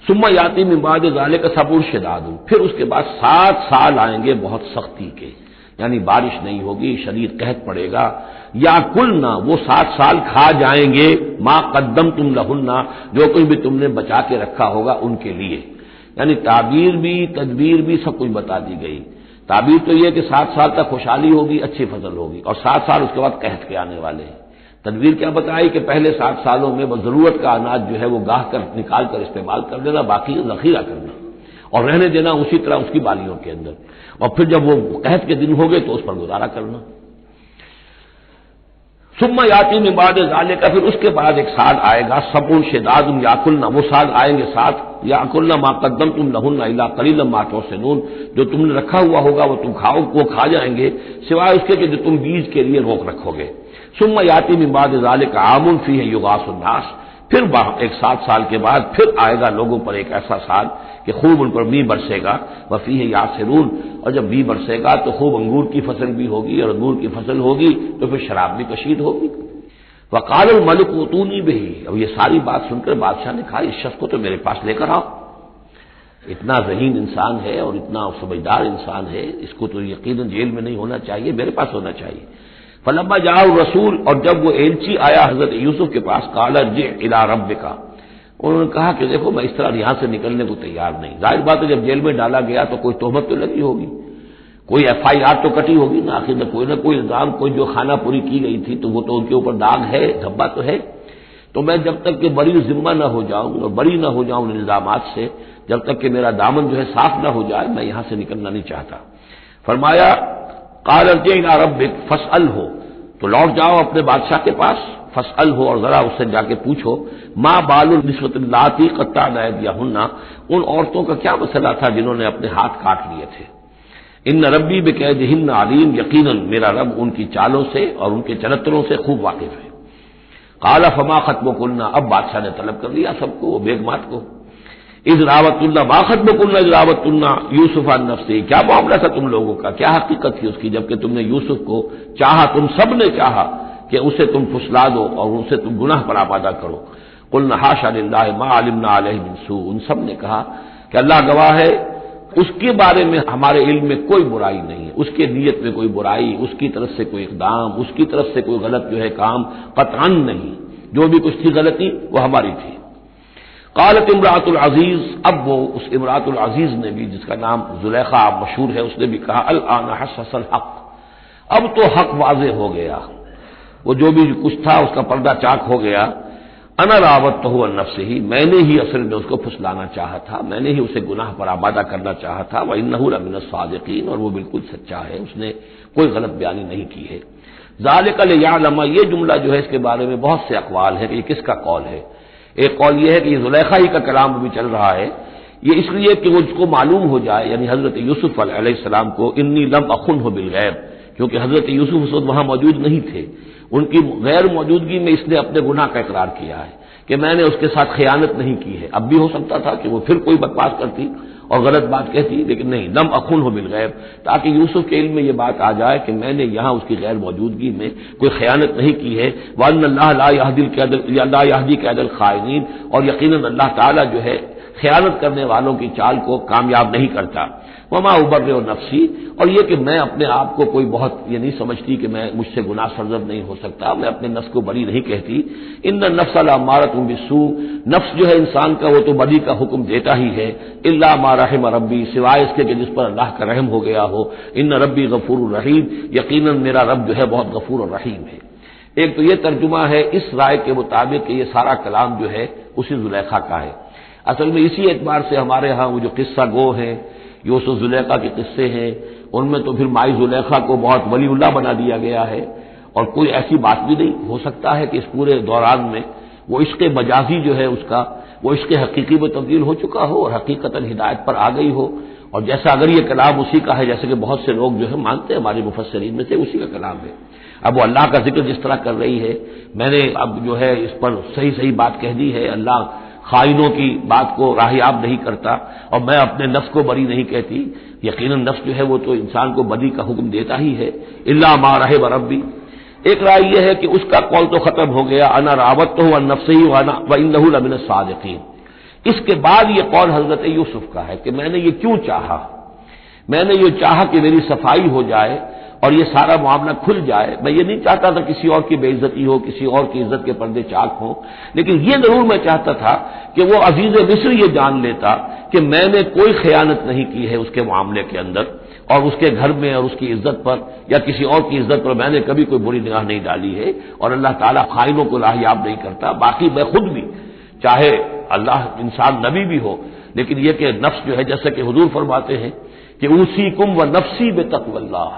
ثم یاتی من بعد ذلک صبر شداد، پھر اس کے بعد 7 سال آئیں گے بہت سختی کے، یعنی بارش نہیں ہوگی، شدید قحط پڑے گا، یا کلنا، وہ 7 سال کھا جائیں گے، ما قدمتم لہن، جو کچھ بھی تم نے بچا کے رکھا ہوگا ان کے لیے، یعنی تعبیر بھی تدبیر بھی سب کچھ بتا دی گئی۔ تعبیر تو یہ کہ 7 سال تک خوشحالی ہوگی، اچھی فصل ہوگی، اور 7 سال اس کے بعد قحط کے آنے والے ہیں۔ تدبیر کیا بتائی کہ پہلے 7 سالوں میں بس ضرورت کا اناج جو ہے وہ گاہ کر نکال کر استعمال کر دینا، باقی ذخیرہ کرنا اور رہنے دینا اسی طرح اس کی بالیوں کے اندر، اور پھر جب وہ قحط کے دن ہو گئے تو اس پر گزارا کرنا۔ ثم یاتی من بعد ذالک، پھر اس کے بعد ایک سال آئے گا، سبع شداد یاکلن، وہ سال آئیں گے 7، یاکلن ما قدمتم لہن الا قلیلا ما تحسنون، جو تم نے رکھا ہوا ہوگا وہ تم کھاؤ، وہ کھا جائیں گے سوائے اس کے کہ جو تم بیج کے لیے روک رکھو گے۔ ثم یاتی من بعد ذالک عام فیہ یغاث الناس، پھر ایک 7 سال کے بعد پھر آئے گا لوگوں پر ایک ایسا سال کہ خوب ان پر می برسے گا، وفیہ یعصرون، اور جب می برسے گا تو خوب انگور کی فصل بھی ہوگی، اور انگور کی فصل ہوگی تو پھر شراب بھی کشید ہوگی۔ وقال الملک اوتونی بہ، اب یہ ساری بات سن کر بادشاہ نے کہا اس شخص کو تو میرے پاس لے کر آؤ، اتنا ذہین انسان ہے اور اتنا سمجھدار انسان ہے، اس کو تو یقیناً جیل میں نہیں ہونا چاہیے، میرے پاس ہونا چاہیے۔ فلما جاء الرسول، اور جب وہ ایلچی آیا حضرت یوسف کے پاس، قال ارجع الی ربک، انہوں نے کہا کہ دیکھو میں اس طرح یہاں سے نکلنے کو تیار نہیں، ظاہر بات ہے جب جیل میں ڈالا گیا تو کوئی تہمت تو لگی ہوگی، کوئی FIR تو کٹی ہوگی نا، آخر میں کوئی نہ کوئی الزام، کوئی جو خانہ پوری کی گئی تھی تو وہ تو ان کے اوپر داغ ہے، دھبا تو ہے، تو میں جب تک کہ بری ذمہ نہ ہو جاؤں اور بری نہ ہو جاؤں ان الزامات سے، جب تک کہ میرا دامن جو ہے صاف نہ ہو جائے میں یہاں سے نکلنا نہیں چاہتا۔ فرمایا قال ارجع الی ربک فاسألہ، تو لوٹ جاؤ اپنے بادشاہ کے پاس، فاسألہ، اور ذرا اس سے جا کے پوچھو، ما بال النسوۃ اللاتی قطعن ایدیہن، ان عورتوں کا کیا مسئلہ تھا جنہوں نے اپنے ہاتھ کاٹ لیے تھے۔ ان ربی بکیدہن علیم، یقیناً میرا رب ان کی چالوں سے اور ان کے چرتروں سے خوب واقف ہے۔ قال فما خطبکن، اب بادشاہ نے طلب کر لیا سب کو، وہ بیگمات کو، اذ راوتن، ما خطبکن اذ راوتن یوسف عن نفسہ، کیا معاملہ تھا تم لوگوں کا، کیا حقیقت تھی اس کی جبکہ تم نے یوسف کو چاہا، تم سب نے چاہا کہ اسے تم پھسلا دو اور اسے تم گناہ پر آبادہ کرو۔ قلنا حاشا للہ ما علمنا علیہ من سوء، ان سب نے کہا کہ اللہ گواہ ہے اس کے بارے میں ہمارے علم میں کوئی برائی نہیں ہے، اس کے نیت میں کوئی برائی، اس کی طرف سے کوئی اقدام، اس کی طرف سے کوئی غلط جو ہے کام قطعاً نہیں، جو بھی کچھ تھی غلطی وہ ہماری تھی۔ قالت امرأۃ العزیز، اب وہ اس امرأۃ العزیز نے بھی، جس کا نام زلیخا مشہور ہے، اس نے بھی کہا الآن حصحص الحق، اب تو حق واضح ہو گیا، وہ جو بھی کچھ تھا اس کا پردہ چاک ہو گیا۔ انا راودتہ عن نفسہ، میں نے ہی اصل میں اس کو پھسلانا چاہا تھا، میں نے ہی اسے گناہ پر آبادہ کرنا چاہا تھا، وانہ لمن الصادقین، اور وہ بالکل سچا ہے، اس نے کوئی غلط بیانی نہیں کی ہے۔ ذالک لیعلم، یہ جملہ جو ہے اس کے بارے میں بہت سے اقوال ہیں کہ یہ کس کا قول ہے۔ ایک قول یہ ہے کہ یہ زلیخا ہی کا کلام ابھی چل رہا ہے، یہ اس لیے کہ وہ اس کو معلوم ہو جائے، یعنی حضرت یوسف علیہ السلام کو، انی لم اخنہ بالغیب، کیونکہ حضرت یوسف اس وقت وہاں موجود نہیں تھے، ان کی غیر موجودگی میں اس نے اپنے گناہ کا اقرار کیا ہے کہ میں نے اس کے ساتھ خیانت نہیں کی ہے۔ اب بھی ہو سکتا تھا کہ وہ پھر کوئی بکواس کرتی اور غلط بات کہتی، لیکن نہیں، لم اخنہ بالغیب، تاکہ یوسف کے علم میں یہ بات آ جائے کہ میں نے یہاں اس کی غیر موجودگی میں کوئی خیانت نہیں کی ہے۔ وان اللہ لا یہدی کید الخائنین، اور یقیناً اللہ تعالیٰ جو ہے خیانت کرنے والوں کی چال کو کامیاب نہیں کرتا۔ وما ابرئ نفسی، اور یہ کہ میں اپنے آپ کو کوئی بہت یہ نہیں سمجھتی کہ میں مجھ سے گناہ سرزد نہیں ہو سکتا، میں اپنے نفس کو بری نہیں کہتی۔ ان النفس لامارۃ بالسوء، نفس جو ہے انسان کا وہ تو بدی کا حکم دیتا ہی ہے، الا ما رحم ربی، سوائے اس کے کہ جس پر اللہ کا رحم ہو گیا ہو۔ ان ربی غفور الرحیم، یقیناً میرا رب جو ہے بہت غفور الرحیم ہے۔ ایک تو یہ ترجمہ ہے اس رائے کے مطابق کہ یہ سارا کلام جو ہے اسی زلیخا کا ہے۔ اصل میں اسی اعتبار سے ہمارے ہاں وہ جو قصہ گو ہیں، یوسف زلیخا کے قصے ہیں، ان میں تو پھر مائی زلیخا کو بہت ولی اللہ بنا دیا گیا ہے، اور کوئی ایسی بات بھی نہیں ہو سکتا ہے کہ اس پورے دوران میں وہ عشق مجازی جو ہے اس کا وہ عشق حقیقی میں تبدیل ہو چکا ہو اور حقیقتاً ہدایت پر آ گئی ہو، اور جیسا اگر یہ کلام اسی کا ہے جیسے کہ بہت سے لوگ جو ہے مانتے ہیں ہمارے مفسرین میں سے، اسی کا کلام ہے۔ اب وہ اللہ کا ذکر جس طرح کر رہی ہے، میں نے اب جو ہے اس پر صحیح بات کہہ دی ہے، اللہ خائنوں کی بات کو راہیاب نہیں کرتا، اور میں اپنے نفس کو بری نہیں کہتی، یقیناً نفس جو ہے وہ تو انسان کو بدی کا حکم دیتا ہی ہے، الا ما رحم ربی۔ ایک رائے یہ ہے کہ اس کا قول تو ختم ہو گیا، انا راودتہ عن نفسہ وانہ لمن الصادقین۔ اس کے بعد یہ قول حضرت یوسف کا ہے کہ میں نے یہ کیوں چاہا، میں نے یہ چاہا کہ میری صفائی ہو جائے اور یہ سارا معاملہ کھل جائے، میں یہ نہیں چاہتا تھا کسی اور کی بے عزتی ہو، کسی اور کی عزت کے پردے چاک ہوں، لیکن یہ ضرور میں چاہتا تھا کہ وہ عزیز مصر یہ جان لیتا کہ میں نے کوئی خیانت نہیں کی ہے اس کے معاملے کے اندر، اور اس کے گھر میں اور اس کی عزت پر یا کسی اور کی عزت پر میں نے کبھی کوئی بری نگاہ نہیں ڈالی ہے، اور اللہ تعالیٰ خائنوں کو راہیاب نہیں کرتا۔ باقی میں خود بھی، چاہے اللہ انسان نبی بھی ہو، لیکن یہ کہ نفس جو ہے، جیسا کہ حضور فرماتے ہیں کہ اوصیکم و نفسی بتقوی اللہ،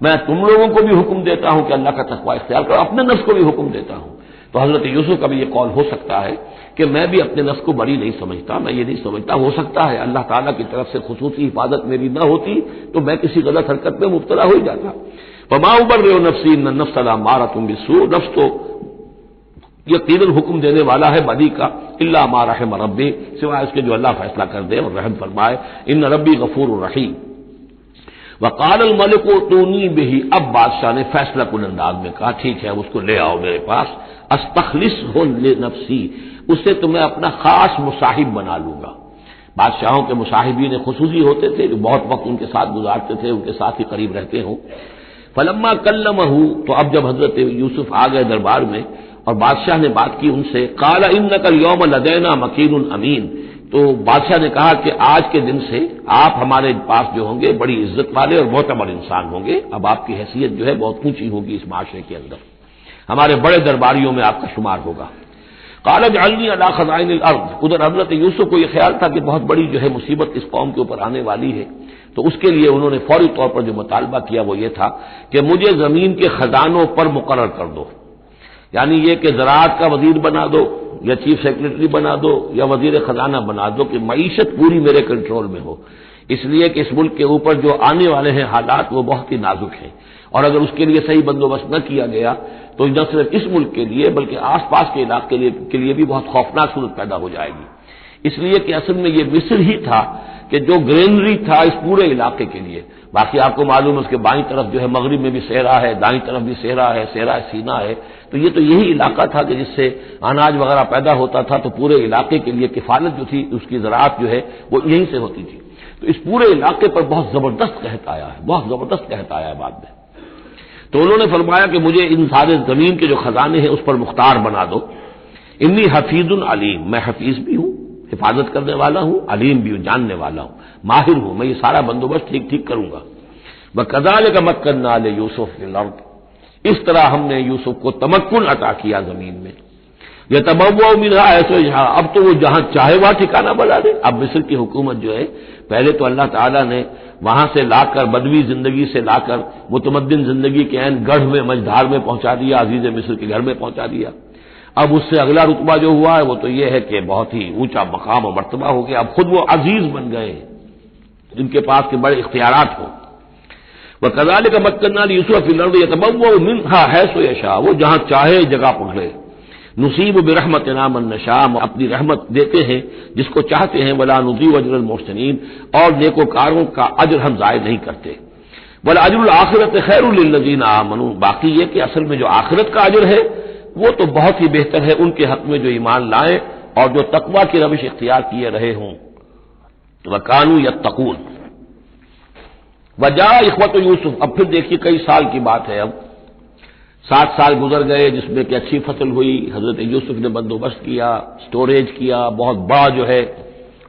میں تم لوگوں کو بھی حکم دیتا ہوں کہ اللہ کا تقوی اختیار کرو، اپنے نفس کو بھی حکم دیتا ہوں۔ تو حضرت یوسف کا بھی یہ قول ہو سکتا ہے کہ میں بھی اپنے نفس کو بری نہیں سمجھتا، میں یہ نہیں سمجھتا، ہو سکتا ہے اللہ تعالیٰ کی طرف سے خصوصی حفاظت میری نہ ہوتی تو میں کسی غلط حرکت میں مبتلا ہو جاتا۔ وما ابرئ نفسی ان النفس لامارۃ بالسوء، نفس تو یقیناً حکم دینے والا ہے بدی کا، الا ما رحم ربی، سوائے اس کے جو اللہ فیصلہ کر دے اور رحم فرمائے، ان ربی غفور رحیم۔ وقال الملک ائتونی بہ، اب بادشاہ نے فیصلہ کن انداز میں کہا ٹھیک ہے اس کو لے آؤ میرے پاس، استخلصہ لنفسی، اسے تو میں اپنا خاص مصاحب بنا لوں گا۔ بادشاہوں کے مصاحبین خصوصی ہوتے تھے جو بہت وقت ان کے ساتھ گزارتے تھے، ان کے ساتھ ہی قریب رہتے ہوں۔ فلما کلمہ، تو اب جب حضرت یوسف آ گئے دربار میں اور بادشاہ نے بات کی ان سے، قال انک اليوم لدینا مکین امین، تو بادشاہ نے کہا کہ آج کے دن سے آپ ہمارے پاس جو ہوں گے بڑی عزت والے اور معتبر انسان ہوں گے، اب آپ کی حیثیت جو ہے بہت اونچی ہوگی اس معاشرے کے اندر، ہمارے بڑے درباریوں میں آپ کا شمار ہوگا۔ قال اجعلنی علی خزائن الارض، ادھر حضرت یوسف کو یہ خیال تھا کہ بہت بڑی جو ہے مصیبت اس قوم کے اوپر آنے والی ہے، تو اس کے لیے انہوں نے فوری طور پر جو مطالبہ کیا وہ یہ تھا کہ مجھے زمین کے خزانوں پر مقرر کر دو، یعنی یہ کہ زراعت کا وزیر بنا دو یا چیف سیکرٹری بنا دو یا وزیر خزانہ بنا دو، کہ معیشت پوری میرے کنٹرول میں ہو، اس لیے کہ اس ملک کے اوپر جو آنے والے ہیں حالات وہ بہت ہی نازک ہیں، اور اگر اس کے لیے صحیح بندوبست نہ کیا گیا تو نہ صرف اس ملک کے لیے بلکہ آس پاس کے علاقے کے لیے بھی بہت خوفناک صورت پیدا ہو جائے گی۔ اس لیے کہ اصل میں یہ مصر ہی تھا کہ جو گرینری تھا اس پورے علاقے کے لیے، باقی آپ کو معلوم ہے اس کے بائیں طرف جو ہے مغرب میں بھی صحرا ہے، دائیں طرف بھی صحرا ہے، صحرا سینا ہے، تو یہ تو یہی علاقہ تھا کہ جس سے اناج وغیرہ پیدا ہوتا تھا، تو پورے علاقے کے لیے کفالت جو تھی اس کی زراعت جو ہے وہ یہیں سے ہوتی تھی۔ تو اس پورے علاقے پر بہت زبردست قحط آیا ہے، بہت زبردست قحط آیا ہے بعد میں۔ تو انہوں نے فرمایا کہ مجھے ان سارے زمین کے جو خزانے ہیں اس پر مختار بنا دو، انی حفیظ علیم، میں حفیظ بھی ہوں، حفاظت کرنے والا ہوں، علیم بھی ہوں، جاننے والا ہوں، ماہر ہوں، میں یہ سارا بندوبست ٹھیک کروں گا۔ وَكَذَلِكَ مَكَّنَّا لِيُوسُفَ فِي الْأَرْضِ، اس طرح ہم نے یوسف کو تمکن عطا کیا زمین میں، يَتَبَوَّأُ مِنْهَا حَيْثُ يَشَاءُ، اب تو وہ جہاں چاہے وہاں ٹھکانہ بنا دے۔ اب مصر کی حکومت جو ہے پہلے تو اللہ تعالیٰ نے وہاں سے لا کر بدوی زندگی سے لا کر متمدن زندگی کے عین گڑھ میں مجدھار میں پہنچا دیا، عزیز مصر کے گھر میں پہنچا دیا۔ اب اس سے اگلا رتبہ جو ہوا ہے وہ تو یہ ہے کہ بہت ہی اونچا مقام اور مرتبہ ہو گیا، اب خود وہ عزیز بن گئے ہیں جن کے پاس کے بڑے اختیارات ہوں۔ وَكَذَلِكَ مَكَّنَّا لِيُوسُفَ فِي الْأَرْضِ يَتَبَوَّأُ مِنْهَا حَيْثُ يَشَاءُ، وہ جہاں چاہے جگہ پکڑے۔ نصیب برحمتنا من نشاء، ہم اپنی رحمت دیتے ہیں جس کو چاہتے ہیں، ولا نضيع اجر المحسنین، اور نیکوکاروں کا اجر ہم ضائع نہیں کرتے۔ وَالْأَجْرُ الْآخِرَةِ خَيْرٌ لِّلَّذِينَ آمَنُوا، باقی یہ کہ اصل میں جو آخرت کا اجر ہے وہ تو بہت ہی بہتر ہے ان کے حق میں جو ایمان لائیں اور جو تقویٰ کی روش اختیار کیے رہے ہوں۔ وَكَانُوا يَتَّقُونَ۔ وجاء اخوۃ یوسف، اب پھر دیکھیے کئی سال کی بات ہے، اب 7 سال گزر گئے جس میں کہ اچھی فصل ہوئی، حضرت یوسف نے بندوبست کیا، سٹوریج کیا، بہت بڑا جو ہے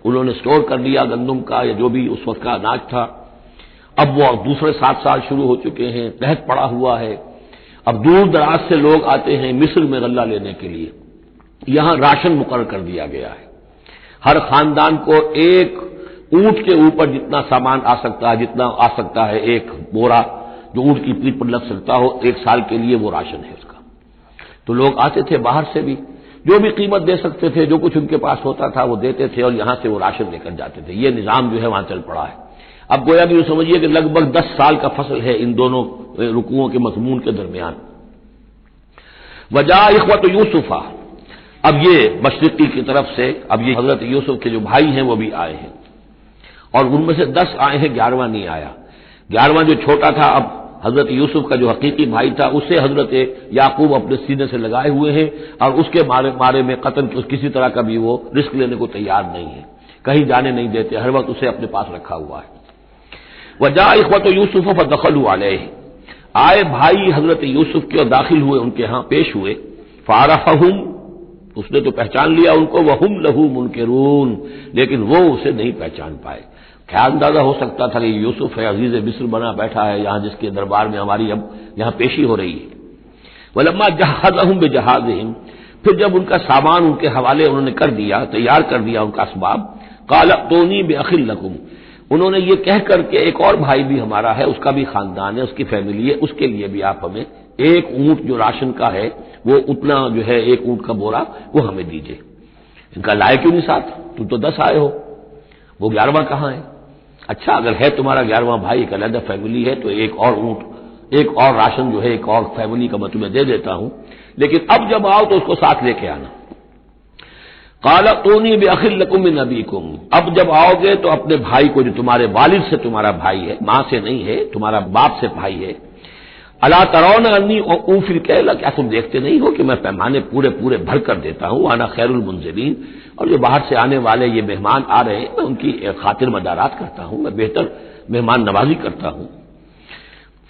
انہوں نے سٹور کر لیا گندم کا یا جو بھی اس وقت کا اناج تھا۔ اب وہ دوسرے 7 سال شروع ہو چکے ہیں، قحط پڑا ہوا ہے، اب دور دراز سے لوگ آتے ہیں مصر میں غلہ لینے کے لیے، یہاں راشن مقرر کر دیا گیا ہے، ہر خاندان کو ایک اونٹ کے اوپر جتنا سامان آ سکتا ہے، جتنا آ سکتا ہے ایک بورا جو اونٹ کی پیٹھ پر لگ سکتا ہو، 1 سال کے لیے وہ راشن ہے اس کا۔ تو لوگ آتے تھے باہر سے بھی، جو بھی قیمت دے سکتے تھے، جو کچھ ان کے پاس ہوتا تھا وہ دیتے تھے اور یہاں سے وہ راشن لے کر جاتے تھے۔ یہ نظام جو ہے وہاں چل پڑا ہے۔ اب گویا کہ یہ سمجھیے کہ لگ بھگ 10 سال کا فصل ہے ان دونوں رکوعوں کے مضمون کے درمیان۔ وجاء اخوۃ یوسف، اب یہ مشرقی کی طرف سے اب یہ حضرت یوسف کے جو بھائی ہیں وہ بھی آئے ہیں، اور ان میں سے 10 آئے ہیں، 11واں نہیں آیا۔ 11واں جو چھوٹا تھا، اب حضرت یوسف کا جو حقیقی بھائی تھا اسے حضرت یعقوب اپنے سینے سے لگائے ہوئے ہیں، اور اس کے بارے میں قطعاً کسی طرح کا بھی وہ رسک لینے کو تیار نہیں ہے، کہیں جانے نہیں دیتے، ہر وقت اسے اپنے پاس رکھا ہوا ہے۔ وجاء اخوۃ یوسف فدخلوا علیہ، آئے بھائی حضرت یوسف کے اور داخل ہوئے ان کے ہاں، پیش ہوئے۔ فعرفہم، اس نے تو پہچان لیا ان کو، وہم لہو منکرون، لیکن وہ اسے نہیں پہچان پائے۔ کیا اندازہ ہو سکتا تھا کہ یوسف ہے، عزیز مصر بنا بیٹھا ہے یہاں، جس کے دربار میں ہماری اب یہاں پیشی ہو رہی ہے۔ ولما جہزہم بجہازہم، پھر جب ان کا سامان ان کے حوالے انہوں نے کر دیا، تیار کر دیا ان کا اسباب، قال ائتونی باخ لکم، انہوں نے یہ کہہ کر کے ایک اور بھائی بھی ہمارا ہے، اس کا بھی خاندان ہے، اس کی فیملی ہے، اس کے لیے بھی آپ ہمیں ایک اونٹ جو راشن کا ہے وہ اتنا جو ہے ایک اونٹ کا بورا وہ ہمیں دیجیے۔ ان کا لائے کیوں نہیں ساتھ؟ تم تو 10 آئے ہو، وہ 11واں کہاں ہے؟ اچھا اگر ہے تمہارا 11واں بھائی، ایک علیحدہ فیملی ہے، تو ایک اور اونٹ، ایک اور راشن جو ہے ایک اور فیملی کا میں تمہیں دے دیتا ہوں، لیکن اب جب آؤ تو اس کو ساتھ لے کے آنا۔ قال ائتونی باخ لکم من ابیکم، اب جب آؤ گے تو اپنے بھائی کو جو تمہارے والد سے تمہارا بھائی ہے، ماں سے نہیں ہے، تمہارا باپ سے بھائی ہے، الا ترون انی اوفی الکیل، کیا تم دیکھتے نہیں ہو کہ میں پیمانے پورے پورے بھر کر دیتا ہوں، وانا خیر المنزلین، اور جو باہر سے آنے والے یہ مہمان آ رہے ہیں میں ان کی خاطر مدارات کرتا ہوں، میں بہتر مہمان نوازی کرتا ہوں۔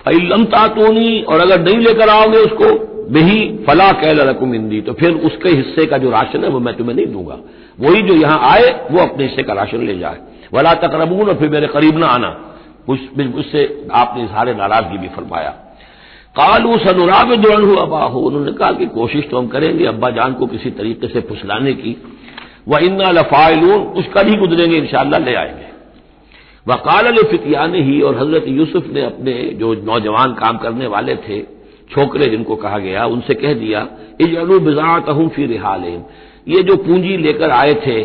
فإن لم تأتونی، اور اگر نہیں لے کر آؤ گے اس کو، بہی فلا کیل لکم عندی، تو پھر اس کے حصے کا جو راشن ہے وہ میں تمہیں نہیں دوں گا، وہی جو یہاں آئے وہ اپنے حصے کا راشن لے جائے۔ ولا تقربون، اور پھر میرے قریب نہ آنا، اس سے آپ نے اظہار ناراضگی بھی فرمایا۔ قالوا سنراود عنہ اباہ، انہوں نے کہا کہ کوشش تو ہم کریں گے ابا جان کو کسی طریقے سے پھسلانے کی، وإنا لفاعلون، اس کا بھی گزریں گے انشاءاللہ، لے آئیں گے۔ وقال لفتیانہ، اور حضرت یوسف نے اپنے جو نوجوان کام کرنے والے تھے، چھوکرے جن کو کہا گیا، ان سے کہہ دیا اجعلوا بضاعتهم فی رحالہم، یہ جو پونجی لے کر آئے تھے،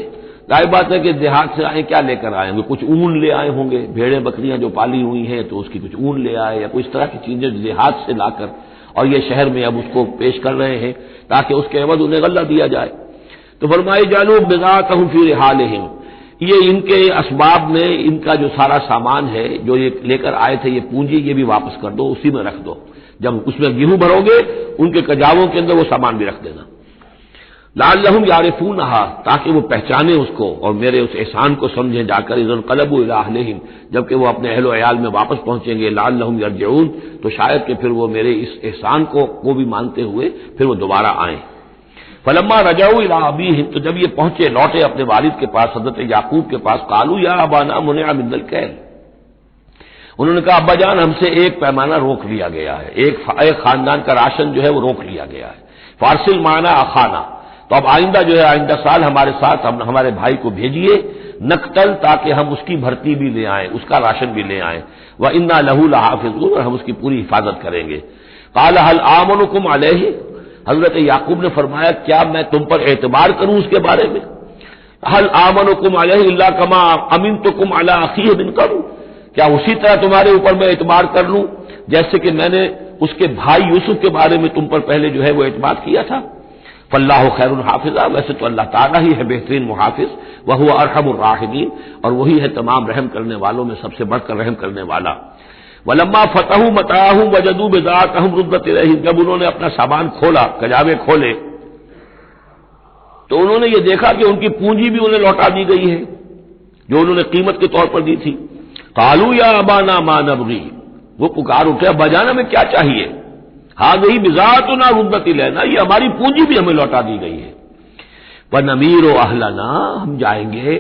ظاہر بات ہے کہ دیہات سے آئے، کیا لے کر آئے ہوں گے؟ کچھ اون لے آئے ہوں گے، بھیڑیں بکریاں جو پالی ہوئی ہیں تو اس کی کچھ اون لے آئے، یا کوئی اس طرح کی چیزیں دیہات سے لا کر، اور یہ شہر میں اب اس کو پیش کر رہے ہیں تاکہ اس کے عوض انہیں غلہ دیا جائے۔ تو فرمایا اجعلوا بضاعتهم فی رحالہم، یہ ان کے اسباب میں ان کا جو سارا سامان ہے جو یہ لے کر آئے تھے، یہ پونجی، یہ بھی واپس کر دو، اسی میں رکھ دو، جب اس میں گیہوں بھرو گے ان کے کجاووں کے اندر وہ سامان بھی رکھ دینا۔ لعلہم یعرفونہا، تاکہ وہ پہچانے اس کو اور میرے اس احسان کو سمجھیں جا کر، اذ انقلبوا الی اہلہم، جبکہ وہ اپنے اہل و عیال میں واپس پہنچیں گے، لعلہم یرجعون، تو شاید کہ پھر وہ میرے اس احسان کو بھی مانتے ہوئے پھر وہ دوبارہ آئیں۔ فلما رجعوا الی ابیہم، تو جب یہ پہنچے لوٹے اپنے والد کے پاس، حضرت یعقوب کے پاس، قالوا یا ابانا منع منا الکیل، انہوں نے کہا ابا جان ہم سے ایک پیمانہ روک لیا گیا ہے، ایک خاندان کا راشن جو ہے وہ روک لیا گیا ہے، فارسل معنا اخانا، تو اب آئندہ جو ہے آئندہ سال ہمارے ساتھ ہمارے بھائی کو بھیجیے، نقتل، تاکہ ہم اس کی بھرتی بھی لے آئیں، اس کا راشن بھی لے آئیں، وَإِنَّا لَهُ لَحَافِظُونَ، اور ہم اس کی پوری حفاظت کریں گے۔ قَالَ هَلْ آمَنُكُمْ عَلَيْهِ، حضرت یعقوب نے فرمایا کیا میں تم پر اعتبار کروں اس کے بارے میں؟ هَلْ آمَنُكُمْ عَلَيْهِ إِلَّا كَمَا أَمِنْتُكُمْ عَلَىٰ أَخِيهِ مِنْ قَبْلُ، کیا اسی طرح تمہارے اوپر میں اعتبار کر لوں جیسے کہ میں نے اس کے بھائی یوسف کے بارے میں تم پر پہلے جو ہے وہ اعتماد کیا تھا؟ فاللہ خیر الحافظ، ویسے تو اللہ تعالیٰ ہی ہے بہترین محافظ، وہو ارحم الراحمین، اور وہی ہے تمام رحم کرنے والوں میں سب سے بڑھ کر رحم کرنے والا۔ ولما فتحوا متاعهم وجدوا بضاعتهم ردت الیہم، جب انہوں نے اپنا سامان کھولا، کجاوے کھولے، تو انہوں نے یہ دیکھا کہ ان کی پونجی بھی انہیں لوٹا دی گئی ہے جو انہوں نے قیمت کے طور پر دی تھی۔ قالوا یا ابانا ما نبغی، وہ پکار اٹھے ابا جان ہمیں کیا چاہیے؟ هذه بضاعتنا ردت الینا، یہ ہماری پونجی بھی ہمیں لوٹا دی گئی ہے۔ ونمیر اہلنا، ہم جائیں گے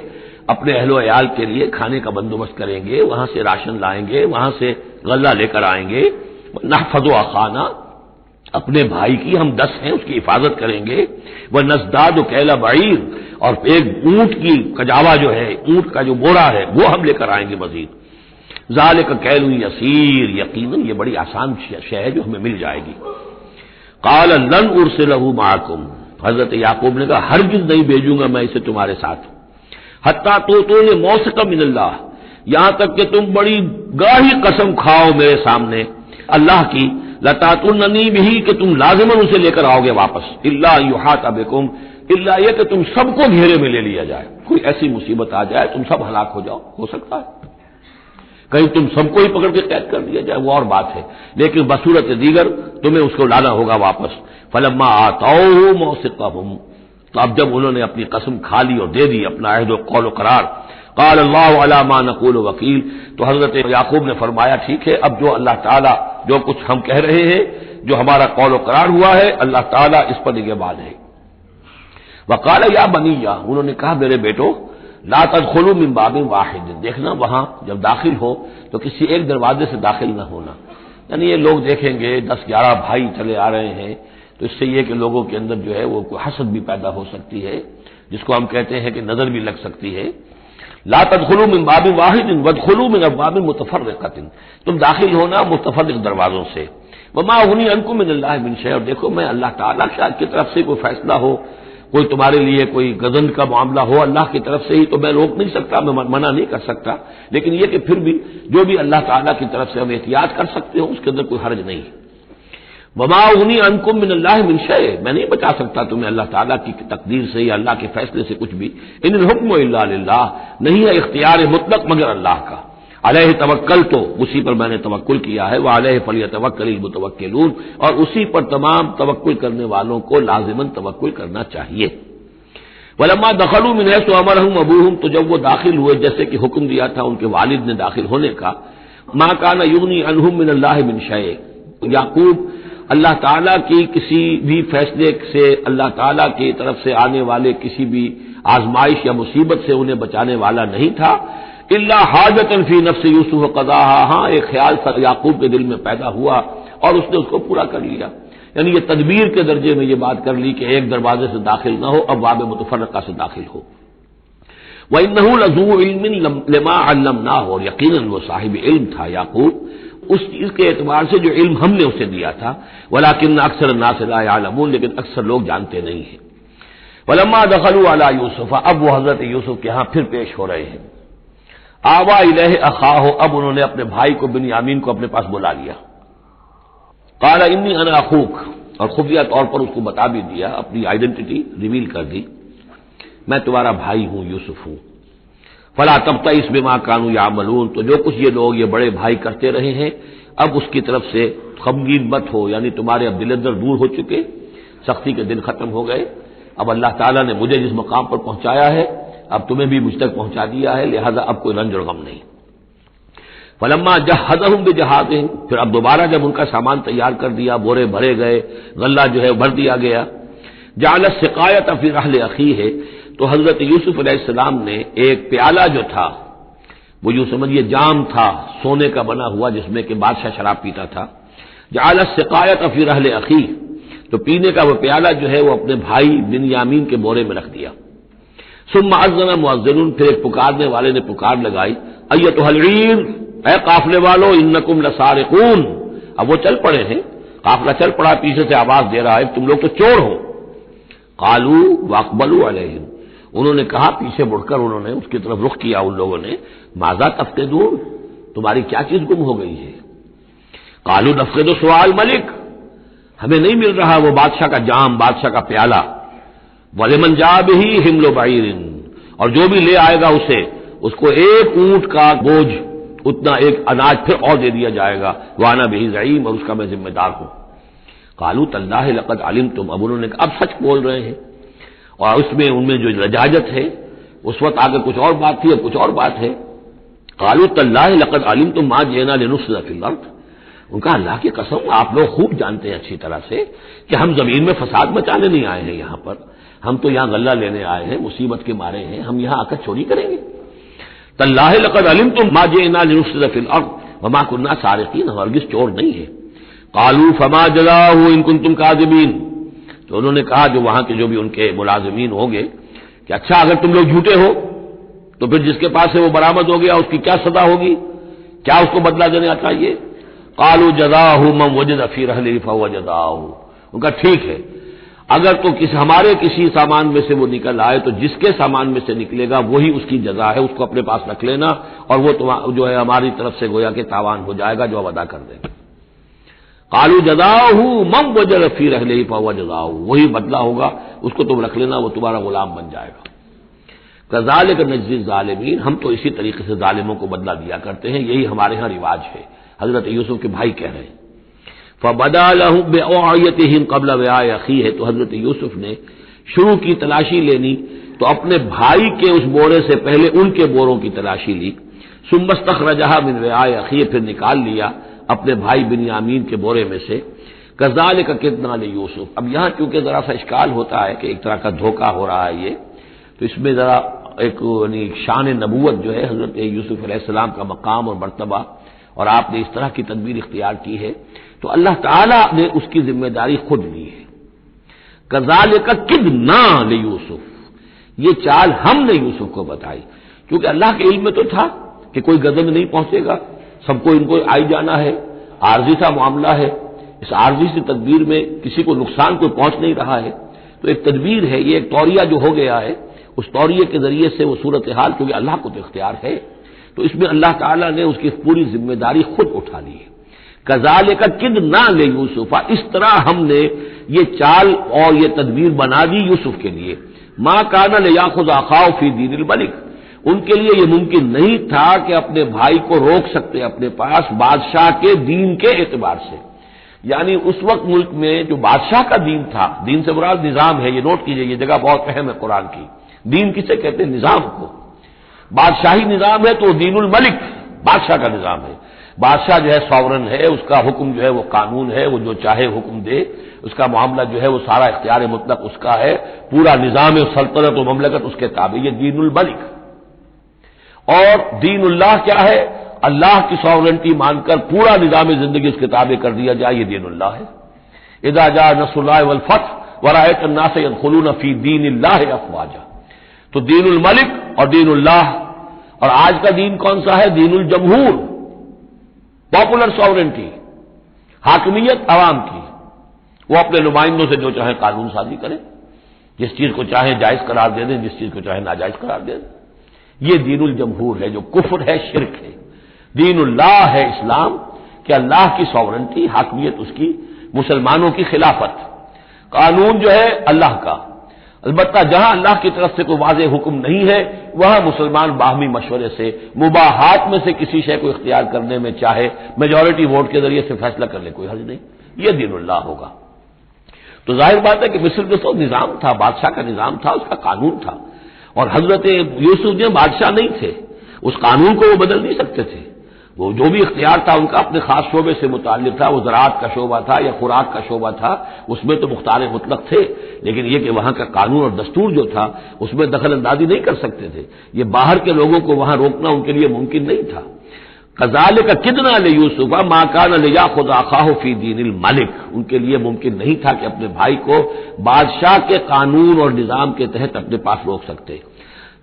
اپنے اہل و عیال کے لیے کھانے کا بندوبست کریں گے، وہاں سے راشن لائیں گے، وہاں سے غلہ لے کر آئیں گے۔ نحفظ اخانا، اپنے بھائی کی ہم 10 ہیں اس کی حفاظت کریں گے۔ ونزداد کیل بعیر، اور ایک اونٹ کی کجاوا جو ہے، اونٹ کا جو بورا ہے وہ ہم لے کر آئیں گے مزید۔ ذالک کیل یسیر، یقیناً یہ بڑی آسان شے ہے جو ہمیں مل جائے گی۔ قال لن ارسلہ معکم، حضرت یعقوب نے کہا ہرگز نہیں بھیجوں گا میں اسے تمہارے ساتھ، حتیٰ تؤتون موثقا من اللہ، یہاں تک کہ تم بڑی گاہی قسم کھاؤ میرے سامنے اللہ کی، لتاتوننی بہ، کہ تم لازماً اسے لے کر آؤ گے واپس، الا یحاط بکم، الا یہ کہ تم سب کو گھیرے میں لے لیا جائے، کوئی ایسی مصیبت آ جائے تم سب ہلاک ہو جاؤ، ہو سکتا ہے کہیں تم سب کو ہی پکڑ کے قید کر دیا جائے، وہ اور بات ہے، لیکن بصورت دیگر تمہیں اس کو لانا ہوگا واپس۔ فلما آتوہ موثقہم، تو اب جب انہوں نے اپنی قسم کھا لی اور دے دی اپنا عہد و قول و قرار، قال اللہ علی ما نقول وکیل، تو حضرت یعقوب نے فرمایا ٹھیک ہے، اب جو اللہ تعالیٰ جو کچھ ہم کہہ رہے ہیں، جو ہمارا قول و قرار ہوا ہے، اللہ تعالیٰ اس پر نگہبان ہے۔ وقال یا بنیا، انہوں نے کہا میرے بیٹو، لا تدخلوا من باب واحد، دیکھنا وہاں جب داخل ہو تو کسی ایک دروازے سے داخل نہ ہونا. یعنی یہ لوگ دیکھیں گے 10-11 بھائی چلے آ رہے ہیں تو اس سے یہ کہ لوگوں کے اندر جو ہے وہ کوئی حسد بھی پیدا ہو سکتی ہے، جس کو ہم کہتے ہیں کہ نظر بھی لگ سکتی ہے. لا تدخلوا من باب واحد وادخلوا من ابواب متفرقۃ، تم داخل ہونا متفرق دروازوں سے. وما اغنی عنکم من اللہ من شیء، اور دیکھو میں اللہ تعالیٰ کی طرف سے کوئی فیصلہ ہو، کوئی تمہارے لیے کوئی غضب کا معاملہ ہو اللہ کی طرف سے ہی تو میں روک نہیں سکتا، میں منع نہیں کر سکتا، لیکن یہ کہ پھر بھی جو بھی اللہ تعالیٰ کی طرف سے ہم احتیاط کر سکتے ہو اس کے اندر کوئی حرج نہیں. وما اغنی عنکم من اللہ من شیء، میں نہیں بچا سکتا تمہیں اللہ تعالیٰ کی تقدیر سے یا اللہ کے فیصلے سے کچھ بھی. ان الحکم الا للہ، نہیں ہے اختیار مطلق مگر اللہ کا. علیہ توکل، تو اسی پر میں نے توکل کیا ہے. وعلیہ فلیتوکل المتوکلون، اور اسی پر تمام توکل کرنے والوں کو لازماً توکل کرنا چاہیے. ولما دخلوا من حيث امرهم ابوهم، تو جب وہ داخل ہوئے جیسے کہ حکم دیا تھا ان کے والد نے داخل ہونے کا. ما كان يغني عنهم من الله من شيء، یعقوب اللہ تعالیٰ کی کسی بھی فیصلے سے، اللہ تعالیٰ کی طرف سے آنے والے کسی بھی آزمائش یا مصیبت سے انہیں بچانے والا نہیں تھا. الا حاجۃ فی نفس یوسف قضاها، ہاں ایک خیال تھا یعقوب کے دل میں پیدا ہوا اور اس نے اس کو پورا کر لیا. یعنی یہ تدبیر کے درجے میں یہ بات کر لی کہ ایک دروازے سے داخل نہ ہو، ابواب متفرقہ سے داخل ہو. وَإِنَّهُ لَذُو عِلْمٍ لِمَا عَلَّمْنَاهُ، اور یقیناً وہ صاحب علم تھا یعقوب اس چیز کے اعتبار سے جو علم ہم نے اسے دیا تھا. وَلَكِنَّ أَكْثَرَ النَّاسِ لَا يَعْلَمُونَ، لیکن اکثر لوگ جانتے نہیں ہیں. وَلَمَّا دَخَلُوا عَلَى يُوسُفَ، اب وہ حضرت یوسف کے ہاں پھر پیش ہو رہے ہیں. آوَى إِلَيْهِ أَخَاهُ، اب انہوں نے اپنے بھائی کو بنیامین کو اپنے پاس بلا لیا. قَالَ إِنِّي أَنَا أَخُوكَ، اور خفیہ طور پر اس کو بتا بھی دیا، اپنی آئیڈینٹی ریویل کر دی، میں تمہارا بھائی ہوں، یوسف ہوں. فلا تبتئس بما كانوا يعملون، تو جو کچھ یہ لوگ یہ بڑے بھائی کرتے رہے ہیں اب اس کی طرف سے غمگین مت ہو. یعنی تمہارے اب دل اندر دور ہو چکے، سختی کے دن ختم ہو گئے. اب اللہ تعالیٰ نے مجھے جس مقام پر پہنچایا ہے اب تمہیں بھی مجھ تک پہنچا دیا ہے، لہذا اب کوئی رنج اور غم نہیں. فلما جہزہم بجہازہم، پھر اب دوبارہ جب ان کا سامان تیار کر دیا، بورے بھرے گئے، غلہ جو ہے بھر دیا گیا. جعل السقایۃ فی رحل اخیہ، تو حضرت یوسف علیہ السلام نے ایک پیالہ جو تھا، وہ یوں سمجھیے جام تھا سونے کا بنا ہوا جس میں کہ بادشاہ شراب پیتا تھا. جعل السقایۃ فی رحل اخیہ، تو پینے کا وہ پیالہ جو ہے وہ اپنے بھائی بنیامین کے بورے میں رکھ دیا. ثم اذن مؤذن، پھر ایک پکارنے والے نے پکار لگائی، ایتھا العیر، اے قافلے والو، انکم لسارقون. اب وہ چل پڑے ہیں، قافلہ چل پڑا، پیچھے سے آواز دے رہا ہے تم لوگ تو چور ہو. قالوا واقبلوا علیہم، انہوں نے کہا پیچھے مڑ کر انہوں نے اس کی طرف رخ کیا ان لوگوں نے، ماذا تفقدون، تمہاری کیا چیز گم ہو گئی ہے. قالوا نفقد سؤال ملک، ہمیں نہیں مل رہا وہ بادشاہ کا جام، بادشاہ کا پیالہ. ولمن جاء به حمل بعیر، اور جو بھی لے آئے گا اسے، اس کو ایک اونٹ کا بوجھ اتنا ایک اناج پھر اور دے دیا جائے گا. وانا به زعیم، اور اس کا میں ذمہ دار ہوں. قالوا تاللہ لقد علمتم، اب انہوں نے کہا اب سچ بول رہے ہیں، اور اس میں ان میں جو لجاجت ہے، اس وقت آگے کچھ اور بات تھی اب کچھ اور بات ہے. قالوا تاللہ لقد علمتم ما جئنا لنفسد فی الارض، ان کا اللہ کی قسم آپ لوگ خوب جانتے ہیں اچھی طرح سے کہ ہم زمین میں فساد مچانے نہیں آئے ہیں، یہاں پر ہم تو یہاں غلہ لینے آئے ہیں، مصیبت کے مارے ہیں، ہم یہاں آ کر چوری کریں گے. تاللہ لقد علمتم ما جئنا لنفسد فی الارض وما كنا سارقین، ہرگز چور نہیں ہے. قالوا فما جزاؤہ ان کنتم کاذبین، تو انہوں نے کہا جو وہاں کے جو بھی ان کے ملازمین ہوں گے کہ اچھا اگر تم لوگ جھوٹے ہو تو پھر جس کے پاس سے وہ برآمد ہو گیا اس کی کیا سزا ہوگی، کیا اس کو بدلہ دینا چاہیے. قالوا جزاؤہ من وجد فی رحلہ فہو جزاؤہ، ان کا ٹھیک ہے اگر تو ہمارے کسی سامان میں سے وہ نکل آئے تو جس کے سامان میں سے نکلے گا وہی اس کی جزا ہے، اس کو اپنے پاس رکھ لینا، اور وہ جو ہے ہماری طرف سے گویا کہ تاوان ہو جائے گا جو اب ادا کر دیں گے. قالوا جزاؤہ من وجد فی رحلہ فہو جزاؤہ، وہی بدلہ ہوگا، اس کو تم رکھ لینا، وہ تمہارا غلام بن جائے گا. کذالک نجزی الظالمین، ہم تو اسی طریقے سے ظالموں کو بدلہ دیا کرتے ہیں، یہی ہمارے ہاں رواج ہے. حضرت یوسف کے بھائی کہہ رہے ہیں. فبدا لهم بأوعيتهم قبل وعاء اخيه، تو حضرت یوسف نے شروع کی تلاشی لینی تو اپنے بھائی کے اس بورے سے پہلے ان کے بوروں کی تلاشی لی. ثم استخرجها من وعاء اخيه، پھر نکال لیا اپنے بھائی بنیامین کے بورے میں سے. کذالک کدنا لیوسف. اب یہاں چونکہ ذرا سا اشکال ہوتا ہے کہ ایک طرح کا دھوکہ ہو رہا ہے یہ، تو اس میں ذرا ایک یعنی شان نبوت جو ہے حضرت یوسف علیہ السلام کا مقام اور مرتبہ، اور آپ نے اس طرح کی تدبیر اختیار کی ہے تو اللہ تعالیٰ نے اس کی ذمہ داری خود لی ہے. کذالک کدنا لیوسف، یہ چال ہم نے یوسف کو بتائی، کیونکہ اللہ کے علم میں تو تھا کہ کوئی غضب نہیں پہنچے گا، سب کو ان کو آئی جانا ہے، عارضی سا معاملہ ہے، اس عارضی سی تدبیر میں کسی کو نقصان کوئی پہنچ نہیں رہا ہے، تو ایک تدبیر ہے یہ، ایک طوریہ جو ہو گیا ہے، اس طوریے کے ذریعے سے وہ صورتحال، کیونکہ اللہ کو تو اختیار ہے، تو اس میں اللہ تعالیٰ نے اس کی پوری ذمہ داری خود اٹھا لی ہے. کذالک کدنا لیوسف، اس طرح ہم نے یہ چال اور یہ تدبیر بنا دی یوسف کے لیے. ما کان لیاخذ اخاه فی دین الملک، ان کے لیے یہ ممکن نہیں تھا کہ اپنے بھائی کو روک سکتے اپنے پاس بادشاہ کے دین کے اعتبار سے. یعنی اس وقت ملک میں جو بادشاہ کا دین تھا، دین سے مراد نظام ہے، یہ نوٹ کیجئے، یہ جگہ بہت اہم ہے قرآن کی. دین کسے کہتے ہیں؟ نظام کو. بادشاہی نظام ہے تو دین الملک بادشاہ کا نظام ہے. بادشاہ جو ہے ساورن ہے، اس کا حکم جو ہے وہ قانون ہے، وہ جو چاہے حکم دے، اس کا معاملہ جو ہے وہ سارا اختیار مطلق اس کا ہے، پورا نظام سلطنت و مملکت اس کے تابع، یہ دین الملک. اور دین اللہ کیا ہے؟ اللہ کی ساورنٹی مان کر پورا نظام زندگی اس کے تابع کر دیا جائے، یہ دین اللہ ہے. اذا جاء نصر اللہ والفتح ورأيت الناس يدخلون في دین اللہ افواجا. تو دین الملک اور دین اللہ. اور آج کا دین کون سا ہے؟ دین الجمہور، پاپولر ساورنٹی، حاکمیت عوام کی. وہ اپنے نمائندوں سے جو چاہے قانون سازی کریں، جس چیز کو چاہے جائز قرار دے دیں، جس چیز کو چاہے ناجائز قرار دے دیں. یہ دین الجمہور ہے جو کفر ہے، شرک ہے. دین اللہ ہے اسلام، کہ اللہ کی ساورنٹی، حاکمیت اس کی، مسلمانوں کی خلافت. قانون جو ہے اللہ کا. البتہ جہاں اللہ کی طرف سے کوئی واضح حکم نہیں ہے وہاں مسلمان باہمی مشورے سے مباحات میں سے کسی شے کو اختیار کرنے میں چاہے میجورٹی ووٹ کے ذریعے سے فیصلہ کر لے، کوئی حرج نہیں. یہ دین اللہ ہوگا. تو ظاہر بات ہے کہ مصر میں تو نظام تھا، بادشاہ کا نظام تھا، اس کا قانون تھا، اور حضرت یوسف جو بادشاہ نہیں تھے، اس قانون کو وہ بدل نہیں سکتے تھے. وہ جو بھی اختیار تھا ان کا اپنے خاص شعبے سے متعلق تھا، وہ زراعت کا شعبہ تھا یا خوراک کا شعبہ تھا، اس میں تو مختار مطلق تھے، لیکن یہ کہ وہاں کا قانون اور دستور جو تھا اس میں دخل اندازی نہیں کر سکتے تھے. یہ باہر کے لوگوں کو وہاں روکنا ان کے لیے ممکن نہیں تھا. کذالک کدنا لیوسف ما کان لیاخذ اخاه فی دین الملک، ان کے لیے ممکن نہیں تھا کہ اپنے بھائی کو بادشاہ کے قانون اور نظام کے تحت اپنے پاس روک سکتے.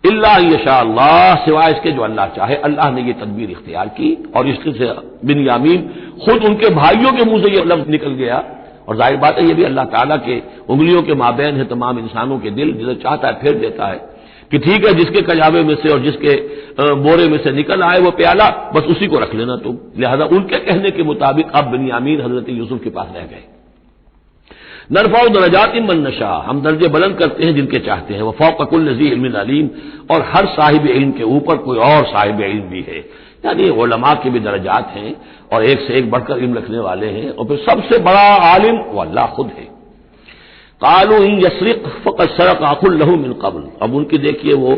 الا یشاء اللہ، سوائے اس کے جو اللہ چاہے. اللہ نے یہ تدبیر اختیار کی، اور اس سے بنیامین خود ان کے بھائیوں کے منہ سے یہ لفظ نکل گیا. اور ظاہر بات ہے یہ بھی اللہ تعالیٰ کے انگلیوں کے مابین ہے تمام انسانوں کے دل، جسے چاہتا ہے پھیر دیتا ہے کہ ٹھیک ہے، جس کے کجاوے میں سے اور جس کے بورے میں سے نکل آئے وہ پیالہ، بس اسی کو رکھ لینا تم. لہذا ان کے کہنے کے مطابق اب بنیامین حضرت یوسف کے پاس رہ گئے. نرفع درجات من نشاء، ہم درجے بلند کرتے ہیں جن کے چاہتے ہیں. وفوق کل ذی علم علیم، اور ہر صاحب علم کے اوپر کوئی اور صاحب علم بھی ہے. یعنی علماء کے بھی درجات ہیں اور ایک سے ایک بڑھ کر علم رکھنے والے ہیں، اور پھر سب سے بڑا عالم وہ اللہ خود ہے. قالوا ان یسرق فقد سرق اخ له من قبل. اب ان کی دیکھیے وہ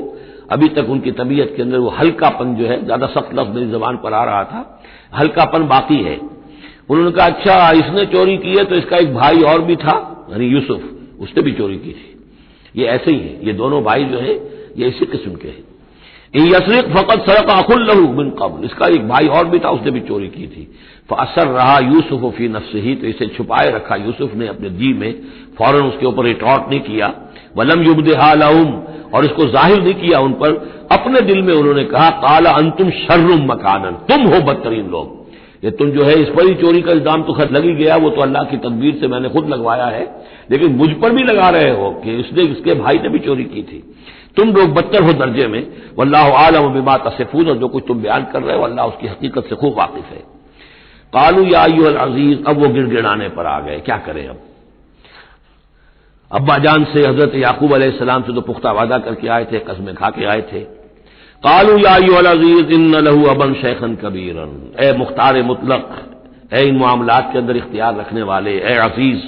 ابھی تک ان کی طبیعت کے اندر وہ ہلکا پن جو ہے، زیادہ سخت لفظ میری زبان پر آ رہا تھا، ہلکا پن باقی ہے. انہوں نے کہا اچھا اس نے چوری کی ہے تو اس کا ایک بھائی اور بھی تھا، یعنی یوسف، اس نے بھی چوری کی تھی. یہ ایسے ہی ہے، یہ دونوں بھائی جو ہیں یہ اسی قسم کے ہیں. ان یسرق فقد سرق اخ له من قبل، اس کا ایک بھائی اور بھی تھا، اس نے بھی چوری کی تھی. فاسرها یوسف فی نفسه، تو اسے چھپائے رکھا یوسف نے اپنے دل میں، فوراً اس کے اوپر ریٹارٹ نہیں کیا. ولم یبدها لهم، اور اس کو ظاہر نہیں کیا ان پر. اپنے دل میں انہوں نے کہا قال انتم شر مکانا، تم ہو بدترین لوگ. یہ تم جو ہے اس پر ہی چوری کا الزام تو خط لگ ہی گیا، وہ تو اللہ کی تدبیر سے میں نے خود لگوایا ہے، لیکن مجھ پر بھی لگا رہے ہو کہ اس کے بھائی نے بھی چوری کی تھی. تم لوگ بدتر ہو درجے میں. واللہ اعلم بما تصفون، اور جو کچھ تم بیان کر رہے ہو اللہ اس کی حقیقت سے خوب واقف ہے. قالوا یا ایھا العزیز، اب وہ گڑ گڑانے پر آ گئے، کیا کریں اب. ابا جان سے حضرت یعقوب علیہ السلام سے تو پختہ وعدہ کر کے آئے تھے، قسمیں کھا کے آئے تھے. قالوا یا ایھا العزیز ان له ابا شیخا کبیرا، اے مختار مطلق، اے ان معاملات کے اندر اختیار رکھنے والے، اے عزیز.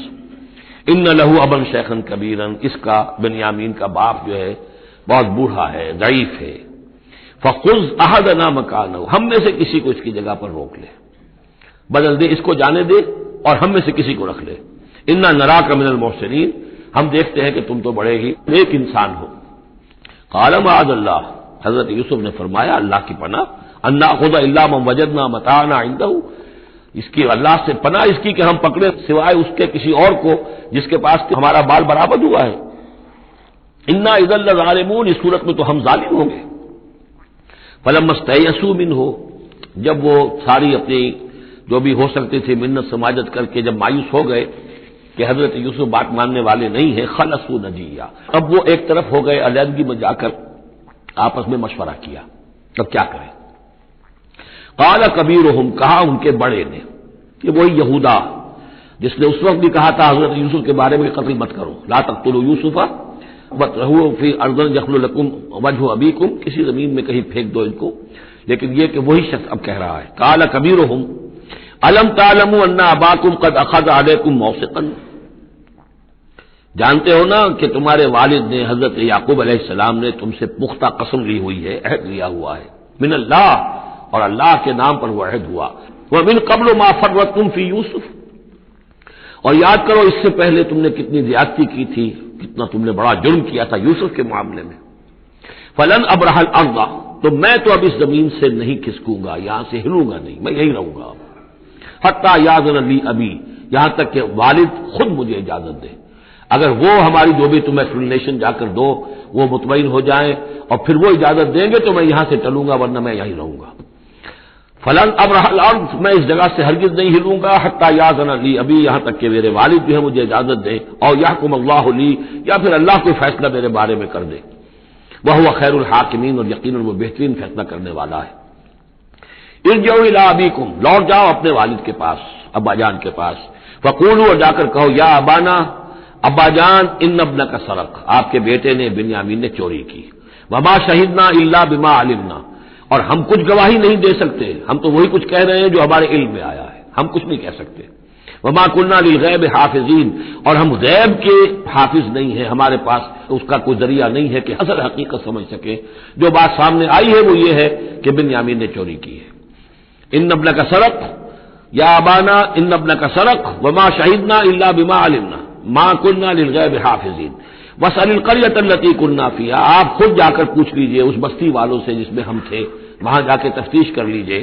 ان له ابا شیخا کبیرا، اس کا بنیامین کا باپ جو ہے بہت بوڑھا ہے، ضعیف ہے. فخذ احدنا مکانہ، ہم میں سے کسی کو اس کی جگہ پر روک لے، بدل دے، اس کو جانے دے اور ہم میں سے کسی کو رکھ لے، انا نراک من المحسنین، ہم دیکھتے ہیں کہ تم تو بڑے ہی نیک انسان ہو۔ قال معاذ اللہ، حضرت یوسف نے فرمایا اللہ کی پناہ، ان ناخذ الا من وجدنا متاعنا عنده، اس کی اللہ سے پناہ اس کی کہ ہم پکڑے سوائے اس کے کسی اور کو جس کے پاس ہمارا بال برآمد ہوا ہے۔ انا اذا لظالمون، اس صورت میں تو ہم ظالم ہوں گے۔ فلما استيئسوا منه، جب وہ ساری اپنی جو بھی ہو سکتی تھی منت سماجت کر کے جب مایوس ہو گئے کہ حضرت یوسف بات ماننے والے نہیں ہیں، خلصوا نجیہ، اب وہ ایک طرف ہو گئے، علیحدگی میں جا کر آپس میں مشورہ کیا اب کیا کریں۔ قال کبیرہم، کہا ان کے بڑے نے، کہ وہی یہودا جس نے اس وقت بھی کہا تھا حضرت یوسف کے بارے میں قتل مت کرو، لا تقتلوا یوسف وَاطْرَحُوهُ فِي أَرْضٍ يَخْلُ لَكُمْ وَجْهُ أَبِيكُمْ، کسی زمین میں کہیں پھینک دو ان کو، لیکن یہ کہ وہی شخص اب کہہ رہا ہے قال کبیرہم أَلَمْ تَعْلَمُوا أَنَّ أَبَاكُمْ قَدْ أَخَذَ عَلَيْكُمْ مَوْثِقًا، جانتے ہو نا کہ تمہارے والد نے حضرت یعقوب علیہ السلام نے تم سے پختہ قسم لی ہوئی ہے، عہد لیا ہوا ہے، من اللہ، اور اللہ کے نام پر وہ عہد ہوا، وَمِن قَبْلُ مَا فَرَّطْتُمْ فِي يُوسُف، اور یاد کرو اس سے پہلے تم نے کتنی زیادتی کی تھی، کتنا تم نے بڑا جرم کیا تھا یوسف کے معاملے میں۔ فلن ابرح الارض، تو میں تو اب اس زمین سے نہیں کھسکوں گا، یہاں سے ہلوں گا نہیں، میں یہی رہوں گا حتی یاذن لی ابی، یہاں تک کہ والد خود مجھے اجازت دے، اگر وہ ہماری جو بھی تم ایکسپلینیشن جا کر دو وہ مطمئن ہو جائیں اور پھر وہ اجازت دیں گے تو میں یہاں سے چلوں گا، ورنہ میں یہیں رہوں گا۔ فلن ابرح الارض، میں اس جگہ سے ہرگز نہیں ہلوں گا، حتی یاذن لی ابی، یہاں تک کہ میرے والد جو ہے مجھے اجازت دیں، اور یحکم اللہ لی، یا پھر اللہ کوئی فیصلہ میرے بارے میں کر دے، وہو خیر الحاکمین، اور یقیناً وہ بہترین فیصلہ کرنے والا ہے۔ ارجعوا الی ابیکم، لوٹ جاؤ اپنے والد کے پاس، ابا جان کے پاس، فقولوا، اور جا کر کہو یا ابانا، ابا جان، ان ابنک سرق، آپ کے بیٹے نے بنیامین نے چوری کی، وما شہدنا الا بما علمنا، اور ہم کچھ گواہی نہیں دے سکتے، ہم تو وہی کچھ کہہ رہے ہیں جو ہمارے علم میں آیا ہے، ہم کچھ نہیں کہہ سکتے۔ وما كنا للغیب حافظین، اور ہم غیب کے حافظ نہیں ہیں، ہمارے پاس اس کا کوئی ذریعہ نہیں ہے کہ اصل حقیقت سمجھ سکے، جو بات سامنے آئی ہے وہ یہ ہے کہ بنیامین نے چوری کی ہے۔ ان ابنک سرق یا ابانا ان ابنک سرق وما شہدنا الا بما علمنا ما كنا للغیب حافظین واسأل القرية التي كنا فيها، آپ خود جا کر پوچھ لیجئے اس بستی والوں سے جس میں ہم تھے، وہاں جا کے تفتیش کر لیجئے،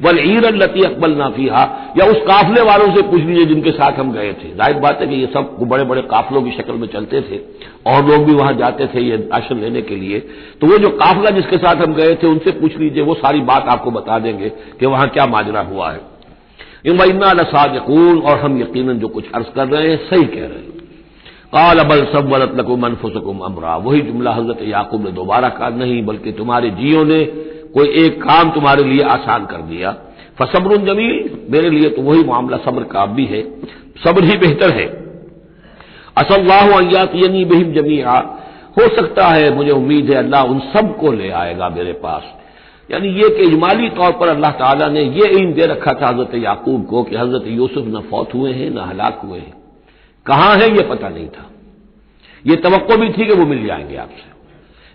والعیر التي اقبلنا فيها، یا اس قافلے والوں سے پوچھ لیجئے جن کے ساتھ ہم گئے تھے۔ ظاہر بات ہے کہ یہ سب بڑے بڑے قافلوں کی شکل میں چلتے تھے اور لوگ بھی وہاں جاتے تھے یہ راشن لینے کے لیے، تو وہ جو قافلہ جس کے ساتھ ہم گئے تھے ان سے پوچھ لیجئے، وہ ساری بات آپ کو بتا دیں گے کہ وہاں کیا ماجرا ہوا ہے۔ وَإِنَّا لَصَادِقُونَ، اور ہم یقیناً جو کچھ عرض کر رہے ہیں صحیح کہہ رہے ہیں۔ قال بل سولت لكم انفسكم امرا، وہی جملہ حضرت یعقوب نے دوبارہ کہا، نہیں بلکہ تمہارے جیوں نے کوئی ایک کام تمہارے لیے آسان کر دیا، فصبر جمیل، میرے لیے تو وہی معاملہ صبر کا بھی ہے، صبر ہی بہتر ہے۔ عسى الله ان ياتيني بهم جميعا، ہو سکتا ہے مجھے امید ہے اللہ ان سب کو لے آئے گا میرے پاس، یعنی یہ کہ اجمالی طور پر اللہ تعالیٰ نے یہ علم دے رکھا تھا حضرت یعقوب کو کہ حضرت یوسف نہ فوت ہوئے ہیں نہ ہلاک ہوئے ہیں، کہاں ہے یہ پتہ نہیں تھا، یہ توقع بھی تھی کہ وہ مل جائیں گے آپ سے،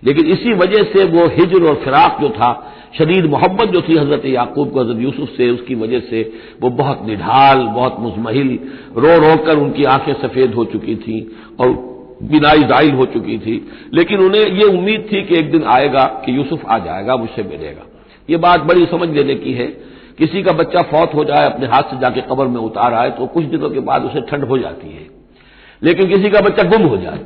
لیکن اسی وجہ سے وہ ہجر اور فراق جو تھا، شدید محبت جو تھی حضرت یعقوب کو حضرت یوسف سے، اس کی وجہ سے وہ بہت نڈھال، بہت مزمحل، رو رو کر ان کی آنکھیں سفید ہو چکی تھیں اور بینائی زائل ہو چکی تھی، لیکن انہیں یہ امید تھی کہ ایک دن آئے گا کہ یوسف آ جائے گا، مجھ سے ملے گا۔ یہ بات بڑی سمجھ لینے کی ہے، کسی کا بچہ فوت ہو جائے، اپنے ہاتھ سے جا کے قبر میں اتار آئے تو کچھ دنوں کے بعد اسے ٹھنڈ ہو جاتی ہے، لیکن کسی کا بچہ گم ہو جائے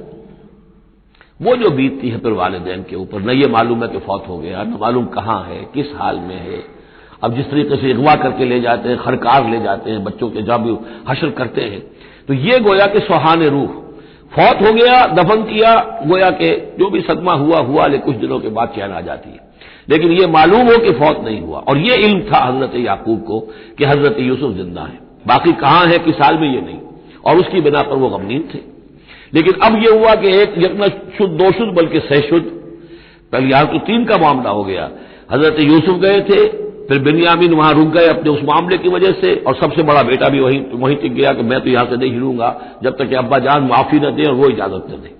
وہ جو بیتتی ہے پھر والدین کے اوپر، نہ یہ معلوم ہے کہ فوت ہو گیا، نہ معلوم کہاں ہے، کس حال میں ہے۔ اب جس طریقے سے اغوا کر کے لے جاتے ہیں، خرکار لے جاتے ہیں بچوں کے، جب حشر کرتے ہیں تو یہ گویا کہ سوہان روح، فوت ہو گیا، دفن کیا، گویا کہ جو بھی صدمہ ہوا لیکن کچھ دنوں کے بعد چین آ جاتی ہے، لیکن یہ معلوم ہو کہ فوت نہیں ہوا، اور یہ علم تھا حضرت یعقوب کو کہ حضرت یوسف زندہ ہے، باقی کہاں ہے کس حال میں یہ نہیں، اور اس کی بنا پر وہ غمگین تھے۔ لیکن اب یہ ہوا کہ ایک یکنا شد دو شد بلکہ سہ شد، پہلے یہاں تو تین کا معاملہ ہو گیا، حضرت یوسف گئے تھے، پھر بنیامین وہاں رک گئے اپنے اس معاملے کی وجہ سے، اور سب سے بڑا بیٹا بھی وہیں ٹک گیا کہ میں تو یہاں سے نہیں ہلوں گا جب تک کہ ابا جان معافی نہ دیں اور وہ اجازت نہ دیں۔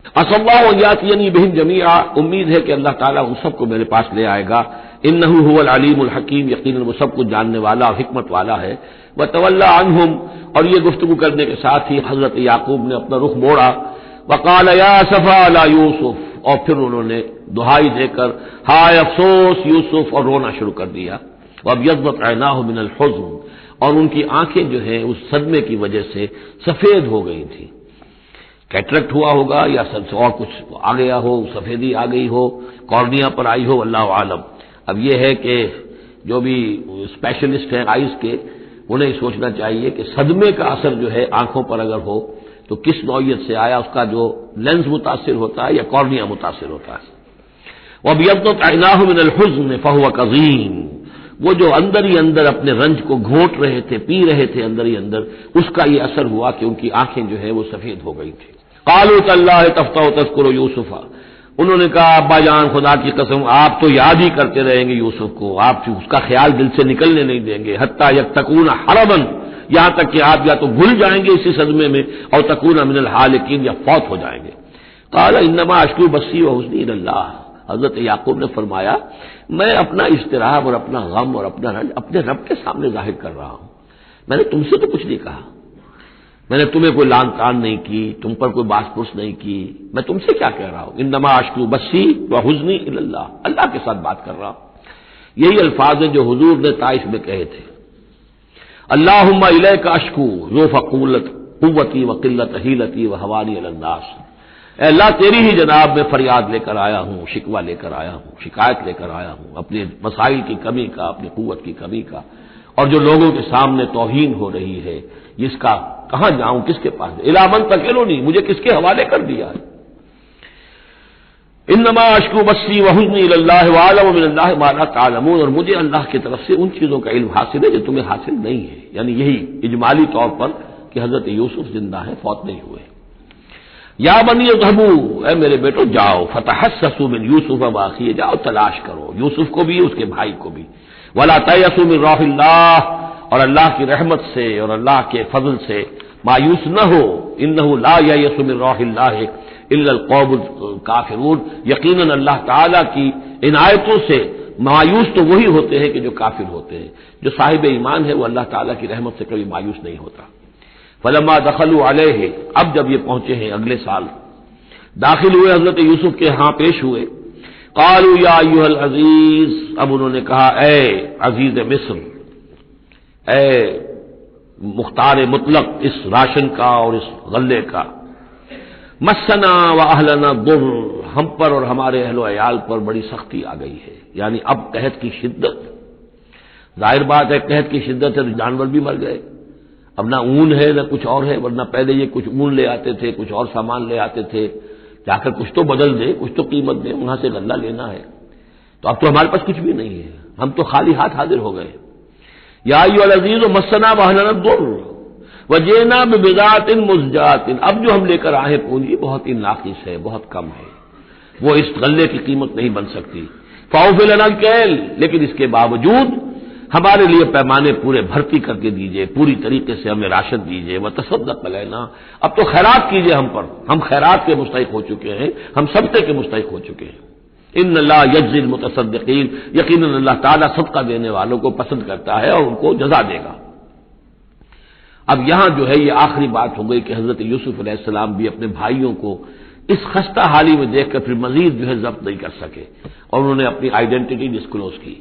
اللہ یاتینی بہم جمیعا، امید ہے کہ اللہ تعالیٰ ان سب کو میرے پاس لے آئے گا. انہ هو العلیم الحکیم، یقیناً وہ سب کچھ جاننے والا اور حکمت والا ہے. وتولی عنہم، اور یہ گفتگو کرنے کے ساتھ ہی حضرت یعقوب نے اپنا رخ موڑا. وقال یا اسفا علی یوسف، اور پھر انہوں نے دہائی دے کر ہائے افسوس یوسف، اور رونا شروع کر دیا. وابیضت عیناہ من الحزن، اور ان کی آنکھیں جو ہیں اس صدمے کی وجہ سے سفید ہو گئی تھیں. کیٹریکٹ ہوا ہوگا یا اور کچھ آ گیا ہو، سفیدی آ گئی ہو، کارنیا پر آئی ہو، اللہ عالم. اب یہ ہے کہ جو بھی اسپیشلسٹ ہیں آئیز کے، انہیں سوچنا چاہیے کہ صدمے کا اثر جو ہے آنکھوں پر اگر ہو تو کس نوعیت سے آیا، اس کا جو لینز متاثر ہوتا ہے یا کارنیا متاثر ہوتا ہے. وَابْيَضَّتْ عَيْنَاهُ مِنَ الْحُزْنِ فَهُوَ كَظِيمٌ، وہ جو اندر ہی اندر اپنے رنج کو گھونٹ رہے تھے، پی رہے تھے اندر ہی اندر، اس کا یہ اثر ہوا کہ ان کی آنکھیں جو ہے وہ سفید ہو گئی تھی. قالوا تاللہ تفتأ تذکر یوسف، انہوں نے کہا ابا جان خدا کی قسم آپ تو یاد ہی کرتے رہیں گے یوسف کو، آپ اس کا خیال دل سے نکلنے نہیں دیں گے. حتی یتکون حربا، یہاں تک کہ آپ یا تو بھول جائیں گے اسی صدمے میں، اور تکون من الحالکین، یا فوت ہو جائیں گے. قال انما اشکو بثی وحزنی الی اللہ، حضرت یعقوب نے فرمایا میں اپنا اضطراب اور اپنا غم اور اپنا رنج اپنے رب کے سامنے ظاہر کر رہا ہوں. میں نے تم سے تو کچھ نہیں کہا، میں نے تمہیں کوئی لان تان نہیں کی، تم پر کوئی باس پرس نہیں کی، میں تم سے کیا کہہ رہا ہوں. انما اشکو بثی وحزنی الی اللہ، اللہ کے ساتھ بات کر رہا ہوں. یہی الفاظ ہیں جو حضور نے طائف میں کہے تھے. اللہم الیک اشکو ضعف قوتی وقلت حیلتی وہوانی علی الناس، اے اللہ تیری ہی جناب میں فریاد لے کر آیا ہوں، شکوہ لے کر آیا ہوں، شکایت لے کر آیا ہوں اپنے مسائل کی کمی کا، اپنی قوت کی کمی کا، اور جو لوگوں کے سامنے توہین ہو رہی ہے اس کا کہاں جاؤں، کس کے پاس. الی من تکلنی، مجھے کس کے حوالے کر دیا ہے. انما اشکو بثی وحزنی الی اللہ واعلم من اللہ ما لا تعلمون، اور مجھے اللہ کی طرف سے ان چیزوں کا علم حاصل ہے جو تمہیں حاصل نہیں ہے. یعنی یہی اجمالی طور پر کہ حضرت یوسف زندہ ہیں، فوت نہیں ہوئے. یا بنی اذهبوا، اے میرے بیٹو جاؤ، فتحسسوا من یوسف واخیہ، جاؤ تلاش کرو یوسف کو بھی اس کے بھائی کو بھی. ولا تیأسوا من روح اللہ، اور اللہ کی رحمت سے اور اللہ کے فضل سے مایوس نہ ہو. انہ لا ییأس من روح اللہ الا القوم الکافرون، یقیناً اللہ تعالی کی عنایتوں سے مایوس تو وہی ہوتے ہیں کہ جو کافر ہوتے ہیں. جو صاحب ایمان ہے وہ اللہ تعالی کی رحمت سے کبھی مایوس نہیں ہوتا. فلما دخلوا علیہ، اب جب یہ پہنچے ہیں اگلے سال، داخل ہوئے حضرت یوسف کے ہاں پیش ہوئے. قالوا یا ایھا العزیز، اب انہوں نے کہا اے عزیز مصر، اے مختار مطلق اس راشن کا اور اس غلے کا، مسنا واہلنا الضر، ہم پر اور ہمارے اہل و عیال پر بڑی سختی آ گئی ہے. یعنی اب قحط کی شدت، ظاہر بات ہے قحط کی شدت ہے تو جانور بھی مر گئے. اب نہ اون ہے نہ کچھ اور ہے، ورنہ پہلے یہ کچھ اون لے آتے تھے، کچھ اور سامان لے آتے تھے، جا کر کچھ تو بدل دے، کچھ تو قیمت دے، وہاں سے غلہ لینا ہے. تو اب تو ہمارے پاس کچھ بھی نہیں ہے، ہم تو خالی ہاتھ حاضر ہو گئے. یا ایھا العزیز مسنا واہلنا الضر وجئنا ببضاعۃ مزجاۃ، اب جو ہم لے کر آئے پونجی بہت ہی ناقص ہے، بہت کم ہے، وہ اس غلے کی قیمت نہیں بن سکتی. فاوفی لنا الکیل، لیکن اس کے باوجود ہمارے لیے پیمانے پورے بھرتی کر کے دیجئے، پوری طریقے سے ہمیں راشد دیجئے. وتصدق علینا، اب تو خیرات کیجئے ہم پر، ہم خیرات کے مستحق ہو چکے ہیں، ہم صدقے کے مستحق ہو چکے ہیں. ان اللہ یجزی المتصدقین، یقیناً اللہ تعالیٰ صدقہ دینے والوں کو پسند کرتا ہے اور ان کو جزا دے گا. اب یہاں جو ہے یہ آخری بات ہو گئی کہ حضرت یوسف علیہ السلام بھی اپنے بھائیوں کو اس خستہ حالی میں دیکھ کر پھر مزید جو ہے ضبط نہیں کر سکے اور انہوں نے اپنی آئیڈینٹی ڈسکلوز کی.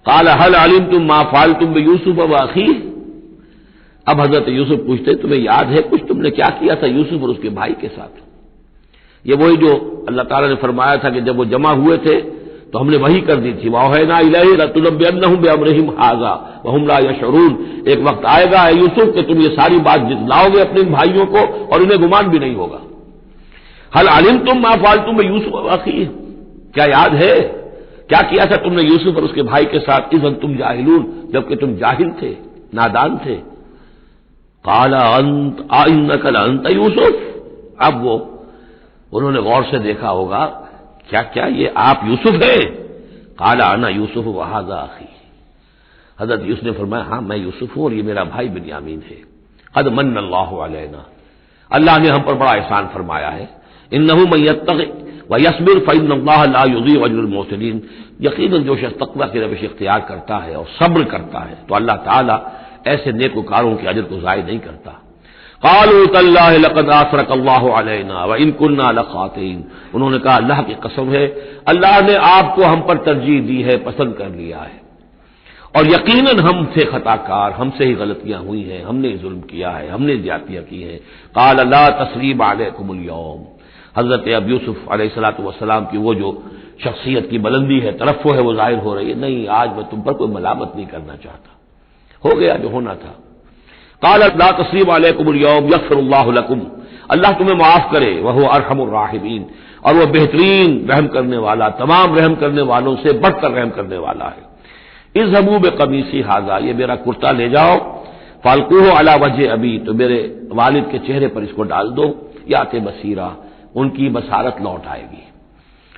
قال هل علمتم ما فعلتم بيوسف واخيه، اب حضرت یوسف پوچھتے تمہیں یاد ہے کچھ تم نے کیا کیا تھا یوسف اور اس کے بھائی کے ساتھ. یہ وہی جو اللہ تعالیٰ نے فرمایا تھا کہ جب وہ جمع ہوئے تھے تو ہم نے وحی کر دی تھی، وَأَوْحَيْنَا إِلَيْهِ لَتُنَبِّئَنَّهُم بِأَمْرِهِمْ هَٰذَا وَهُمْ لَا يَشْعُرُونَ، ایک وقت آئے گا اے یوسف کہ تم یہ ساری بات جتلاؤ گے اپنے بھائیوں کو اور انہیں گمان بھی نہیں ہوگا. هل علمتم ما فعلتم بيوسف واخيه، کیا یاد ہے کیا کیا تھا تم نے یوسف اور اس کے بھائی کے ساتھ، اذ انتم جاہلون، جبکہ تم جاہل تھے، نادان تھے. قال انت انک لانت یوسف، اب وہ انہوں نے غور سے دیکھا ہوگا کیا یہ آپ یوسف ہیں. قال انا یوسف وھذا اخی، حضرت یوسف نے فرمایا ہاں میں یوسف ہوں اور یہ میرا بھائی بنیامین ہے. قد من اللہ علینا، اللہ نے ہم پر بڑا احسان فرمایا ہے. انہ من یتقی ویصبر فإن اللہ لا یضیع اجر المحسنین، یقیناً جو شخص تقوی کی روش اختیار کرتا ہے اور صبر کرتا ہے تو اللہ تعالیٰ ایسے نیکوکاروں کے اجر کو ضائع نہیں کرتا۔ قالوا تاللہ لقد آثرک اللہ علینا وإن كنا لخاطئین، انہوں نے کہا اللہ کی قسم ہے اللہ نے آپ کو ہم پر ترجیح دی ہے، پسند کر لیا ہے، اور یقیناً ہم تھے خطا کار، ہم سے ہی غلطیاں ہوئی ہیں، ہم نے ظلم کیا ہے، ہم نے زیادتیاں کی ہیں۔ قال لا تثریب علیکم اليوم، حضرت اب یوسف علیہ الصلوۃ والسلام کی وہ جو شخصیت کی بلندی ہے، ترفع ہے، وہ ظاہر ہو رہی ہے، نہیں آج میں تم پر کوئی ملامت نہیں کرنا چاہتا، ہو گیا جو ہونا تھا۔ قال لا تثریب علیکم اليوم یغفر اللہ لکم، اللہ تمہیں معاف کرے، وہو ارحم الراحمین، اور وہ بہترین رحم کرنے والا، تمام رحم کرنے والوں سے بڑھ کر رحم کرنے والا ہے۔ اذهبوا بقمیصی ھذا، یہ میرا کرتا لے جاؤ، فالقوہ علی وجہ ابی، تو میرے والد کے چہرے پر اس کو ڈال دو، یات بصیرہ، ان کی بصارت لوٹ آئے گی۔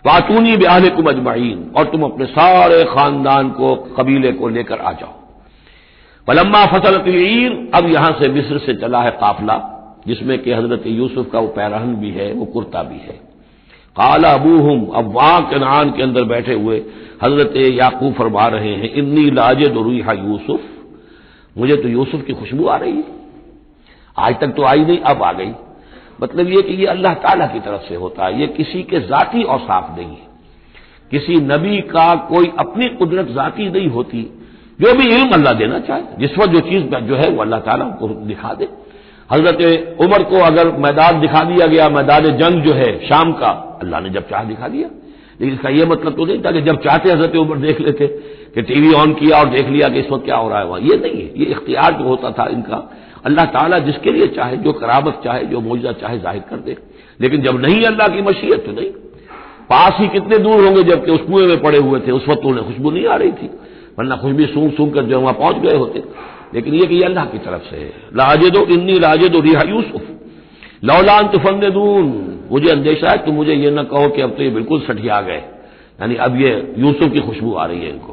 واتونی باہلکم اجمعین، اور تم اپنے سارے خاندان کو، قبیلے کو لے کر آ جاؤ۔ فلما فصلت العیر، اب یہاں سے مصر سے چلا ہے قافلہ جس میں کہ حضرت یوسف کا وہ پیرہن بھی ہے، وہ کرتا بھی ہے۔ قال ابوہم، اب وہاں کنعان کے اندر بیٹھے ہوئے حضرت یعقوب فرما رہے ہیں انی لاجد ریح یوسف، مجھے تو یوسف کی خوشبو آ رہی ہے، آج تک تو آئی نہیں، اب آ گئی۔ مطلب یہ کہ یہ اللہ تعالیٰ کی طرف سے ہوتا ہے، یہ کسی کے ذاتی اوصاف نہیں ہے، کسی نبی کا کوئی اپنی قدرت ذاتی نہیں ہوتی، جو بھی علم اللہ دینا چاہے، جس وقت جو چیز جو ہے وہ اللہ تعالیٰ کو دکھا دے۔ حضرت عمر کو اگر میدان دکھا دیا گیا، میدان جنگ جو ہے شام کا، اللہ نے جب چاہ دکھا دیا، لیکن اس کا یہ مطلب تو نہیں تھا کہ جب چاہتے حضرت عمر دیکھ لیتے، کہ ٹی وی آن کیا اور دیکھ لیا کہ اس وقت کیا ہو رہا ہے وہاں، یہ نہیں ہے، یہ اختیار جو ہوتا تھا ان کا، اللہ تعالیٰ جس کے لیے چاہے، جو کرامت چاہے، جو معجزہ چاہے ظاہر کر دے، لیکن جب نہیں اللہ کی مشیت تو نہیں۔ پاس ہی کتنے دور ہوں گے جبکہ اس کنویں میں پڑے ہوئے تھے، اس وقت انہیں خوشبو نہیں آ رہی تھی، ورنہ خوشبو سونگ سونگ کر جو وہاں پہنچ گئے ہوتے، لیکن یہ کہ یہ اللہ کی طرف سے ہے۔ لاجد انی لاجد ریح یوسف لولا ان تفندون، مجھے اندیشہ ہے تم مجھے یہ نہ کہو کہ اب تو یہ بالکل سٹھیا گئے، یعنی اب یہ یوسف کی خوشبو آ رہی ہے ان کو۔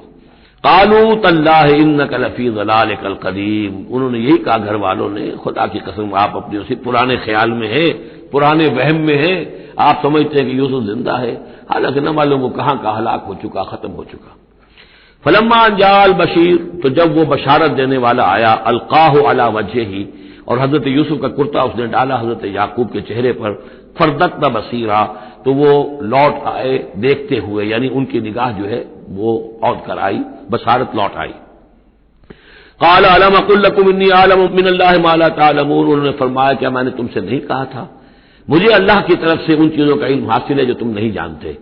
قالوا تاللہ انک لفی ضلالک القدیم، انہوں نے یہی کہا گھر والوں نے، خدا کی قسم آپ اپنے اسی پرانے خیال میں ہیں، پرانے وہم میں ہیں، آپ سمجھتے ہیں کہ یوسف زندہ ہے، حالانکہ نہ معلوم وہ کہاں کا ہلاک ہو چکا، ختم ہو چکا۔ فلما جاء البشیر، تو جب وہ بشارت دینے والا آیا، القاہ علی وجہہ، اور حضرت یوسف کا کرتا اس نے ڈالا حضرت یعقوب کے چہرے پر، فردتنا بصیرا، تو وہ لوٹ آئے دیکھتے ہوئے، یعنی ان کی نگاہ جو ہے وہ لوٹ کر آئی، بصارت لوٹ آئی۔ قال الم اقل لکم انی اعلم من اللہ ما لا تعلمون، انہوں نے فرمایا کیا میں نے تم سے نہیں کہا تھا، مجھے اللہ کی طرف سے ان چیزوں کا علم حاصل ہے جو تم نہیں جانتے۔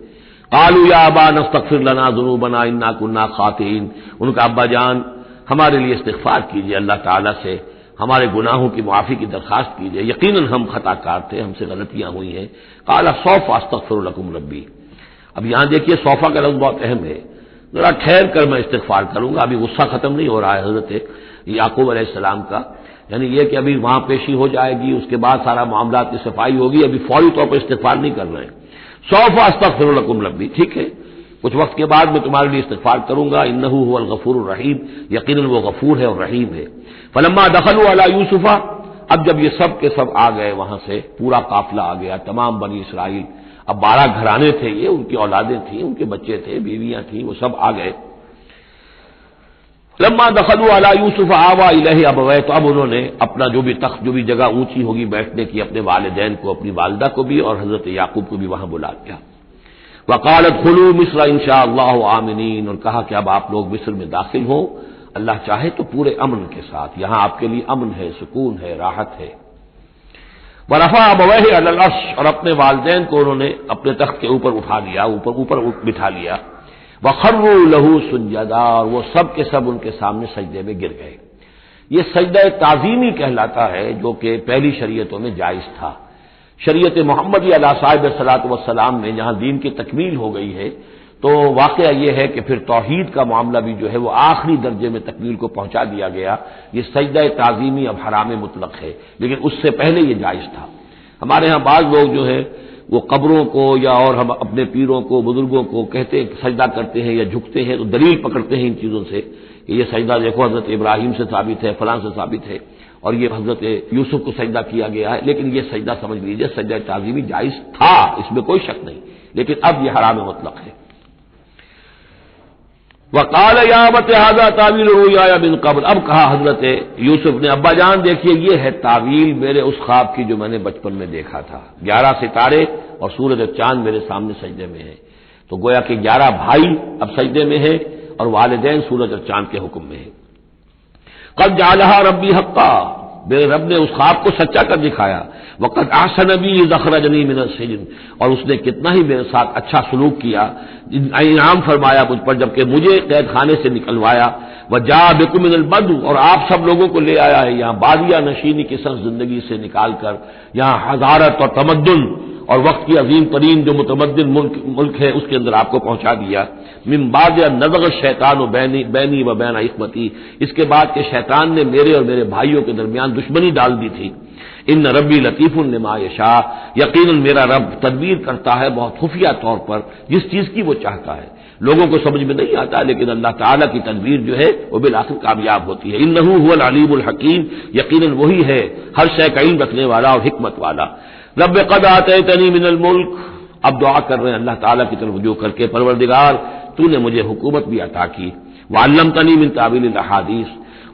قالوا یا ابانا استغفر لنا ذنوبنا انا كنا خاطئین، ان کا ابا جان ہمارے لیے استغفار کیجیے اللہ تعالیٰ سے، ہمارے گناہوں کی معافی کی درخواست کیجیے، یقیناً ہم خطا کار تھے، ہم سے غلطیاں ہوئی ہیں۔ قال سوف استغفر لکم ربی، اب یہاں دیکھیے صوفہ کا لفظ بہت اہم ہے، ذرا ٹھہر کر میں استغفار کروں گا، ابھی غصہ ختم نہیں ہو رہا ہے حضرت یعقوب علیہ السلام کا، یعنی یہ کہ ابھی وہاں پیشی ہو جائے گی، اس کے بعد سارا معاملات کی صفائی ہوگی، ابھی فوری طور پر استغفار نہیں کر رہے ہیں۔ سوف استغفر لکم ربی، ٹھیک ہے کچھ وقت کے بعد میں تمہارے لیے استغفار کروں گا، انہ هو الغفور الرحیم، یقیناً وہ غفور ہے اور رحیم ہے۔ فلما دخلوا علی یوسف، اب جب یہ سب کے سب آ گئے وہاں سے، پورا قافلہ آ گیا، تمام بنی اسرائیل، اب 12 گھرانے تھے یہ، ان کی اولادیں تھیں، ان کے بچے تھے، بیویاں تھیں، وہ سب آ گئے۔ لما دخلوا علی یوسف آوی الیہ ابویہ، تو اب انہوں نے اپنا جو بھی تخت، جو بھی جگہ اونچی ہوگی بیٹھنے کی، اپنے والدین کو، اپنی والدہ کو بھی اور حضرت یعقوب کو بھی وہاں بلا لیا۔ وقالت ادخلوا مصر ان شاء اللہ آمنین، اور کہا کہ اب آپ لوگ مصر میں داخل ہوں اللہ چاہے تو پورے امن کے ساتھ، یہاں آپ کے لیے امن ہے، سکون ہے، راحت ہے۔ ورفع ابویہ علی العرش، اور اپنے والدین کو انہوں نے اپنے تخت کے اوپر اٹھا لیا، اوپر بٹھا لیا۔ وخروا له سجدا، اور وہ سب کے سب ان کے سامنے سجدے میں گر گئے۔ یہ سجدہ تعظیمی کہلاتا ہے، جو کہ پہلی شریعتوں میں جائز تھا۔ شریعت محمدی علیہ صاحب الصلاۃ والسلام میں جہاں دین کی تکمیل ہو گئی ہے، تو واقعہ یہ ہے کہ پھر توحید کا معاملہ بھی جو ہے وہ آخری درجے میں تکمیل کو پہنچا دیا گیا۔ یہ سجدہ تعظیمی اب حرام مطلق ہے، لیکن اس سے پہلے یہ جائز تھا۔ ہمارے ہاں بعض لوگ جو ہے وہ قبروں کو یا اور ہم اپنے پیروں کو، بزرگوں کو کہتے ہیں سجدہ کرتے ہیں یا جھکتے ہیں، تو دلیل پکڑتے ہیں ان چیزوں سے کہ یہ سجدہ دیکھو حضرت ابراہیم سے ثابت ہے، فلاں سے ثابت ہے۔ اور یہ حضرت یوسف کو سجدہ کیا گیا ہے، لیکن یہ سجدہ سمجھ لیجئے سجدہ تعظیمی جائز تھا، اس میں کوئی شک نہیں، لیکن اب یہ حرام مطلق ہے۔ وقال یا ابت ھذا تعویل رؤیایا من قبل، اب کہا حضرت یوسف نے ابا جان دیکھیے یہ ہے تعویل میرے اس خواب کی جو میں نے بچپن میں دیکھا تھا، 11 ستارے اور سورج اور چاند میرے سامنے سجدے میں ہیں، تو گویا کہ 11 بھائی اب سجدے میں ہیں اور والدین سورج اور چاند کے حکم میں ہیں۔ قد جعلها ربی حقا، میرے رب نے اس خواب کو سچا کر دکھایا، وقد احسن بی اذ اخرجنی من السجن، اور اس نے کتنا ہی میرے ساتھ اچھا سلوک کیا، انعام فرمایا مجھ پر جبکہ مجھے قید خانے سے نکلوایا، وجاء بکم من البدو، اور آپ سب لوگوں کو لے آیا ہے یہاں بادیہ نشینی کی سخت زندگی سے نکال کر یہاں حضارت اور تمدن اور وقت کی عظیم ترین جو متمدن ملک ہے اس کے اندر آپ کو پہنچا دیا۔ من بعد نزغ الشیطان بینی و بین اخوتی، اس کے بعد کہ شیطان نے میرے اور میرے بھائیوں کے درمیان دشمنی ڈال دی تھی۔ ان ربی لطیف لما یشاء، یقیناً میرا رب تدبیر کرتا ہے بہت خفیہ طور پر جس چیز کی وہ چاہتا ہے، لوگوں کو سمجھ میں نہیں آتا لیکن اللہ تعالیٰ کی تدبیر جو ہے وہ بالآخر کامیاب ہوتی ہے۔ انہ هو العلیم الحکیم، یقیناً وہی ہے ہر شے کا علم رکھنے والا اور حکمت والا۔ رب قد آتیتنی من الملک، اب دعا کر رہے ہیں اللہ تعالیٰ کی طرف رجوع کر کے، پروردگار تو نے مجھے حکومت بھی عطا کی، وعلمتنی من تعویل الاحادیث،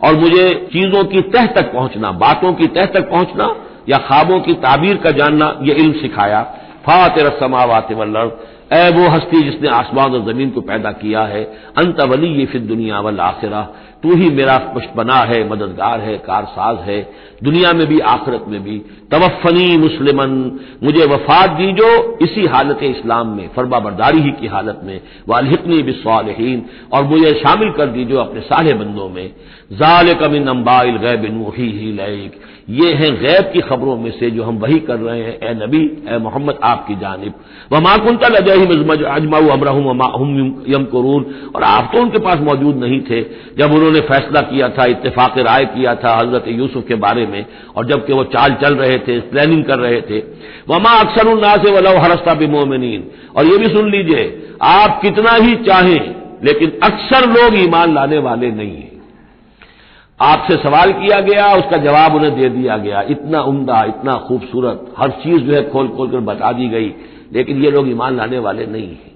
اور مجھے چیزوں کی تہ تک پہنچنا، باتوں کی تہ تک پہنچنا یا خوابوں کی تعبیر کا جاننا یہ علم سکھایا۔ فاطر السماوات والارض، اے وہ ہستی جس نے آسمان اور زمین کو پیدا کیا ہے، انت ولی فی الدنیا والآخرہ، تو ہی میرا پشتپناہ ہے، مددگار ہے، کارساز ہے، دنیا میں بھی آخرت میں بھی۔ توفنی مسلمن، مجھے وفات دیجو اسی حالت اسلام میں، فرما برداری ہی کی حالت میں، والحقنی بالصالحین، اور مجھے شامل کر دیجو اپنے صالح بندوں میں۔ ذالک من انباء الغیب نوحیہ الیک، یہ ہیں غیب کی خبروں میں سے جو ہم وحی کر رہے ہیں اے نبی، اے محمد آپ کی جانب۔ وما كنت لديهم اذ اجمعوا امرهم وما هم يمكرون، اور آپ تو ان کے پاس موجود نہیں تھے جب انہوں نے فیصلہ کیا تھا، اتفاق رائے کیا تھا حضرت یوسف کے بارے میں، اور جب کہ وہ چال چل رہے تھے، پلاننگ کر رہے تھے۔ وما اکثر الناس ولو حرصت بمؤمنین، اور یہ بھی سن لیجئے آپ کتنا ہی چاہیں لیکن اکثر لوگ ایمان لانے والے نہیں ہیں۔ آپ سے سوال کیا گیا، اس کا جواب انہیں دے دیا گیا، اتنا عمدہ، اتنا خوبصورت، ہر چیز جو ہے کھول کھول کر بتا دی گئی، لیکن یہ لوگ ایمان لانے والے نہیں ہیں۔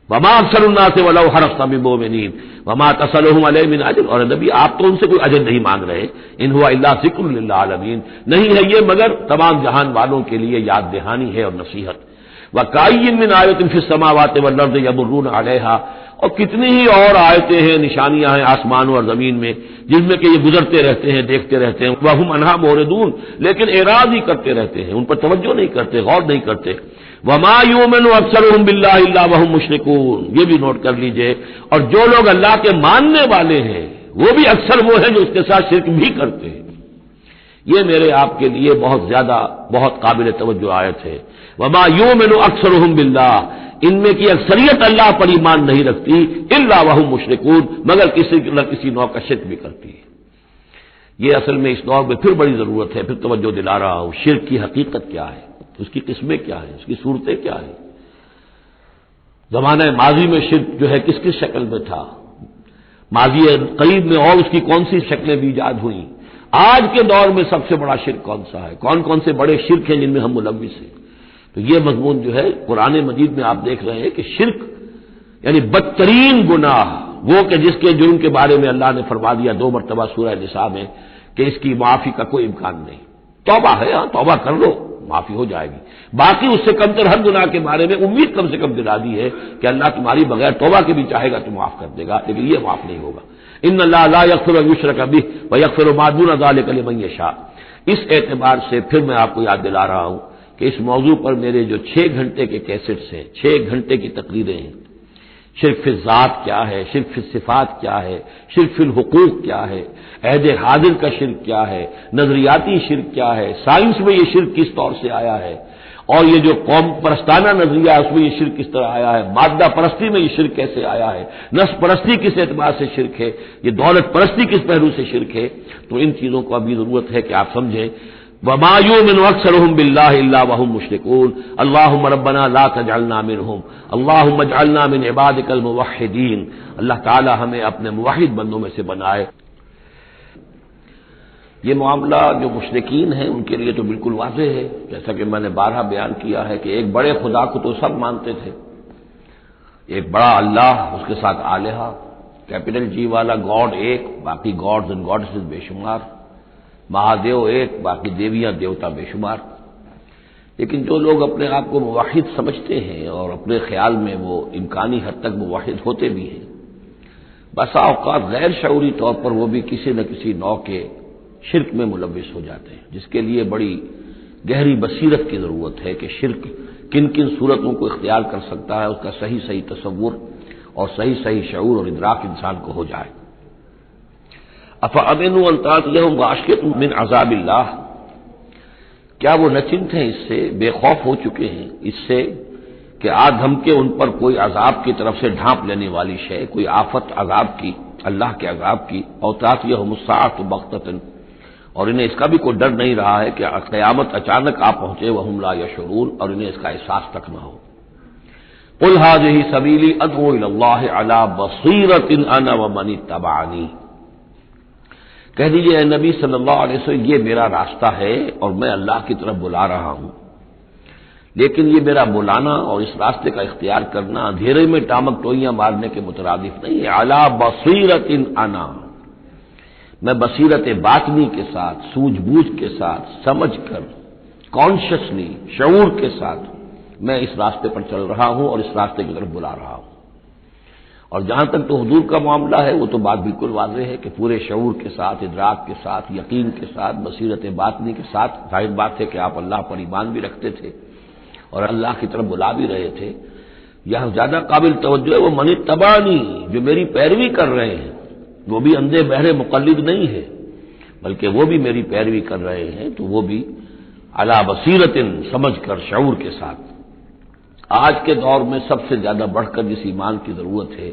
وما اکثر الناس ولو حرصت بمؤمنین وما تصلهم علیہ من اجر، اور نبی آپ تو ان سے کوئی اجر نہیں مانگ رہے، ان هو الا ذکر للعالمین، نہیں ہے یہ مگر تمام جہان والوں کے لیے یاد دہانی ہے اور نصیحت۔ وکأی من آیۃ فی السماوات والارض یمرون علیہا، اور کتنی ہی اور آیتیں ہیں، نشانیاں ہیں آسمانوں اور زمین میں جن میں کہ یہ گزرتے رہتے ہیں، دیکھتے رہتے ہیں، وہم عنہا معرضون، لیکن اعراض ہی کرتے رہتے ہیں، ان پر توجہ نہیں کرتے، غور نہیں کرتے۔ وما یؤمن اکثرهم باللہ الا وهم مشرکون، یہ بھی نوٹ کر لیجئے، اور جو لوگ اللہ کے ماننے والے ہیں وہ بھی اکثر وہ ہیں جو اس کے ساتھ شرک بھی کرتے ہیں۔ یہ میرے آپ کے لیے بہت زیادہ بہت قابل توجہ آیت ہے۔ وما یؤمن اکثرهم باللہ، ان میں کی اکثریت اللہ پر ایمان نہیں رکھتی، الا وهم مشرکون، مگر کسی نہ کسی نوع کا شرک بھی کرتی ہے۔ یہ اصل میں اس دور میں پھر بڑی ضرورت ہے، پھر توجہ دلا رہا ہوں، شرک کی حقیقت کیا ہے، اس کی قسمیں کیا ہیں، اس کی صورتیں کیا ہیں، زمانہ ماضی میں شرک جو ہے کس کس شکل میں تھا، ماضی قریب میں اور اس کی کون سی شکلیں بھی ایجاد ہوئیں، آج کے دور میں سب سے بڑا شرک کون سا ہے، کون کون سے بڑے شرک ہیں جن میں ہم ملوث ہیں۔ تو یہ مضمون جو ہے قرآن مجید میں آپ دیکھ رہے ہیں کہ شرک یعنی بدترین گناہ، وہ کہ جس کے جرم کے بارے میں اللہ نے فرما دیا 2 مرتبہ سورہ نساء میں کہ اس کی معافی کا کوئی امکان نہیں، توبہ ہے، ہاں توبہ کر لو معافی ہو جائے گی، باقی اس سے کم تر ہر گناہ کے بارے میں امید کم سے کم دلا دی ہے کہ اللہ تمہاری بغیر توبہ کے بھی چاہے گا تو معاف کر دے گا، لیکن یہ معاف نہیں ہوگا۔ ان اللہ لا یغفر ان یشرک بہ ویغفر ما دون ذلک لمن یشاء۔ اس اعتبار سے پھر میں آپ کو یاد دلا رہا ہوں کہ اس موضوع پر میرے جو 6 گھنٹے کے کیسٹس ہیں، 6 گھنٹے کی تقریریں ہیں، شرک فی الذات کیا ہے، شرک فی الصفات کیا ہے، شرک فی الحقوق کیا ہے، عہد حاضر کا شرک کیا ہے، نظریاتی شرک کیا ہے، سائنس میں یہ شرک کس طور سے آیا ہے، اور یہ جو قوم پرستانہ نظریہ ہے اس میں یہ شرک کس طرح آیا ہے، مادہ پرستی میں یہ شرک کیسے آیا ہے، نفس پرستی کس اعتبار سے شرک ہے، یہ دولت پرستی کس پہلو سے شرک ہے، تو ان چیزوں کو ابھی ضرورت ہے کہ آپ سمجھیں۔ وما یؤمن اکثرهم باللہ الا وهم مشرکون اللهم ربنا لا تجعلنا منهم اللهم اجعلنا من عبادك الموحدین، اللہ تعالی ہمیں اپنے موحد بندوں میں سے بنائے۔ یہ معاملہ جو مشرکین ہیں ان کے لیے تو بالکل واضح ہے، جیسا کہ میں نے بارہا بیان کیا ہے کہ ایک بڑے خدا کو تو سب مانتے تھے، ایک بڑا اللہ، اس کے ساتھ آلہہ، کیپٹل جی والا گاڈ ایک، باقی گاڈز اینڈ گاڈسز بے شمار، مہادیو ایک، باقی دیویاں دیوتا بے شمار۔ لیکن جو لوگ اپنے آپ کو موحد سمجھتے ہیں اور اپنے خیال میں وہ امکانی حد تک موحد ہوتے بھی ہیں، بسا اوقات غیر شعوری طور پر وہ بھی کسی نہ کسی نوع کے شرک میں ملوث ہو جاتے ہیں، جس کے لیے بڑی گہری بصیرت کی ضرورت ہے کہ شرک کن کن صورتوں کو اختیار کر سکتا ہے، اس کا صحیح صحیح تصور اور صحیح صحیح شعور اور ادراک انسان کو ہو جائے۔ افامنوا ان تأتیہم غاشیۃ من عذاب اللہ، کیا وہ نچنت ہیں اس سے، بے خوف ہو چکے ہیں اس سے کہ ہم کے ان پر کوئی عذاب کی طرف سے ڈھانپ لینے والی شے، کوئی آفت عذاب کی، اللہ کے عذاب کی، اور تأتیہم الساعۃ بغتۃ، اور انہیں اس کا بھی کوئی ڈر نہیں رہا ہے کہ قیامت اچانک آ پہنچے، وہم لا یشعرون، اور انہیں اس کا احساس تک نہ ہو۔ قل هذه سبیلی ادعو الی اللہ علی بصیرۃ انا ومن اتبعنی، کہہ دیجئے اے نبی صلی اللہ علیہ وسلم یہ میرا راستہ ہے اور میں اللہ کی طرف بلا رہا ہوں، لیکن یہ میرا بلانا اور اس راستے کا اختیار کرنا اندھیرے میں ٹامک ٹوئیاں مارنے کے مترادف نہیں ہے۔ علی بصیرۃ انا، میں بصیرت باطنی کے ساتھ، سوجھ بوجھ کے ساتھ، سمجھ کر، کانشیسلی، شعور کے ساتھ میں اس راستے پر چل رہا ہوں اور اس راستے کی طرف بلا رہا ہوں۔ اور جہاں تک تو حضور کا معاملہ ہے وہ تو بات بالکل واضح ہے کہ پورے شعور کے ساتھ، ادراک کے ساتھ، یقین کے ساتھ، بصیرت باطنی کے ساتھ، ظاہر بات ہے کہ آپ اللہ پر ایمان بھی رکھتے تھے اور اللہ کی طرف بلا بھی رہے تھے۔ یہاں زیادہ قابل توجہ ہے وہ من اتبعنی، جو میری پیروی کر رہے ہیں، وہ بھی اندھے بہرے مقلد نہیں ہے، بلکہ وہ بھی میری پیروی کر رہے ہیں، تو وہ بھی علی بصیرت، سمجھ کر، شعور کے ساتھ۔ آج کے دور میں سب سے زیادہ بڑھ کر جس ایمان کی ضرورت ہے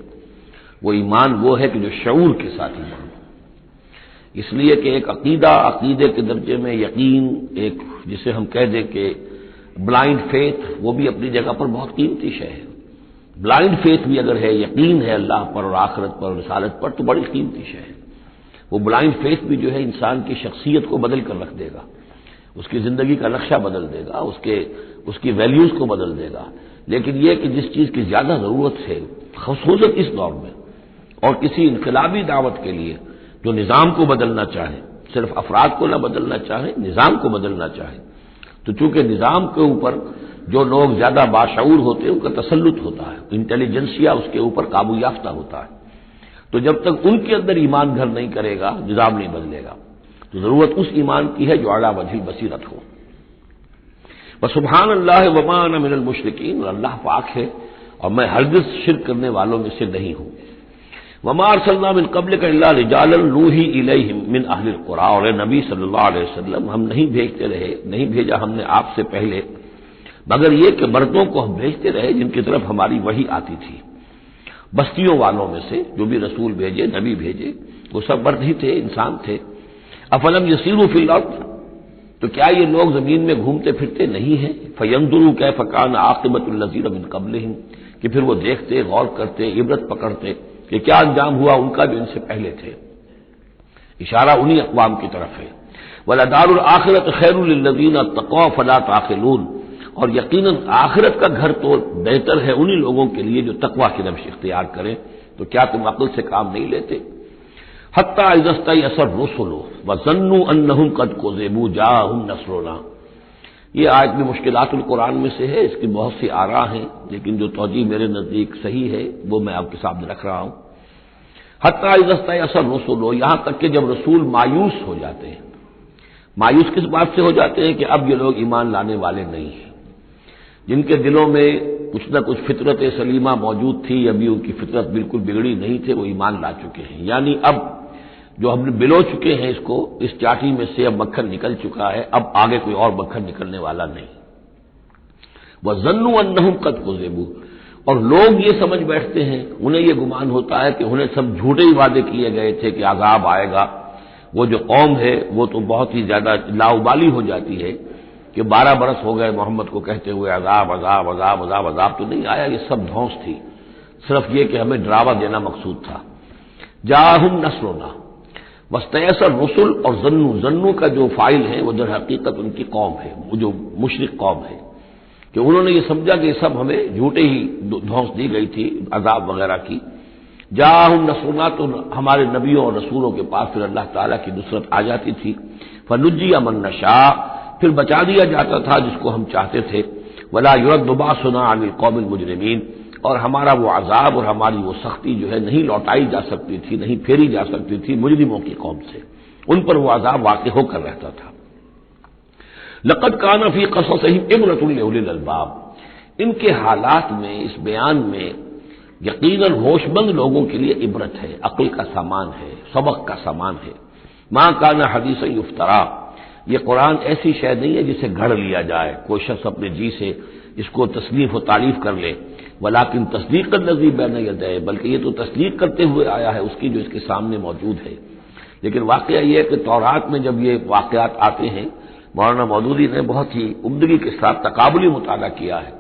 وہ ایمان وہ ہے کہ جو شعور کے ساتھ ایمان ہو، اس لیے کہ ایک عقیدے کے درجے میں یقین، ایک جسے ہم کہہ دیں کہ بلائنڈ فیتھ، وہ بھی اپنی جگہ پر بہت قیمتی شے ہے۔ بلائنڈ فیتھ بھی اگر ہے، یقین ہے اللہ پر اور آخرت پر اور رسالت پر، تو بڑی قیمتی شے ہے۔ وہ بلائنڈ فیتھ بھی جو ہے انسان کی شخصیت کو بدل کر رکھ دے گا، اس کی زندگی کا نقشہ بدل دے گا، اس کی ویلیوز کو بدل دے گا۔ لیکن یہ کہ جس چیز کی زیادہ ضرورت ہے، خصوصاً اس دور میں، اور کسی انقلابی دعوت کے لیے جو نظام کو بدلنا چاہے، صرف افراد کو نہ بدلنا چاہے، نظام کو بدلنا چاہے، تو چونکہ نظام کے اوپر جو لوگ زیادہ باشعور ہوتے ہیں ان کا تسلط ہوتا ہے، انٹیلیجنسیا اس کے اوپر قابو یافتہ ہوتا ہے، تو جب تک ان کے اندر ایمان گھر نہیں کرے گا نظام نہیں بدلے گا۔ تو ضرورت اس ایمان کی ہے جو اعلی وجہ بصیرت ہو۔ وسبحان اللہ وما انا من المشرکین، اور اللہ پاک ہے اور میں ہرگز شرک کرنے والوں میں سے نہیں ہوں۔ وما ارسلنا من قبلک الا رجالا نوحی الیہم من اہل القری، اور اے نبی صلی اللہ علیہ وسلم ہم نہیں بھیجا ہم نے آپ سے پہلے مگر یہ کہ مردوں کو ہم بھیجتے رہے جن کی طرف ہماری وحی آتی تھی، بستیوں والوں میں سے جو بھی رسول بھیجے، نبی بھیجے، وہ سب مرد ہی تھے، انسان تھے۔ افلم یسیروا فی الارض، تو کیا یہ لوگ زمین میں گھومتے پھرتے نہیں ہیں؟ فینظروا کیف کان عاقبۃ الذین من قبلہم، کہ پھر وہ دیکھتے، غور کرتے، عبرت پکڑتے کہ کیا انجام ہوا ان کا جو ان سے پہلے تھے۔ اشارہ انہی اقوام کی طرف ہے۔ وَلَدَارُ الْآخِرَةُ خَيْرٌ لِّلَّذِينَ اتَّقَوْا فَلَا تَعْقِلُونَ، اور یقیناً آخرت کا گھر تو بہتر ہے انہی لوگوں کے لیے جو تقویٰ کی روش اختیار کریں، تو کیا تم عقل سے کام نہیں لیتے؟ حتی اذا استیأس الرسل وظنوا انہم قد کذبوا جاءہم نصرنا، یہ آیت بھی مشکلات القرآن میں سے ہے، اس کی بہت سی آراء ہیں، لیکن جو توجیہ میرے نزدیک صحیح ہے وہ میں آپ کے سامنے رکھ رہا ہوں۔ حتی اذا استیأس الرسل، یہاں تک کہ جب رسول مایوس ہو جاتے ہیں۔ مایوس کس بات سے ہو جاتے ہیں کہ اب یہ لوگ ایمان لانے والے نہیں ہیں، جن کے دلوں میں کچھ نہ کچھ فطرت سلیمہ موجود تھی، ابھی ان کی فطرت بالکل بگڑی نہیں تھے، وہ ایمان لا چکے ہیں، یعنی اب جو ہم نے بلو چکے ہیں اس کو، اس چاٹی میں سے اب مکھن نکل چکا ہے، اب آگے کوئی اور مکھن نکلنے والا نہیں۔ وَظَنُّوا أَنَّهُمْ قَدْ كُذِبُوا، اور لوگ یہ سمجھ بیٹھتے ہیں، انہیں یہ گمان ہوتا ہے کہ انہیں سب جھوٹے ہی وعدے کیے گئے تھے کہ عذاب آئے گا۔ وہ جو قوم ہے وہ تو بہت ہی زیادہ لاؤبالی ہو جاتی ہے کہ 12 برس ہو گئے محمد کو کہتے ہوئے عذاب عذاب عذاب عذاب، عذاب تو نہیں آیا، یہ سب دھونس تھی، صرف یہ کہ ہمیں ڈراوا دینا مقصود تھا۔ جاءہم نصرنا، وستیسر رسل، اور زنو کا جو فاعل ہے وہ در حقیقت ان کی قوم ہے، وہ جو مشرک قوم ہے، کہ انہوں نے یہ سمجھا کہ یہ سب ہمیں جھوٹے ہی دھونس دی گئی تھی عذاب وغیرہ کی۔ جاءہم نصرنا، تو ہمارے نبیوں اور رسولوں کے پاس پھر اللہ تعالیٰ کی نصرت آ جاتی تھی۔ فنجی من نشاء، پھر بچا دیا جاتا تھا جس کو ہم چاہتے تھے۔ ولا يرد باسنا عن القوم المجرمین، اور ہمارا وہ عذاب اور ہماری وہ سختی جو ہے نہیں لوٹائی جا سکتی تھی، نہیں پھیری جا سکتی تھی مجرموں کی قوم سے، ان پر وہ عذاب واقع ہو کر رہتا تھا۔ لقد کان فی قصصہم عبرۃ لاولی الالباب، ان کے حالات میں، اس بیان میں یقیناً ہوش مند لوگوں کے لیے عبرت ہے، عقل کا سامان ہے، سبق کا سامان ہے۔ ما کان حدیثا یفترا، یہ قرآن ایسی شے نہیں ہے جسے گھڑ لیا جائے، کوئی شخص اپنے جی سے اس کو تصنیف و تعریف کر لے، ولیکن تصدیق الذی بین یدیہ، بلکہ یہ تو تصدیق کرتے ہوئے آیا ہے اس کی جو اس کے سامنے موجود ہے۔ لیکن واقعہ یہ ہے کہ تورات میں جب یہ واقعات آتے ہیں، مولانا مودودی نے بہت ہی عمدگی کے ساتھ تقابلی مطالعہ کیا ہے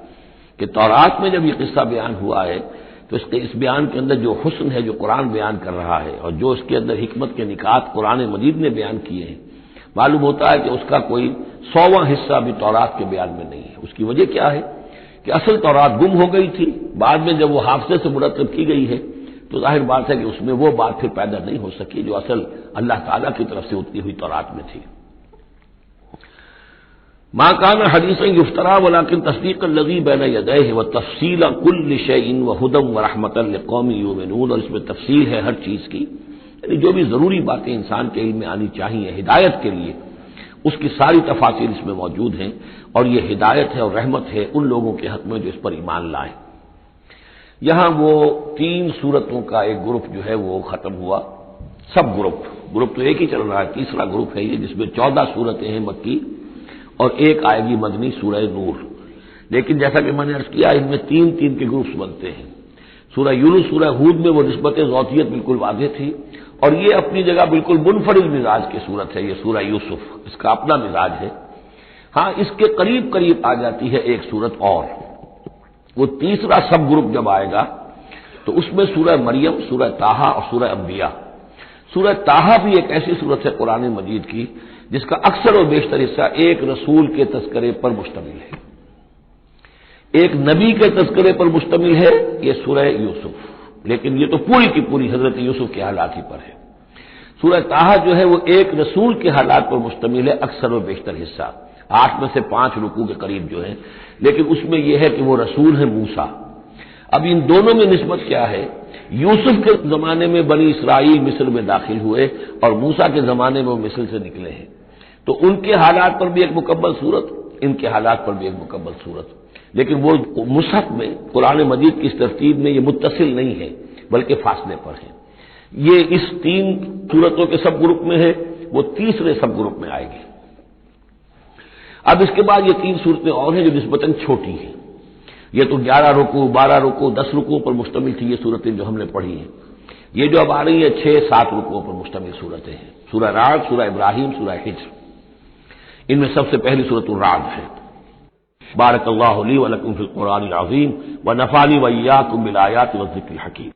کہ تورات میں جب یہ قصہ بیان ہوا ہے تو اس بیان کے اندر جو حسن ہے جو قرآن بیان کر رہا ہے، اور جو اس کے اندر حکمت کے نکات قرآن مجید نے بیان کیے ہیں، معلوم ہوتا ہے کہ اس کا کوئی 100واں حصہ بھی تورات کے بیان میں نہیں ہے۔ اس کی وجہ کیا ہے کہ اصل تورات گم ہو گئی تھی، بعد میں جب وہ حافظے سے مرتب کی گئی ہے تو ظاہر بات ہے کہ اس میں وہ بات پھر پیدا نہیں ہو سکی جو اصل اللہ تعالیٰ کی طرف سے اتری ہوئی تورات میں تھی۔ ما کان حدیثا یفترا ولکن تصدیق الذی بین یدیہ وتفصیل کل شیء وہدی ورحمۃ لقوم یؤمنون، اور اس میں تفصیل ہے ہر چیز کی، یعنی جو بھی ضروری باتیں انسان کے علم میں آنی چاہیے ہدایت کے لیے، اس کی ساری تفاصیل اس میں موجود ہیں، اور یہ ہدایت ہے اور رحمت ہے ان لوگوں کے حق میں جو اس پر ایمان لائیں۔ یہاں وہ 3 سورتوں کا ایک گروپ جو ہے وہ ختم ہوا، سب گروپ تو ایک ہی چل رہا ہے، تیسرا گروپ ہے یہ جس میں 14 سورتیں ہیں مکی اور ایک آئے گی مدنی سورہ نور۔ لیکن جیسا کہ میں نے عرض کیا ان میں 3 کے گروپس بنتے ہیں۔ سورہ یونس، سورہ ہود میں وہ نسبت ذاتیت بالکل واضح تھی، اور یہ اپنی جگہ بالکل منفرد مزاج کی صورت ہے، یہ سورہ یوسف اس کا اپنا مزاج ہے۔ ہاں اس کے قریب آ جاتی ہے ایک صورت اور، وہ تیسرا سب گروپ جب آئے گا تو اس میں سورہ مریم، سورہ طٰہٰ اور سورہ انبیاء۔ سورہ طٰہٰ بھی ایک ایسی صورت ہے قرآن مجید کی جس کا اکثر و بیشتر حصہ ایک رسول کے تذکرے پر مشتمل ہے، ایک نبی کے تذکرے پر مشتمل ہے، یہ سورہ یوسف، لیکن یہ تو پوری کی پوری حضرت یوسف کے حالات ہی پر ہے۔ سورہ طٰہٰ جو ہے وہ ایک رسول کے حالات پر مشتمل ہے، اکثر و بیشتر حصہ 8 میں سے 5 رکوع کے قریب جو ہے، لیکن اس میں یہ ہے کہ وہ رسول ہے موسیٰ۔ اب ان دونوں میں نسبت کیا ہے؟ یوسف کے زمانے میں بنی اسرائیل مصر میں داخل ہوئے اور موسیٰ کے زمانے میں وہ مصر سے نکلے ہیں، تو ان کے حالات پر بھی ایک مکمل صورت، ان کے حالات پر بھی ایک مکمل صورت، لیکن وہ مصحف میں قرآن مجید کی اس ترتیب میں یہ متصل نہیں ہے بلکہ فاصلے پر ہے۔ یہ اس 3 صورتوں کے سب گروپ میں ہے، وہ تیسرے سب گروپ میں آئے گی۔ اب اس کے بعد یہ 3 صورتیں اور ہیں جو نسبتاً چھوٹی ہیں، یہ تو 11 رکوع، 12 رکوع، 10 رکوع پر مشتمل تھی یہ صورتیں جو ہم نے پڑھی ہیں۔ یہ جو اب آ رہی ہیں 6-7 رکوعوں پر مشتمل صورتیں ہیں، سورہ رعد، سورہ ابراہیم، سورہ حجر، ان میں سب سے پہلی سورۃ الرعد ہے۔ بارک اللہ لی و لکم فی القرآن العظیم و نفعنی و ایاکم بالآیات والذکر الحکیم۔